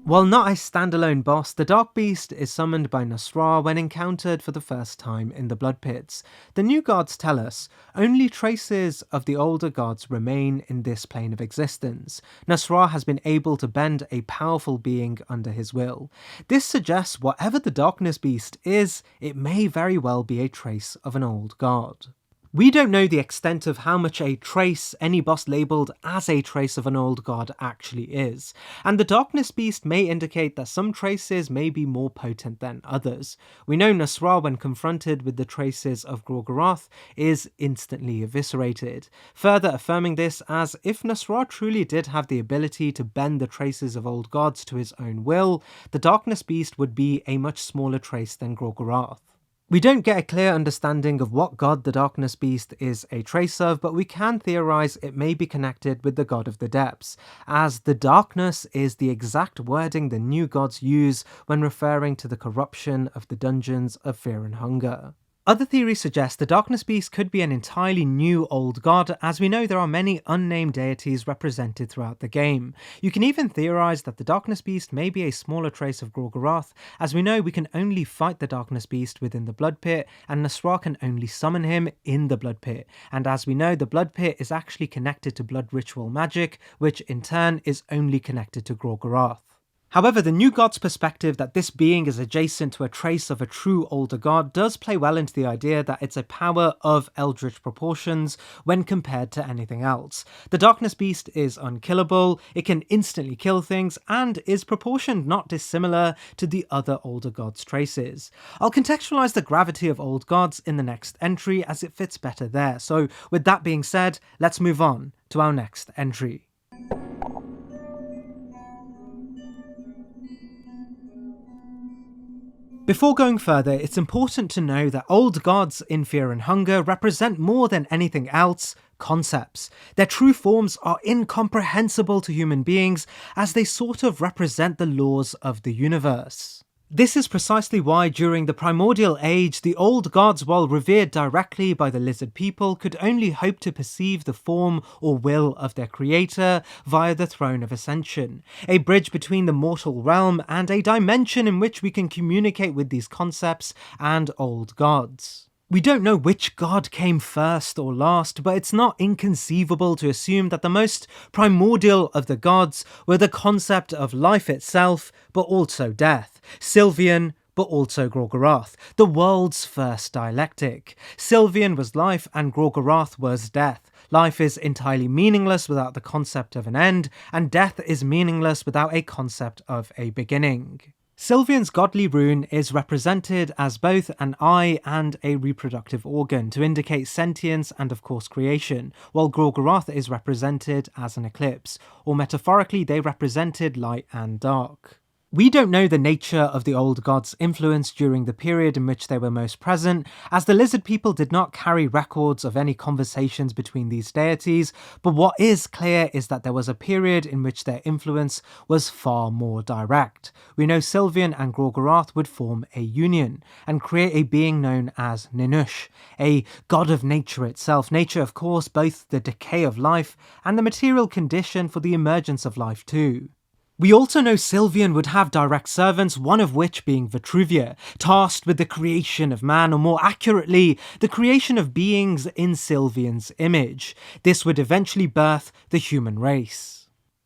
While not a standalone boss, the Dark Beast is summoned by Nasra when encountered for the first time in the Blood Pits. The new gods tell us only traces of the older gods remain in this plane of existence. Nasra has been able to bend a powerful being under his will. This suggests whatever the Darkness Beast is, it may very well be a trace of an old god. We don't know the extent of how much a trace any boss labelled as a trace of an old god actually is, and the Darkness Beast may indicate that some traces may be more potent than others. We know Nasra, when confronted with the traces of Gorgoroth, is instantly eviscerated, further affirming this as if Nasra truly did have the ability to bend the traces of old gods to his own will, the Darkness Beast would be a much smaller trace than Gorgoroth. We don't get a clear understanding of what god the Darkness Beast is a trace of, but we can theorise it may be connected with the god of the depths, as the darkness is the exact wording the new gods use when referring to the corruption of the dungeons of fear and hunger. Other theories suggest the Darkness Beast could be an entirely new old god, as we know there are many unnamed deities represented throughout the game. You can even theorize that the Darkness Beast may be a smaller trace of Gorgoroth, as we know we can only fight the Darkness Beast within the Blood Pit, and Nasra can only summon him in the Blood Pit. And as we know, the Blood Pit is actually connected to blood ritual magic, which in turn is only connected to Gorgoroth. However, the new god's perspective that this being is adjacent to a trace of a true older god does play well into the idea that it's a power of eldritch proportions when compared to anything else. The Darkness Beast is unkillable, it can instantly kill things, and is proportioned not dissimilar to the other older god's traces. I'll contextualize the gravity of old gods in the next entry as it fits better there, so with that being said, let's move on to our next entry. Before going further, it's important to know that old gods in Fear and Hunger represent more than anything else concepts. Their true forms are incomprehensible to human beings as they sort of represent the laws of the universe. This is precisely why during the Primordial Age, the old gods, while revered directly by the lizard people, could only hope to perceive the form or will of their creator via the Throne of Ascension, a bridge between the mortal realm and a dimension in which we can communicate with these concepts and old gods. We don't know which god came first or last, but it's not inconceivable to assume that the most primordial of the gods were the concept of life itself, but also death, Sylvian, but also Gorgoroth, the world's first dialectic. Sylvian was life and Gorgoroth was death. Life is entirely meaningless without the concept of an end, and death is meaningless without a concept of a beginning. Sylvian's godly rune is represented as both an eye and a reproductive organ to indicate sentience and of course creation, while Gorgoroth is represented as an eclipse, or metaphorically they represented light and dark. We don't know the nature of the old gods' influence during the period in which they were most present, as the lizard people did not carry records of any conversations between these deities, but what is clear is that there was a period in which their influence was far more direct. We know Sylvian and Gorgoroth would form a union, and create a being known as Ninush, a god of nature itself. Nature, of course, both the decay of life and the material condition for the emergence of life too. We also know Sylvian would have direct servants, one of which being Vitruvia, tasked with the creation of man, or more accurately, the creation of beings in Sylvian's image. This would eventually birth the human race.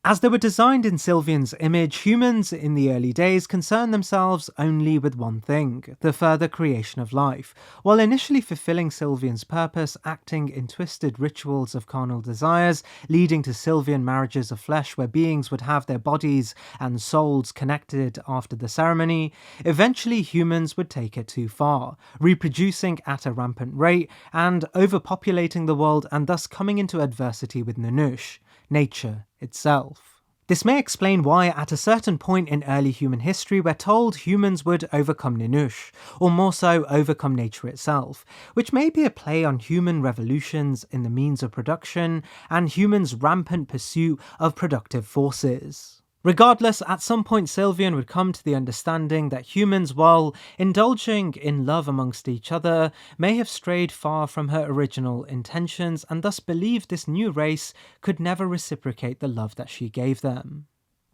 As they were designed in Sylvian's image, humans in the early days concerned themselves only with one thing, the further creation of life, while initially fulfilling Sylvian's purpose, acting in twisted rituals of carnal desires, leading to Sylvian marriages of flesh where beings would have their bodies and souls connected after the ceremony. Eventually humans would take it too far, reproducing at a rampant rate and overpopulating the world, and thus coming into adversity with Ninush, nature itself. This may explain why at a certain point in early human history we're told humans would overcome Ninush, or more so overcome nature itself, which may be a play on human revolutions in the means of production and humans' rampant pursuit of productive forces. Regardless, at some point Sylvian would come to the understanding that humans, while indulging in love amongst each other, may have strayed far from her original intentions and thus believed this new race could never reciprocate the love that she gave them.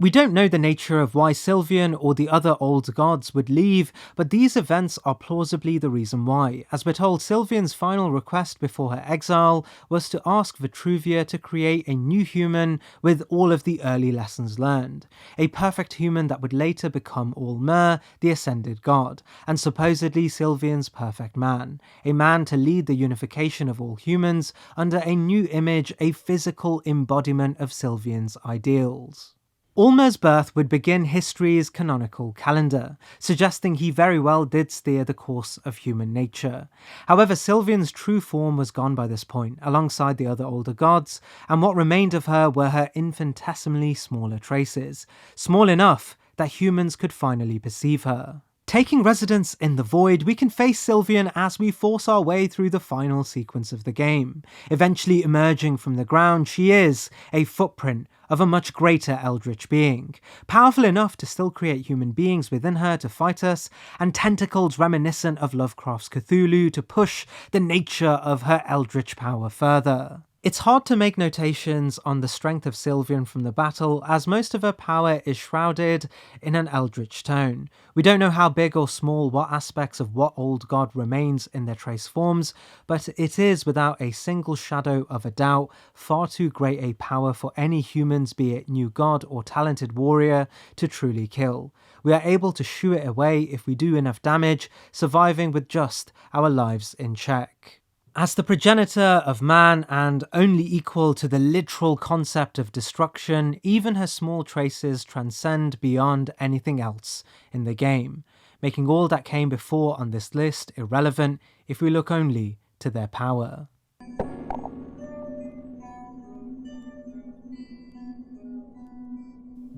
We don't know the nature of why Sylvian or the other old gods would leave, but these events are plausibly the reason why, as we're told Sylvian's final request before her exile was to ask Vitruvia to create a new human with all of the early lessons learned, a perfect human that would later become All-Mer, the ascended god, and supposedly Sylvian's perfect man, a man to lead the unification of all humans under a new image, a physical embodiment of Sylvian's ideals. All-Mer's birth would begin history's canonical calendar, suggesting he very well did steer the course of human nature. However, Sylvian's true form was gone by this point, alongside the other older gods, and what remained of her were her infinitesimally smaller traces, small enough that humans could finally perceive her. Taking residence in the Void, we can face Sylvian as we force our way through the final sequence of the game. Eventually emerging from the ground, she is a footprint of a much greater eldritch being, powerful enough to still create human beings within her to fight us, and tentacles reminiscent of Lovecraft's Cthulhu to push the nature of her eldritch power further. It's hard to make notations on the strength of Sylvian from the battle, as most of her power is shrouded in an eldritch tone. We don't know how big or small what aspects of what old god remains in their trace forms, but it is without a single shadow of a doubt far too great a power for any humans, be it new god or talented warrior, to truly kill. We are able to shoo it away if we do enough damage, surviving with just our lives in check. As the progenitor of man and only equal to the literal concept of destruction, even her small traces transcend beyond anything else in the game, making all that came before on this list irrelevant if we look only to their power.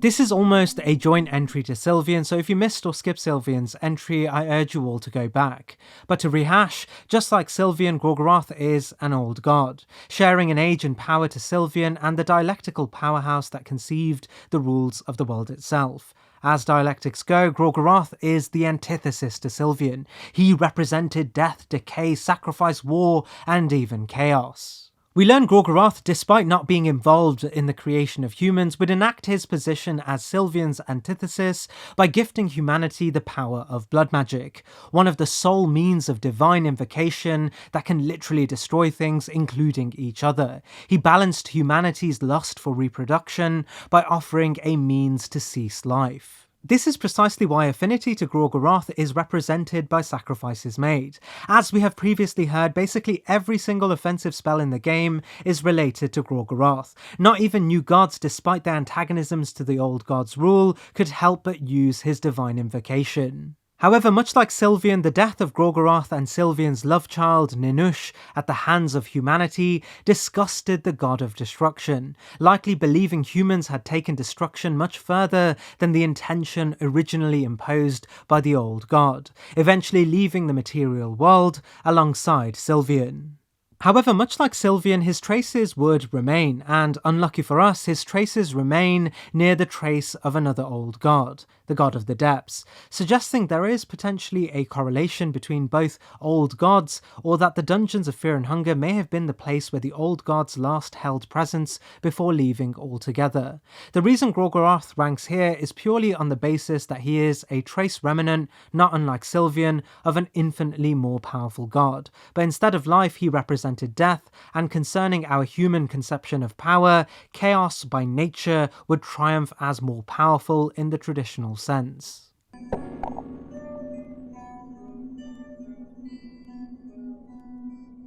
This is almost a joint entry to Sylvian, so if you missed or skipped Sylvian's entry, I urge you all to go back. But to rehash, just like Sylvian, Gorgoroth is an old god, sharing an age and power to Sylvian and the dialectical powerhouse that conceived the rules of the world itself. As dialectics go, Gorgoroth is the antithesis to Sylvian. He represented death, decay, sacrifice, war, and even chaos. We learn Gorgoroth, despite not being involved in the creation of humans, would enact his position as Sylvian's antithesis by gifting humanity the power of blood magic, one of the sole means of divine invocation that can literally destroy things, including each other. He balanced humanity's lust for reproduction by offering a means to cease life. This is precisely why affinity to Gorgoroth is represented by sacrifices made. As we have previously heard, basically every single offensive spell in the game is related to Gorgoroth. Not even new gods, despite their antagonisms to the old god's rule, could help but use his divine invocation. However, much like Sylvian, the death of Gorgoroth and Sylvian's love child, Ninush, at the hands of humanity disgusted the god of destruction, likely believing humans had taken destruction much further than the intention originally imposed by the old god, eventually leaving the material world alongside Sylvian. However, much like Sylvian, his traces would remain, and unlucky for us, his traces remain near the trace of another old god, the god of the depths, suggesting there is potentially a correlation between both old gods, or that the dungeons of Fear and Hunger may have been the place where the old gods last held presence before leaving altogether. The reason Gorgoroth ranks here is purely on the basis that he is a trace remnant, not unlike Sylvian, of an infinitely more powerful god, but instead of life he represented death, and concerning our human conception of power, chaos by nature would triumph as more powerful in the traditional sense.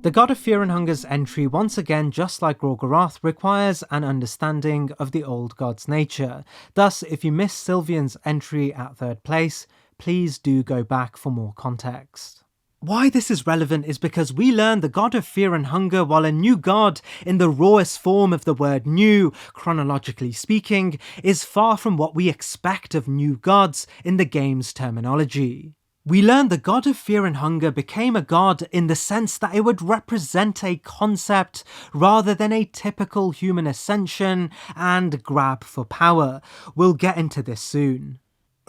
The God of Fear and Hunger's entry, once again just like Gorgoroth, requires an understanding of the old god's nature. Thus, if you missed Sylvian's entry at third place, please do go back for more context. Why this is relevant is because we learn the God of Fear and Hunger, while a new god in the rawest form of the word new, chronologically speaking, is far from what we expect of new gods in the game's terminology. We learn the God of Fear and Hunger became a god in the sense that it would represent a concept rather than a typical human ascension and grab for power. We'll get into this soon.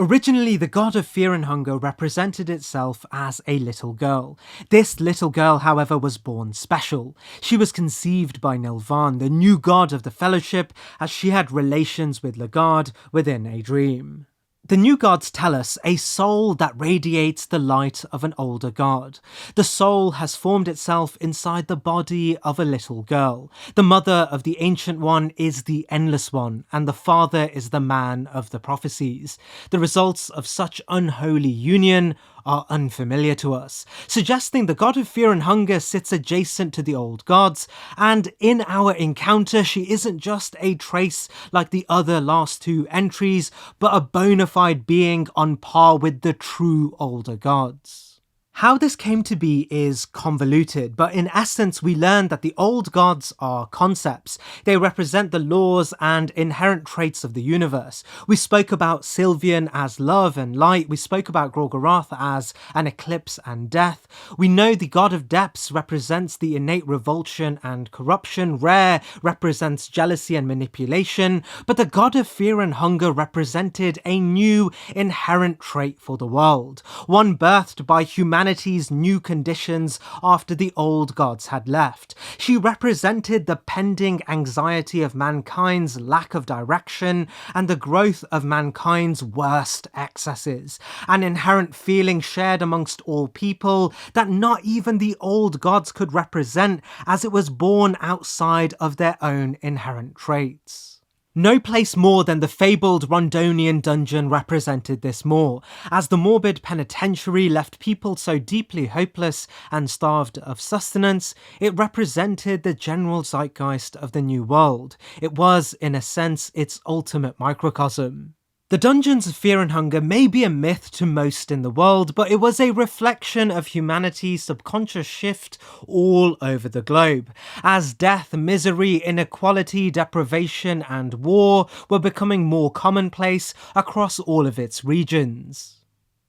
Originally, the God of Fear and Hunger represented itself as a little girl. This little girl, however, was born special. She was conceived by Nilvan, the new god of the Fellowship, as she had relations with Lagard within a dream. The new gods tell us a soul that radiates the light of an older god. The soul has formed itself inside the body of a little girl. The mother of the Ancient One is the Endless One, and the father is the man of the prophecies. The results of such unholy union are unfamiliar to us, suggesting the God of Fear and Hunger sits adjacent to the old gods, and in our encounter she isn't just a trace like the other last two entries, but a bona fide being on par with the true older gods. How this came to be is convoluted, but in essence we learn that the old gods are concepts. They represent the laws and inherent traits of the universe. We spoke about Sylvian as love and light, we spoke about Gorgoroth as an eclipse and death. We know the god of depths represents the innate revulsion and corruption, Re represents jealousy and manipulation, but the god of fear and hunger represented a new inherent trait for the world, one birthed by humanity's new conditions after the old gods had left. She represented the pending anxiety of mankind's lack of direction and the growth of mankind's worst excesses, an inherent feeling shared amongst all people that not even the old gods could represent, as it was born outside of their own inherent traits. No place more than the fabled Rondonian dungeon represented this more, as the morbid penitentiary left people so deeply hopeless and starved of sustenance. It represented the general zeitgeist of the New World. It was, in a sense, its ultimate microcosm. The dungeons of fear and hunger may be a myth to most in the world, but it was a reflection of humanity's subconscious shift all over the globe, as death, misery, inequality, deprivation, and war were becoming more commonplace across all of its regions.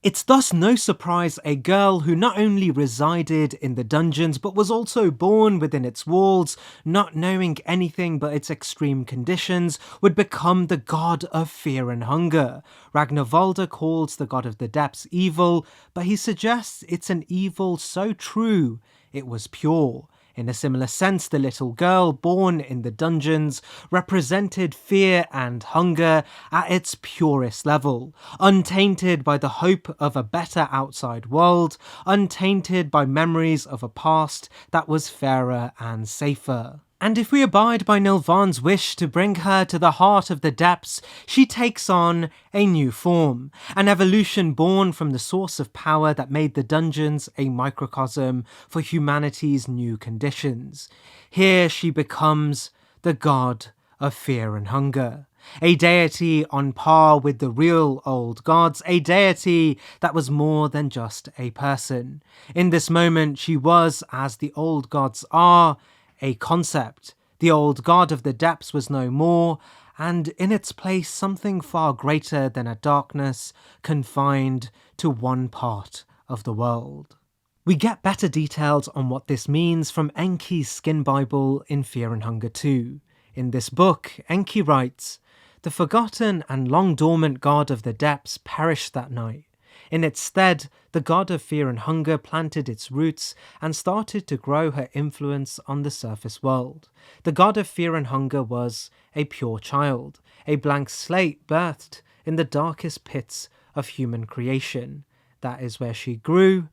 It's thus no surprise a girl who not only resided in the dungeons but was also born within its walls, not knowing anything but its extreme conditions, would become the god of fear and hunger. Ragnvaldr calls the god of the depths evil, but he suggests it's an evil so true it was pure. In a similar sense, the little girl born in the dungeons represented fear and hunger at its purest level, untainted by the hope of a better outside world, untainted by memories of a past that was fairer and safer. And if we abide by Nilvaan's wish to bring her to the heart of the depths, she takes on a new form, an evolution born from the source of power that made the dungeons a microcosm for humanity's new conditions. Here she becomes the god of fear and hunger, a deity on par with the real old gods, a deity that was more than just a person. In this moment she was, as the old gods are, a concept. The old god of the depths was no more, and in its place something far greater than a darkness confined to one part of the world. We get better details on what this means from Enki's Skin Bible in Fear and Hunger 2. In this book, Enki writes, "The forgotten and long dormant god of the depths perished that night. In its stead, the god of fear and hunger planted its roots and started to grow her influence on the surface world. The god of fear and hunger was a pure child, a blank slate birthed in the darkest pits of human creation. That is where she grew,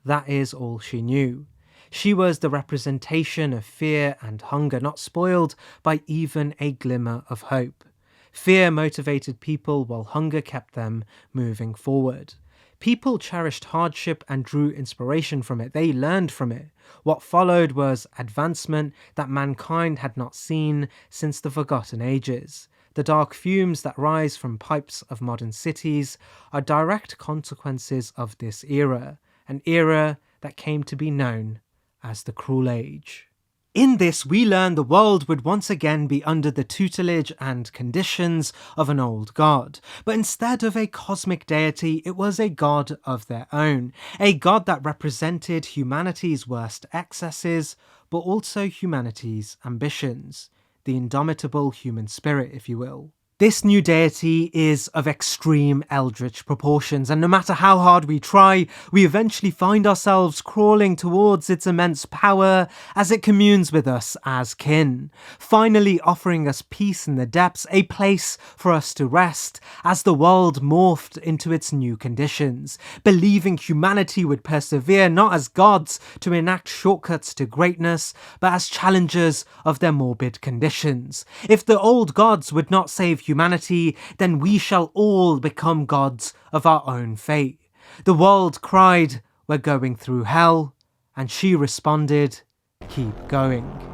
that is all she knew. She was the representation of fear and hunger, not spoiled by even a glimmer of hope. Fear motivated people while hunger kept them moving forward. People cherished hardship and drew inspiration from it. They learned from it. What followed was advancement that mankind had not seen since the forgotten ages. The dark fumes that rise from pipes of modern cities are direct consequences of this era, an era that came to be known as the Cruel Age." In this, we learn the world would once again be under the tutelage and conditions of an old god, but instead of a cosmic deity, it was a god of their own, a god that represented humanity's worst excesses, but also humanity's ambitions, the indomitable human spirit, if you will. This new deity is of extreme eldritch proportions, and no matter how hard we try, we eventually find ourselves crawling towards its immense power as it communes with us as kin, finally offering us peace in the depths, a place for us to rest as the world morphed into its new conditions, believing humanity would persevere not as gods to enact shortcuts to greatness, but as challengers of their morbid conditions. If the old gods would not save humanity, then we shall all become gods of our own fate. The world cried, "We're going through hell," and she responded, "Keep going."